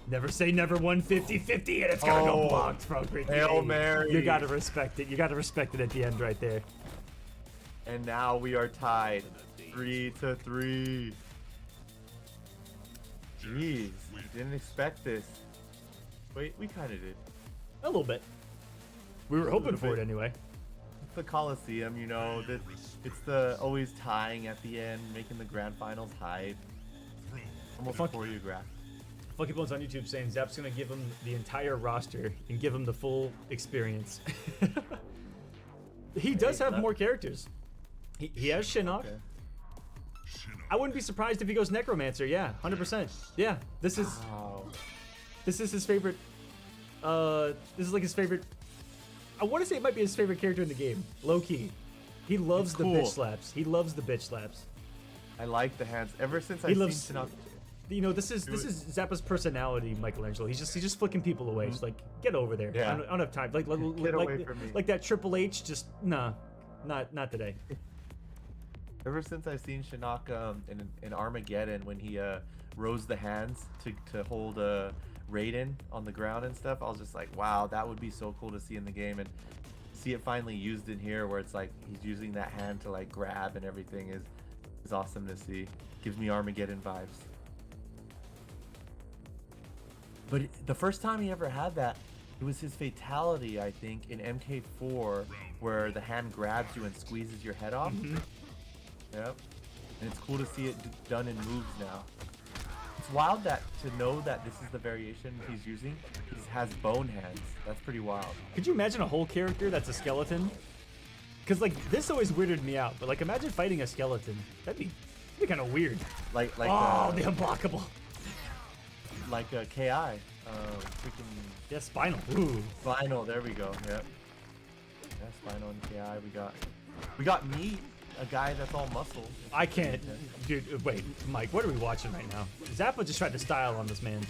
Never say never 150-50, and it's gonna go blocked from Creaky. Hail Mary. You gotta respect it. You gotta respect it at the end right there. And now we are tied 3-3. Jeez, didn't expect this. Wait, we kind of did. A little bit. We were hoping for it anyway. It's the Kolosseum, you know. It's the always tying at the end, making the grand finals hype. Almost choreographed. Funky Bones on YouTube saying Zap's gonna give him the entire roster and give him the full experience. He does have more characters. He has Shinnok. Okay. I wouldn't be surprised if he goes Necromancer. Yeah, 100%. Yeah, this is his favorite. This is like his favorite. I want to say it might be his favorite character in the game. Low key, he loves the bitch slaps. He loves the bitch slaps. I like the hands. Ever since I've seen Shinnok. You know, this is Zappa's personality, Michelangelo. He's just flicking people away. Just like, get over there. Yeah. I don't have time. Like away from me. Like that Triple H. Just nah, not today. Ever since I've seen Shinnok in Armageddon when he rose the hands to hold Raiden on the ground and stuff, I was just like, wow, that would be so cool to see in the game, and see it finally used in here where it's like he's using that hand to like grab and everything is awesome to see. Gives me Armageddon vibes. But the first time he ever had that, it was his fatality, I think, in MK4, where the hand grabs you and squeezes your head off. Mm-hmm. Yep. And it's cool to see it done in moves now. It's wild to know that this is the variation he's using. He has bone hands. That's pretty wild. Could you imagine a whole character that's a skeleton? Because like this always weirded me out. But like imagine fighting a skeleton. That'd be kind of weird. Like the unblockable. Like a KI. Freaking. Yeah, Spinal. Ooh. Spinal. There we go. Yep. Yeah, Spinal and KI. We got Meat. A guy that's all muscle. I can't, dude. Wait, Mike, what are we watching right now? Zappa just tried to style on this man.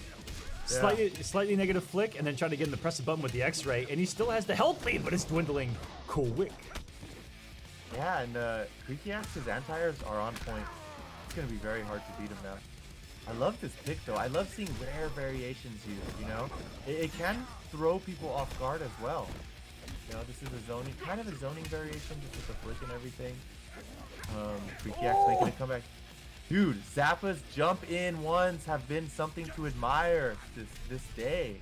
Yeah. Slightly negative flick, and then tried to get him to press a button with the X-ray, and he still has the health lead, but it's dwindling quick. Yeah, and Creaky Axe's anti-airs are on point. It's gonna be very hard to beat him now. I love this pick though. I love seeing rare variations used. You know, it can throw people off guard as well. You know, this is a zoning, kind of a zoning variation, just with the flick and everything. Creaky Axe making a comeback. Dude, Zappa's jump in ones have been something to admire this day.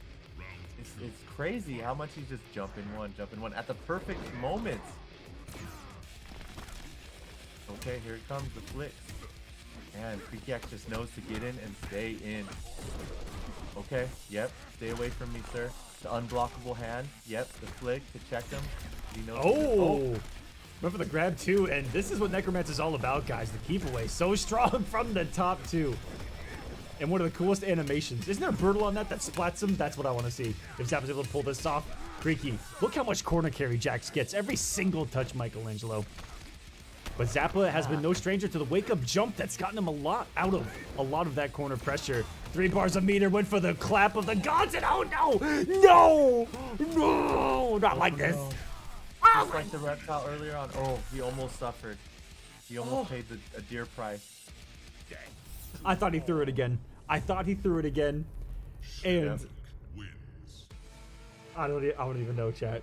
It's crazy how much he's just jumping one at the perfect moment. Okay, here it comes, the flicks. And Creaky Axe just knows to get in and stay in. Okay, yep, stay away from me, sir. The unblockable hand. Yep, the flick to check him. He knows Went for the grab too, and this is what Necromancer's all about, guys. The keep away. So strong from the top too. And one of the coolest animations. Isn't there a Brutal on that splats him? That's what I want to see. If Zappa's able to pull this off. Creaky. Look how much corner carry Jax gets. Every single touch, Michelangelo. But Zappa has been no stranger to the wake-up jump that's gotten him a lot of that corner pressure. 3 bars a meter, went for the clap of the gods, and oh no! No! Not like this. Just like the reptile earlier on. Oh, he almost suffered. He almost paid a dear price. I thought he threw it again. And I don't even know, chat.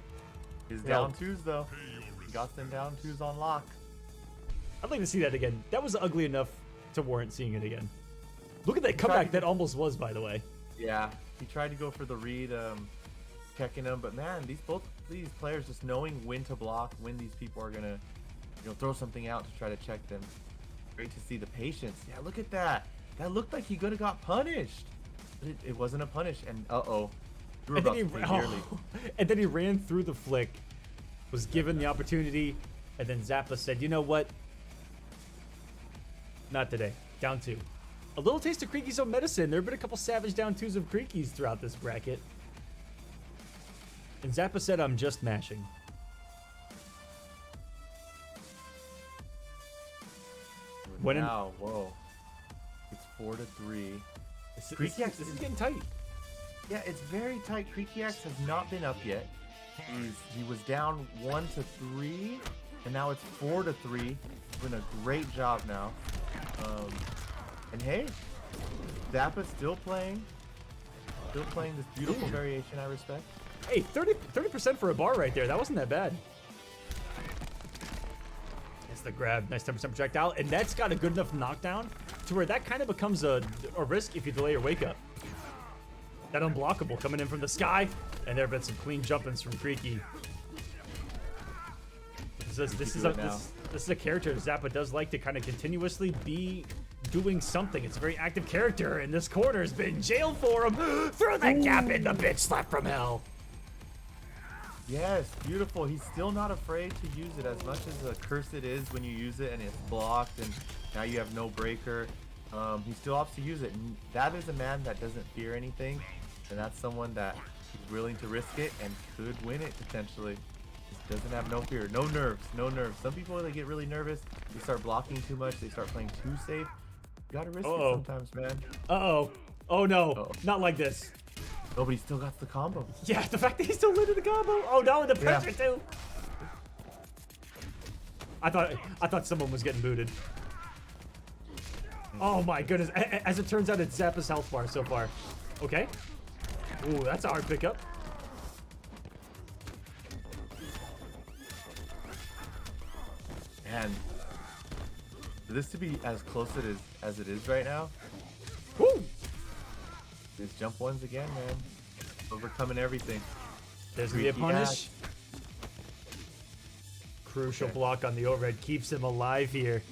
He's down 2s though. He got them down 2s on lock. I'd like to see that again. That was ugly enough to warrant seeing it again. Look at that comeback that almost was, by the way. Yeah, he tried to go for the read, checking him, but man, both these players just knowing when to block, when these people are gonna, throw something out to try to check them. Great to see the patience. Yeah, look at that. That looked like he could have got punished, but it wasn't a punish. And and then he ran through the flick, was given the opportunity, and then Zappa said, "You know what? Not today. Down 2." A little taste of Creaky's own medicine. There have been a couple savage down 2s of Creaky's throughout this bracket. And Zappa said, "I'm just mashing." Wow, whoa. It's 4-3. This is getting tight. Yeah, it's very tight. Creaky X has not been up yet. He was down 1-3, and now it's 4-3. Doing a great job now. And hey, Zappa's still playing this beautiful variation I respect. Hey, 30% for a bar right there. That wasn't that bad. It's the grab. Nice 10% projectile. And that's got a good enough knockdown to where that kind of becomes a risk if you delay your wake up. That unblockable coming in from the sky. And there have been some clean jumpings from Creaky. This is a character Zappa does like to kind of continuously be doing something. It's a very active character, and this corner's been jailed for him. Throw that gap in the bitch slap from hell. Yes, beautiful. He's still not afraid to use it, as much as a curse it is when you use it and it's blocked and now you have no breaker. He still opts to use it. And that is a man that doesn't fear anything, and that's someone that is willing to risk it and could win it potentially. Doesn't have no fear, no nerves. Some people, they get really nervous, they start blocking too much, they start playing too safe. You gotta risk it sometimes, man. Oh no, not like this. No, but he still got the combo. Yeah, the fact that he still landed the combo. Oh no, and the pressure too. I thought someone was getting booted. Oh my goodness. As it turns out, it's Zappa's health bar so far. Okay. Ooh, that's a hard pickup. And for this to be as close as it is right now, woo! These jump ones again, man. Overcoming everything. There's gonna be a punish. Crucial block on the overhead keeps him alive here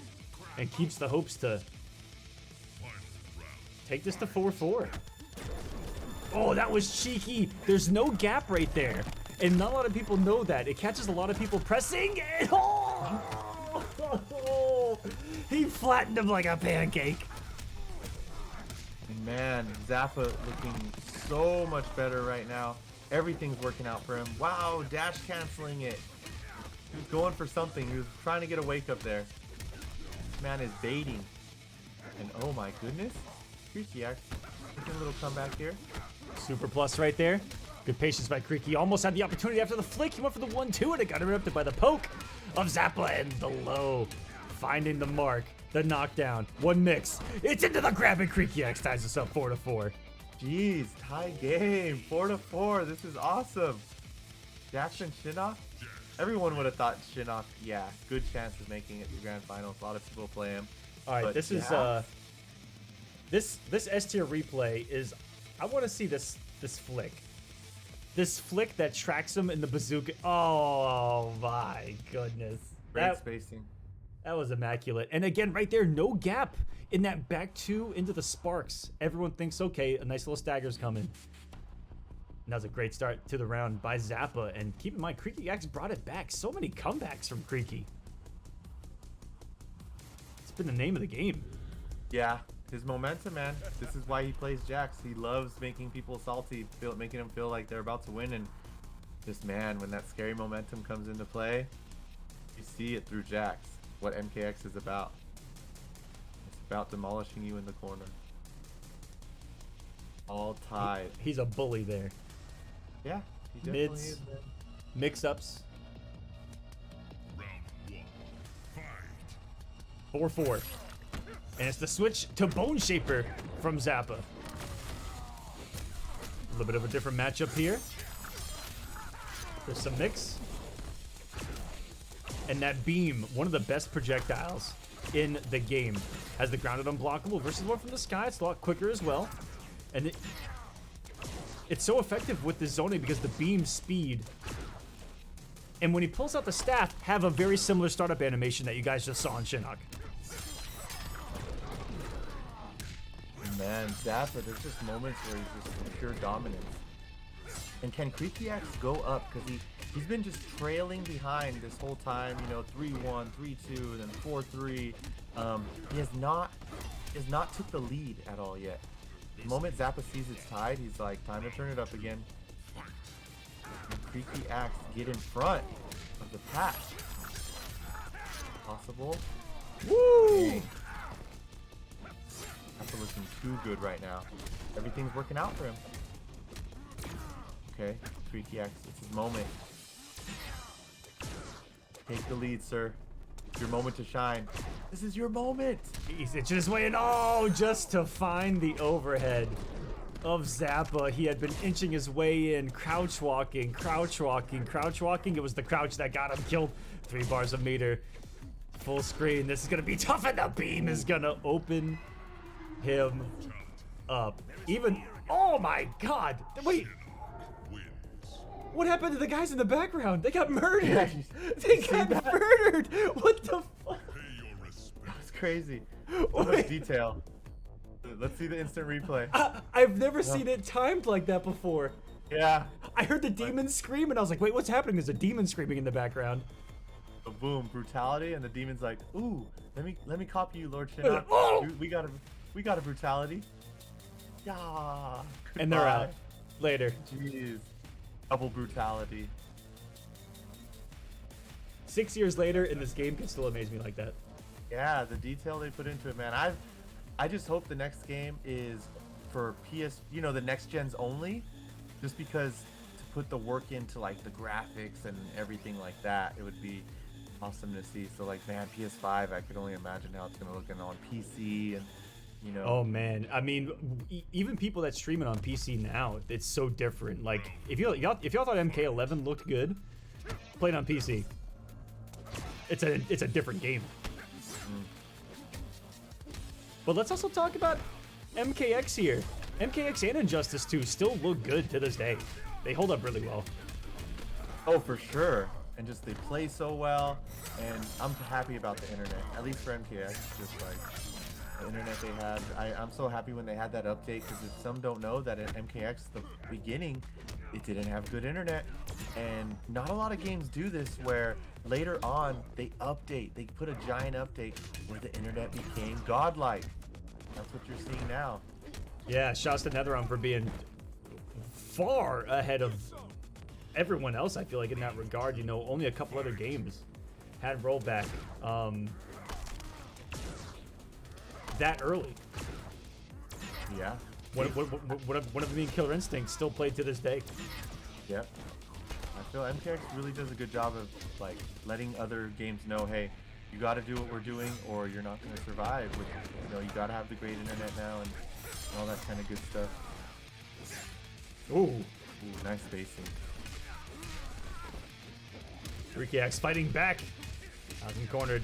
and keeps the hopes to take this to 4-4. Oh, that was cheeky. There's no gap right there. And not a lot of people know that. It catches a lot of people pressing. And he flattened him like a pancake. And man, Zappa looking so much better right now. Everything's working out for him. Wow, dash canceling it. He was going for something. He was trying to get a wake up there. This man is baiting. And oh my goodness. Creaky actually making a little comeback here. Super plus right there. Good patience by Creaky. Almost had the opportunity after the flick. He went for the 1-2 and it got interrupted by the poke of Zappa and the low. Finding the mark. The knockdown. One mix. It's into the grab and Creaky X ties us up 4-4. Jeez, tie game. 4-4. This is awesome. Jackson Shinnok? Everyone would have thought Shinnok, yeah, good chance of making it to grand finals. A lot of people play him. All right, but this is this S tier replay is. I want to see this flick. This flick that tracks him in the bazooka. Oh my goodness. Great spacing. That was immaculate. And again, right there, no gap in that back two into the sparks. Everyone thinks, okay, a nice little stagger's coming. And that was a great start to the round by Zappa. And keep in mind, Creaky X brought it back. So many comebacks from Creaky. It's been the name of the game. Yeah, his momentum, man. This is why he plays Jax. He loves making people salty, making them feel like they're about to win. And just, man, when that scary momentum comes into play, you see it through Jax, what MKX is about. It's about demolishing you in the corner. All tied. He's a bully there. Yeah, he definitely Mids, is, man. mix-ups. Round 1, fight. 4-4. And it's the switch to Bone Shaper from Zappa. A little bit of a different matchup here. There's some mix. And that beam, one of the best projectiles in the game. Has the grounded unblockable versus one from the sky. It's a lot quicker as well. And it's so effective with the zoning because the beam speed. And when he pulls out the staff, have a very similar startup animation that you guys just saw in Shinnok. Man, Zappa, there's just moments where he's just in pure dominance. And can Creaky X go up? Because he's been just trailing behind this whole time, you know, 3-1, 3-2, then 4-3. He has not took the lead at all yet. The moment Zappa sees it's tied, he's like, time to turn it up again. And Creaky X get in front of the pack. Possible? Woo! Zappa looking too good right now. Everything's working out for him. Okay, Creaky X, it's his moment. Take the lead, sir. It's your moment to shine. This is your moment. He's itching his way in. Oh, just to find the overhead of Zappa. He had been inching his way in, crouch walking, crouch walking, crouch walking. It was the crouch that got him killed. 3 bars a meter. Full screen. This is going to be tough, and the beam is going to open him up. Even, oh my God. Wait. What happened to the guys in the background? They got murdered. They got murdered. What the fuck? Pay your respect. That's crazy. So much detail. Let's see the instant replay. I've never seen it timed like that before. Yeah. I heard the demon scream and I was like, wait, what's happening? There's a demon screaming in the background. So boom, brutality, and the demon's like, ooh, let me copy you, Lord Shinnok. Oh! We got a brutality. Yeah. And they're Goodbye. out. Later. Jeez. Double brutality. 6 years later, and this game can still amaze me like that. Yeah, the detail they put into it, man. I just hope the next game is for PS, you know, the next gens only, just because to put the work into like the graphics and everything like that, it would be awesome to see. So like, man, PS5, I could only imagine how it's gonna look on PC and, you know. Oh man, I mean, even people that stream it on PC now, it's so different. Like, if y'all thought MK11 looked good, play it on PC. It's a different game. But let's also talk about MKX here. MKX and Injustice 2 still look good to this day. They hold up really well. Oh, for sure. And just they play so well, and I'm happy about the internet, at least for MKX. Just like the internet they had, I'm so happy when they had that update, because if some don't know that at MKX, the beginning, it didn't have good internet, and not a lot of games do this where later on they update, they put a giant update where the internet became godlike. That's what you're seeing now. Yeah, shouts to NetherRealm for being far ahead of everyone else, I feel like, in that regard. You know, only a couple other games had rollback that early. Yeah. One of them being Killer Instinct, still played to this day. Yep. I feel MKX really does a good job of like letting other games know, hey, you got to do what we're doing, or you're not going to survive. With, you know, you got to have the great internet now and all that kind of good stuff. Ooh. Ooh, nice spacing. Creaky X fighting back. Has him cornered.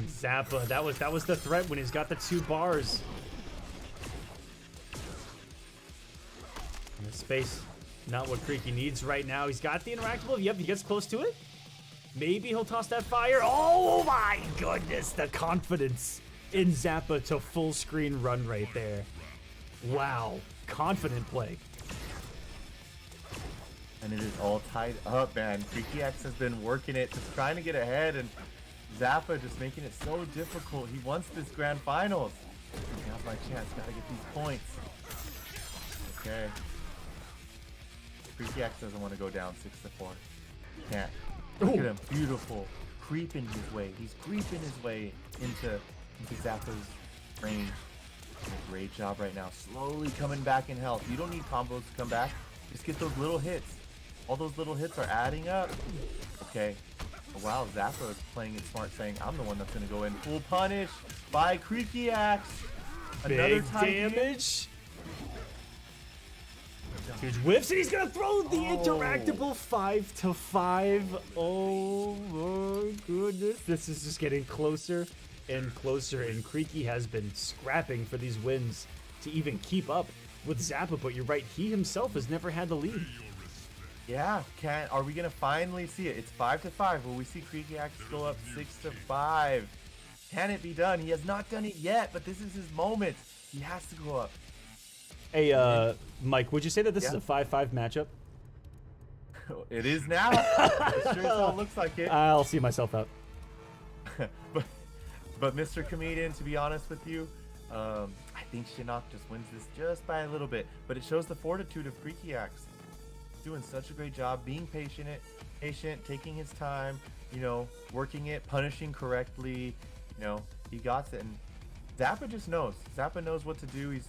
Zappa, that was the threat when he's got the 2 bars. And the space, not what Creaky needs right now. He's got the interactable. Yep, he gets close to it. Maybe he'll toss that fire. Oh my goodness, the confidence in Zappa to full screen run right there. Wow. Confident play. And it is all tied up, man. Freaky X has been working it, just trying to get ahead, and Zappa just making it so difficult. He wants this grand finals. Now's my chance. Gotta get these points. Okay. Freaky X doesn't want to go down 6-4. Can't. Look at him. Beautiful. Creeping his way. He's creeping his way into Zappa's range. Doing a great job right now. Slowly coming back in health. You don't need combos to come back. Just get those little hits. All those little hits are adding up. Okay. Oh, wow, Zappa is playing it smart, saying, I'm the one that's going to go in. Full punish by Creaky Axe. Another Big damage. Huge whiffs, and he's going to throw the interactable 5-5. Oh, my goodness. This is just getting closer and closer, and Creaky has been scrapping for these wins to even keep up with Zappa, but you're right, he himself has never had the lead. Yeah, are we gonna finally see it? It's 5-5. Will we see Creaky Axe go up 6-5? Can it be done? He has not done it yet, but this is his moment. He has to go up. Hey, Mike, would you say that this is a 5-5 matchup? It is now. It sure as hell looks like it. I'll see myself out. but Mr. Comedian, to be honest with you, I think Shinnok just wins this just by a little bit, but it shows the fortitude of Creaky Axe. Doing such a great job, being patient, taking his time, you know, working it, punishing correctly, you know, he got it. And Zappa just knows. Zappa knows what to do. He's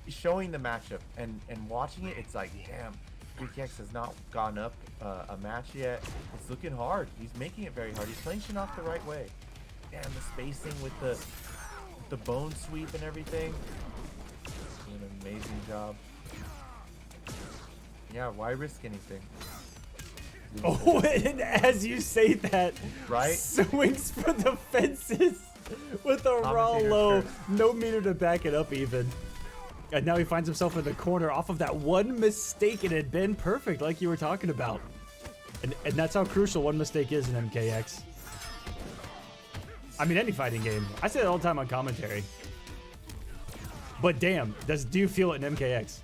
showing the matchup and watching it. It's like, damn, Creaky Axe has not gone up a match yet. It's looking hard. He's making it very hard. He's playing Shinnok the right way. Damn, the spacing with the bone sweep and everything. Doing an amazing job. Yeah, why risk anything? Oh, and as you say that, right? Swings for the fences with a raw low, no meter to back it up even. And now he finds himself in the corner off of that one mistake. It had been perfect, like you were talking about. And that's how crucial one mistake is in MKX. I mean, any fighting game. I say that all the time on commentary. But damn, do you feel it in MKX?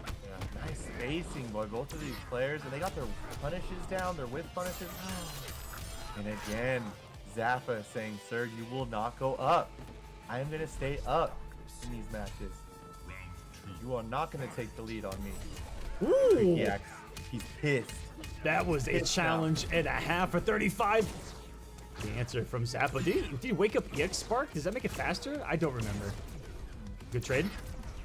Yeah, nice spacing, boy. Both of these players, and they got their punishes down, their whiff punishes. And again, Zappa saying, sir, you will not go up. I am going to stay up in these matches. You are not going to take the lead on me. Ooh. Axe, he's pissed. That was a challenge and a half for 35. The answer from Zappa. Did he wake up EX Spark? Does that make it faster? I don't remember. Good trade.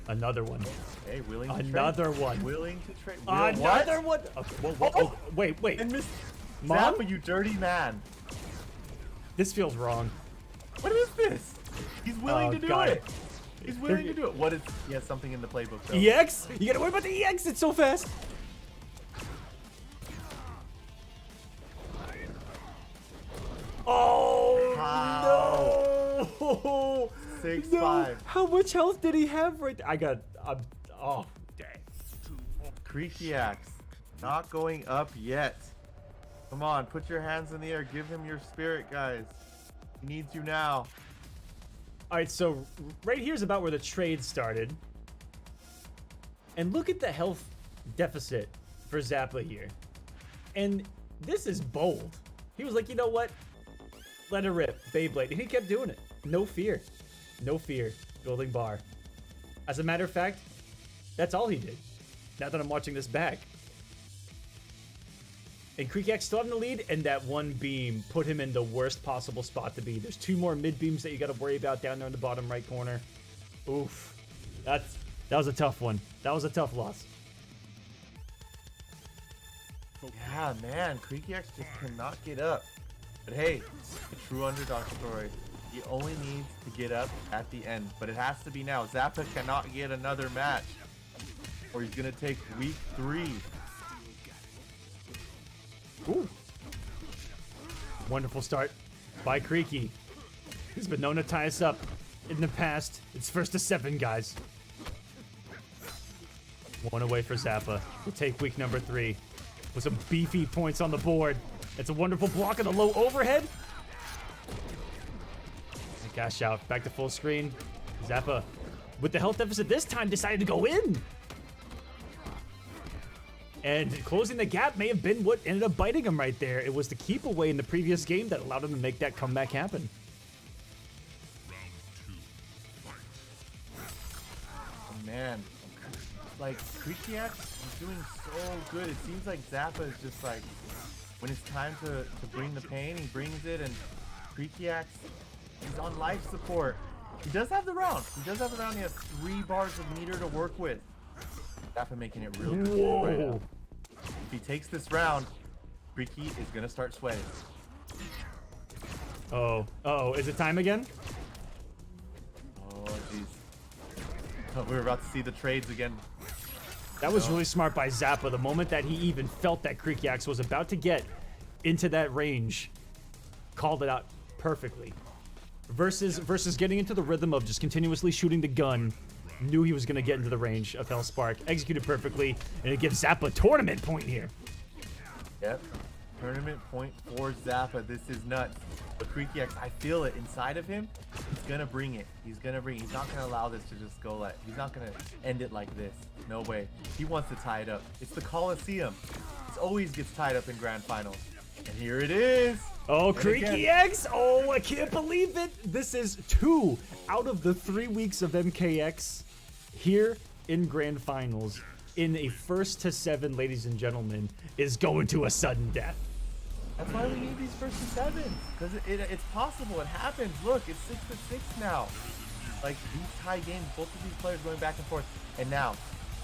Another one. Hey, willing to Another trade. one. Willing to trade. Another one. Oh, whoa. Wait. And Mr. Mom? Zappa, you dirty man. This feels wrong. What is this? He's willing to do God. it. He's willing to do it. What is? He has something in the playbook though. EX? You gotta worry about the EX. It's so fast. Oh no! 6-5. No. How much health did he have right there? Oh, dang. Creaky Axe, not going up yet. Come on, put your hands in the air. Give him your spirit, guys. He needs you now. All right, so right here's about where the trade started. And look at the health deficit for Zappa here. And this is bold. He was like, you know what? Let it rip, Beyblade. And he kept doing it. No fear. No fear. Building bar. As a matter of fact, that's all he did. Now that I'm watching this back. And Creaky Axe still having the lead, and that one beam put him in the worst possible spot to be. There's two more mid beams that you got to worry about down there in the bottom right corner. Oof. That was a tough one. That was a tough loss. Yeah, man. Creaky Axe just cannot get up. But hey, the true underdog story. He only needs to get up at the end, but it has to be now. Zappa cannot get another match, or he's gonna take week 3. Ooh. Wonderful start by Creaky. He's been known to tie us up in the past. It's 1st to 7, guys. One away for Zappa. We'll take week number 3 with some beefy points on the board. It's a wonderful block of the low overhead. And cash out. Back to full screen. Zappa with the health deficit this time, decided to go in. And closing the gap may have been what ended up biting him right there. It was the keep away in the previous game that allowed him to make that comeback happen. Oh, man. Like, Creaky Axe is doing so good. It seems like Zappa is just like, when it's time to bring the pain, he brings it, and Creaky Axe, he's on life support. He does have the round. He has 3 bars of meter to work with. Zappa making it real good right now. If he takes this round, Creaky is gonna start sweating. Oh, is it time again? Oh, jeez. Oh, we're about to see the trades again. That was really smart by Zappa. The moment that he even felt that Creaky Axe was about to get into that range, called it out perfectly. Versus getting into the rhythm of just continuously shooting the gun, knew he was going to get into the range of Hellspark, executed perfectly, and it gives Zappa a tournament point here. Yep. Tournament point for Zappa. This is nuts. But Creaky Axe, I feel it inside of him. He's gonna bring it. He's not gonna allow this to just go like. He's not gonna end it like this. No way. He wants to tie it up. It's the Kolosseum. It always gets tied up in grand finals. And here it is. Oh, Creaky Axe! Oh, I can't believe it! This is 2 out of the 3 weeks of MKX here in grand finals. In a 1st to 7, ladies and gentlemen, is going to a sudden death. That's why we need these 1st to 7s, because it's possible. It happens. Look, it's 6-6 now. Like, these tie games, both of these players going back and forth. And now,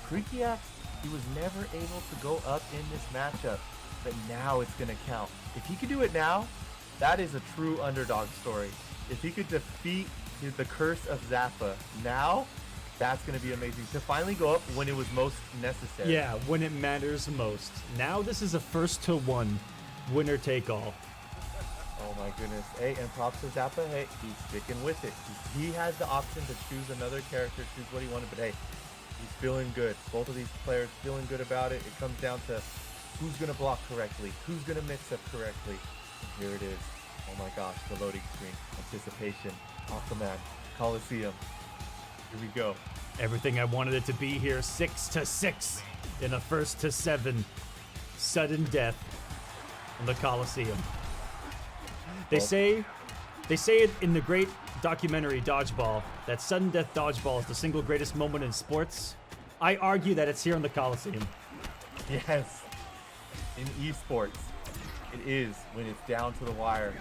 Creaky Axe, he was never able to go up in this matchup, but now it's going to count. If he could do it now, that is a true underdog story. If he could defeat the curse of Zappa now, that's going to be amazing. To finally go up when it was most necessary. Yeah, when it matters most. Now this is a 1st to 1, winner take all. Oh my goodness. Hey, and props to Zappa. Hey, he's sticking with it. He had the option to choose another character, choose what he wanted, but hey, he's feeling good. Both of these players feeling good about it. It comes down to who's going to block correctly, who's going to mix up correctly. Here it is. Oh my gosh, the loading screen. Anticipation. Aquaman. Kolosseum. Here we go. Everything I wanted it to be here. 6 to 6 in a 1st to 7 sudden death in the Kolosseum. They say it in the great documentary Dodgeball that sudden death dodgeball is the single greatest moment in sports. I argue that it's here in the Kolosseum. Yes. In esports, it is when it's down to the wire.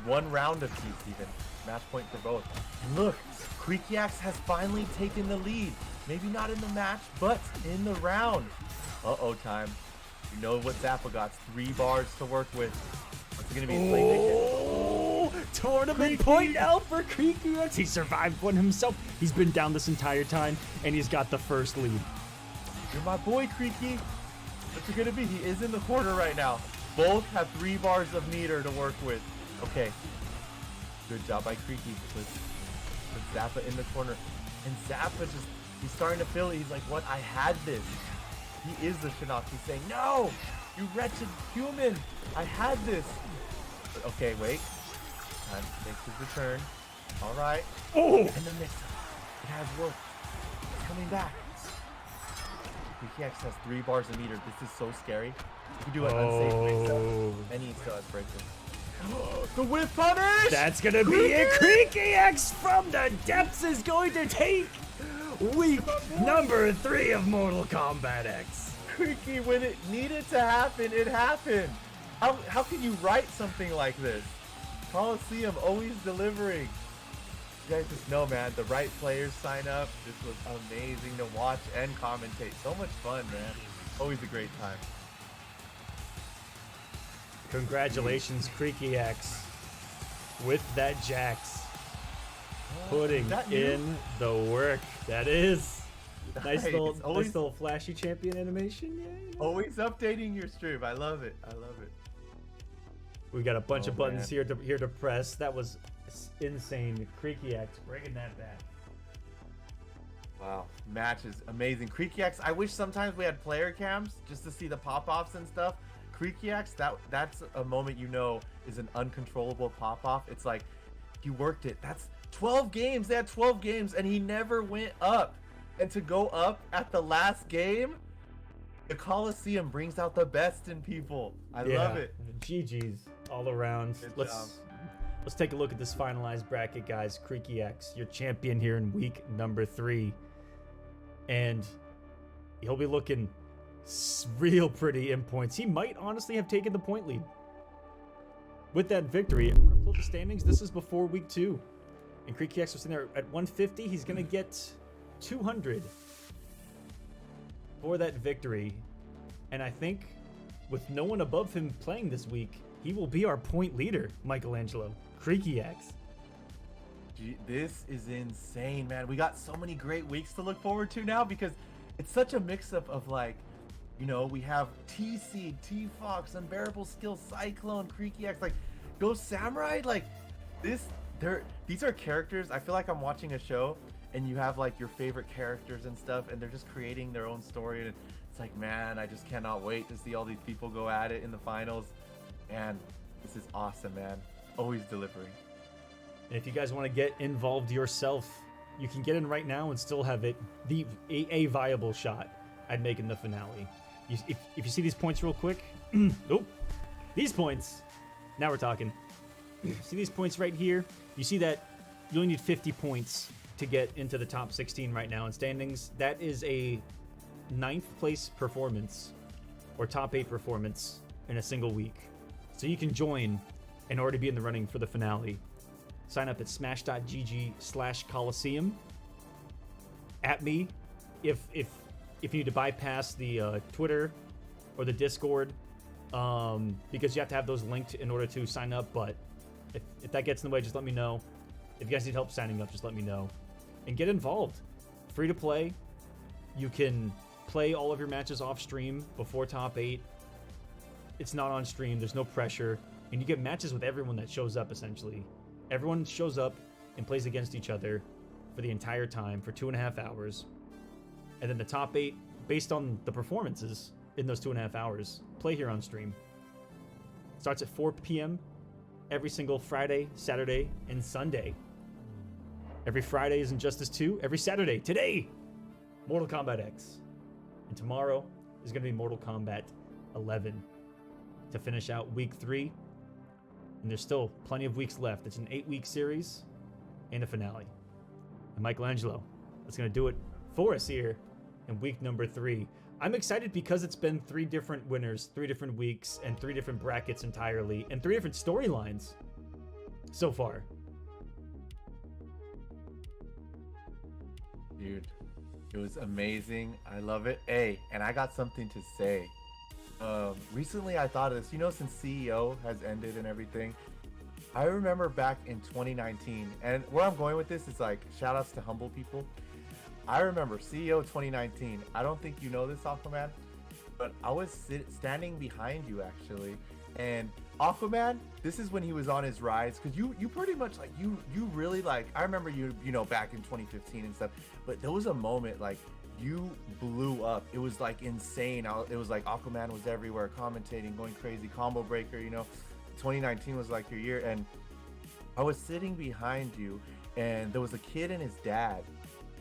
1 round apiece even. Match point for both. And look, Creaky Axe has finally taken the lead. Maybe not in the match, but in the round. Uh-oh time. You know what Zappa got. 3 bars to work with. What's it going to be? Oh, tournament point out for Creaky Axe. He survived one himself. He's been down this entire time, and he's got the first lead. You're my boy, Creaky. What's it going to be? He is in the corner right now. Both have 3 bars of meter to work with. Okay. Good job by Creaky. With Zappa in the corner. And Zappa he's starting to feel it. He's like, what? I had this. He is the Shinnok. He's saying, no, you wretched human. I had this. But okay, wait. Time to make his return. All right. Oh! And the mix-up. It has worked. It's coming back. Creaky Axe has 3 bars of meter. This is so scary. You can do an unsafe mix-up. And he still has breakers. The whip punish! That's gonna be it. Creaky Axe from the depths is going to take week number 3 of Mortal Kombat X. Creaky, when it needed to happen, it happened. How can you write something like this? Kolosseum always delivering. You guys just know, man, the right players sign up. This was amazing to watch and commentate. So much fun, man. Always a great time. Congratulations, Creaky Axe, with that Jax. Putting in the work. That is. Nice little flashy champion animation. Yeah. Always updating your stream. I love it. I love it. We got a bunch of buttons here to press. That was insane. Creaky Axe bringing that back. Wow, match is amazing. Creaky Axe, I wish sometimes we had player cams just to see the pop-offs and stuff. Creaky Axe, that's a moment you know is an uncontrollable pop-off. It's like, you worked it. That's 12 games. They had 12 games, and he never went up. And to go up at the last game, the Kolosseum brings out the best in people. I love it. GG's all around. Good Let's take a look at this finalized bracket, guys. Creaky X, your champion here in week number 3. And he'll be looking real pretty in points. He might honestly have taken the point lead with that victory. I'm going to pull the standings. This is before week 2. And Creaky X was sitting there at 150. He's going to get 200 for that victory. And I think with no one above him playing this week, he will be our point leader, Michelangelo. Creaky X. This is insane, man. We got so many great weeks to look forward to now because it's such a mix-up of like, you know, we have T-Seed, T-Fox, Unbearable Skill, Cyclone, Creaky X, like Ghost Samurai, like these are characters. I feel like I'm watching a show and you have like your favorite characters and stuff and they're just creating their own story and it's like, man, I just cannot wait to see all these people go at it in the finals. And this is awesome, man. Always delivering. And if you guys want to get involved yourself, you can get in right now and still have it a viable shot at making the finale. If you see these points real quick, nope, these points. Now we're talking. See these points right here? You see that you only need 50 points to get into the top 16 right now in standings. That is a 9th place performance or top 8 performance in a single week. So you can join and already be in the running for the finale. Sign up at smash.gg/Kolosseum. At me, if you need to bypass the Twitter or the Discord, because you have to have those linked in order to sign up. But if that gets in the way, just let me know. If you guys need help signing up, just let me know. And get involved. Free to play. You can play all of your matches off stream before top 8. It's not on stream. There's no pressure. And you get matches with everyone that shows up, essentially. Everyone shows up and plays against each other for the entire time for 2.5 hours. And then the top 8, based on the performances in those 2.5 hours, play here on stream. Starts at 4 p.m. every single Friday, Saturday, and Sunday. Every Friday is Injustice 2. Every Saturday, today, Mortal Kombat X. And tomorrow is going to be Mortal Kombat 11 to finish out week 3. And there's still plenty of weeks left. It's an 8-week series and a finale. And Michelangelo, that's going to do it for us here in week number 3. I'm excited because it's been 3 different winners, 3 different weeks, and 3 different brackets entirely, and 3 different storylines so far. Dude, it was amazing. I love it. Hey, and I got something to say. Recently I thought of this, you know, since CEO has ended and everything, I remember back in 2019, and where I'm going with this is like shout outs to humble people. I remember CEO 2019. I don't think you know this, Aquaman, but I was standing behind you actually. And Aquaman, this is when he was on his rise, because you pretty much like you really like, I remember you know back in 2015 and stuff, but there was a moment like you blew up. It was like insane. It was like Aquaman was everywhere, commentating, going crazy, combo breaker, you know. 2019 was like your year, and I was sitting behind you, and there was a kid and his dad,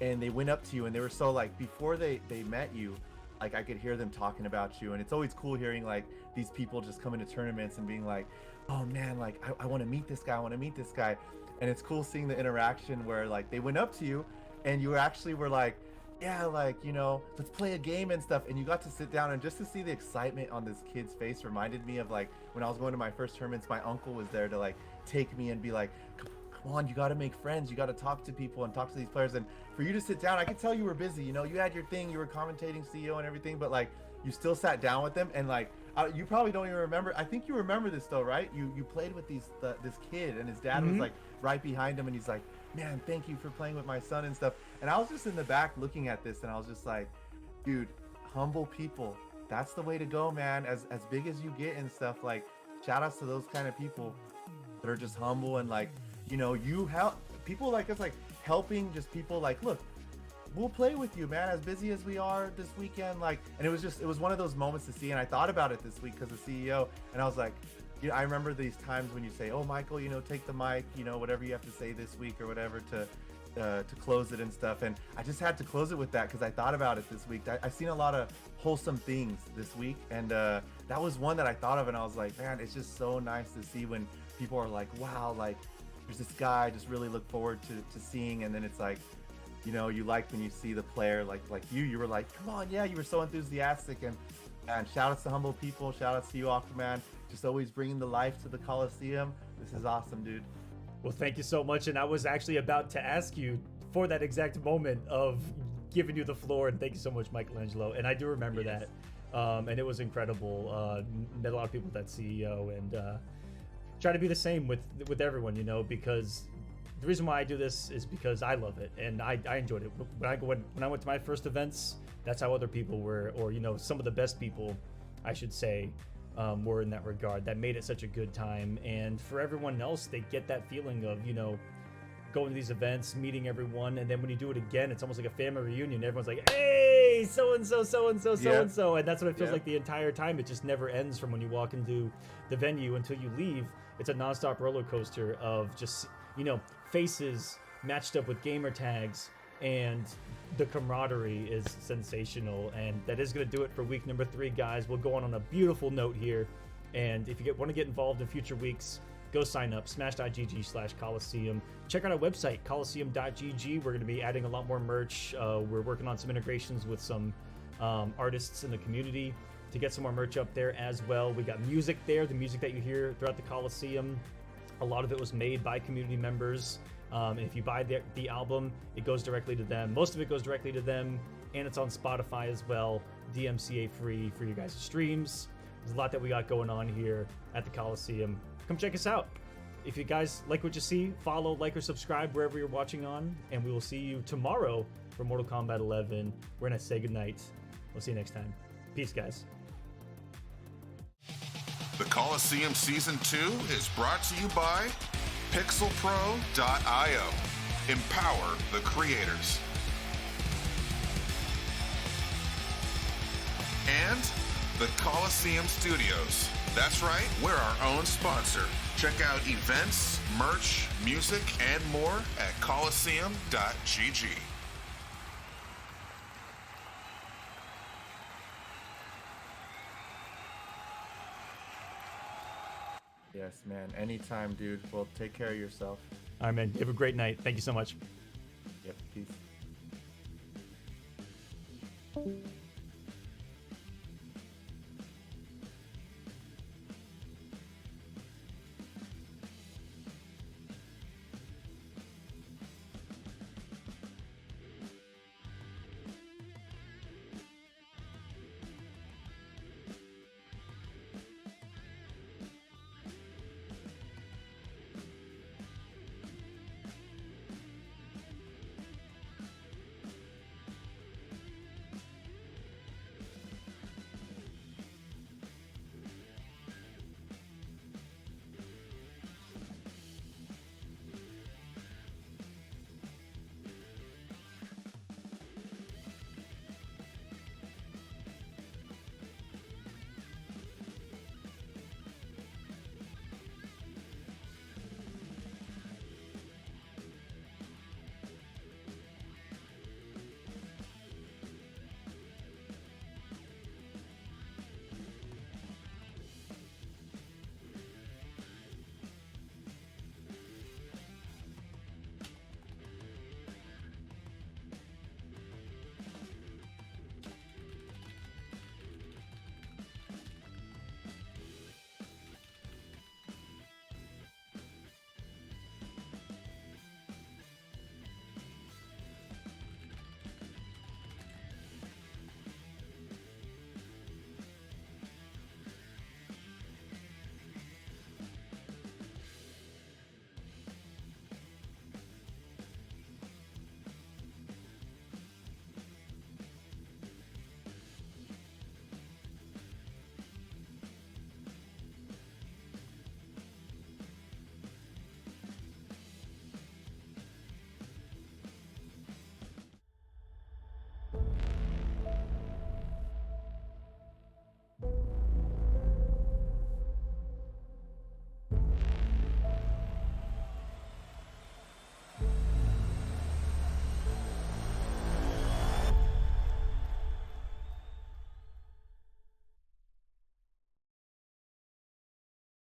and they went up to you, and they were so like, before they met you, like I could hear them talking about you. And it's always cool hearing like these people just come into tournaments and being like, oh man, like I want to meet this guy, I want to meet this guy. And it's cool seeing the interaction where like they went up to you and you actually were like, yeah, like, you know, let's play a game and stuff. And you got to sit down, and just to see the excitement on this kid's face reminded me of like when I was going to my first tournaments, my uncle was there to like take me and be like, come on, you got to make friends, you got to talk to people and talk to these players. And for you to sit down, I could tell you were busy, you know, you had your thing, you were commentating CEO and everything, but like you still sat down with them. And like you probably don't even remember, I think you remember this though, right? You played with this kid, and his dad was like right behind him, and he's like, man, thank you for playing with my son and stuff. And I was just in the back looking at this, and I was just like, dude, humble people, that's the way to go, man. As big as you get and stuff, like shout outs to those kind of people that are just humble, and like, you know, you help people like us, like helping just people like, look, we'll play with you, man, as busy as we are this weekend. Like, and it was one of those moments to see. And I thought about it this week because of CEO, and I was like, I remember these times when you say, "Oh, Michael, take the mic, whatever you have to say this week or whatever to close it and stuff." And I just had to close it with that because I thought about it this week. I've seen a lot of wholesome things this week, and that was one that I thought of, and I was like, man, it's just so nice to see when people are like, wow, like there's this guy I just really look forward to seeing, and then it's like, you like when you see the player like you were like, come on, yeah, you were so enthusiastic. And shout outs to humble people, shout outs to you, Aquaman, just always bringing the life to the Coliseum. This is awesome, dude. Well, thank you so much. And I was actually about to ask you for that exact moment of giving you the floor. And thank you so much, Michelangelo. And I do remember that. And it was incredible. Met a lot of people at that CEO, and try to be the same with everyone, because the reason why I do this is because I love it and I enjoyed it. When I went to my first events, that's how other people were, or some of the best people, I should say, were in that regard. That made it such a good time. And for everyone else, they get that feeling of going to these events, meeting everyone, and then when you do it again, it's almost like a family reunion. Everyone's like, hey, so and so, so and so, so and so, and that's what it feels like the entire time. It just never ends from when you walk into the venue until you leave. It's a nonstop roller coaster of just faces matched up with gamer tags, and the camaraderie is sensational. And that is going to do it for week number 3, guys. We'll go on a beautiful note here, and if you want to get involved in future weeks, go sign up, smash.gg/Kolosseum. Check out our website, Kolosseum.gg. We're going to be adding a lot more merch. We're working on some integrations with some artists in the community to get some more merch up there as well. We got music there, the music that you hear throughout the Kolosseum. A lot of it was made by community members. And if you buy the album, it goes directly to them. Most of it goes directly to them, and it's on Spotify as well, DMCA free for you guys' streams. There's a lot that we got going on here at the Kolosseum. Come check us out. If you guys like what you see, follow, like, or subscribe wherever you're watching on, and we will see you tomorrow for Mortal Kombat 11. We're gonna say goodnight. We'll see you next time. Peace, guys. The Kolosseum Season 2 is brought to you by PixelPro.io. Empower the creators. And the Kolosseum Studios. That's right, we're our own sponsor. Check out events, merch, music, and more at Kolosseum.gg. Yes, man. Anytime, dude. Well, take care of yourself. All right, man. You have a great night. Thank you so much. Yep. Peace.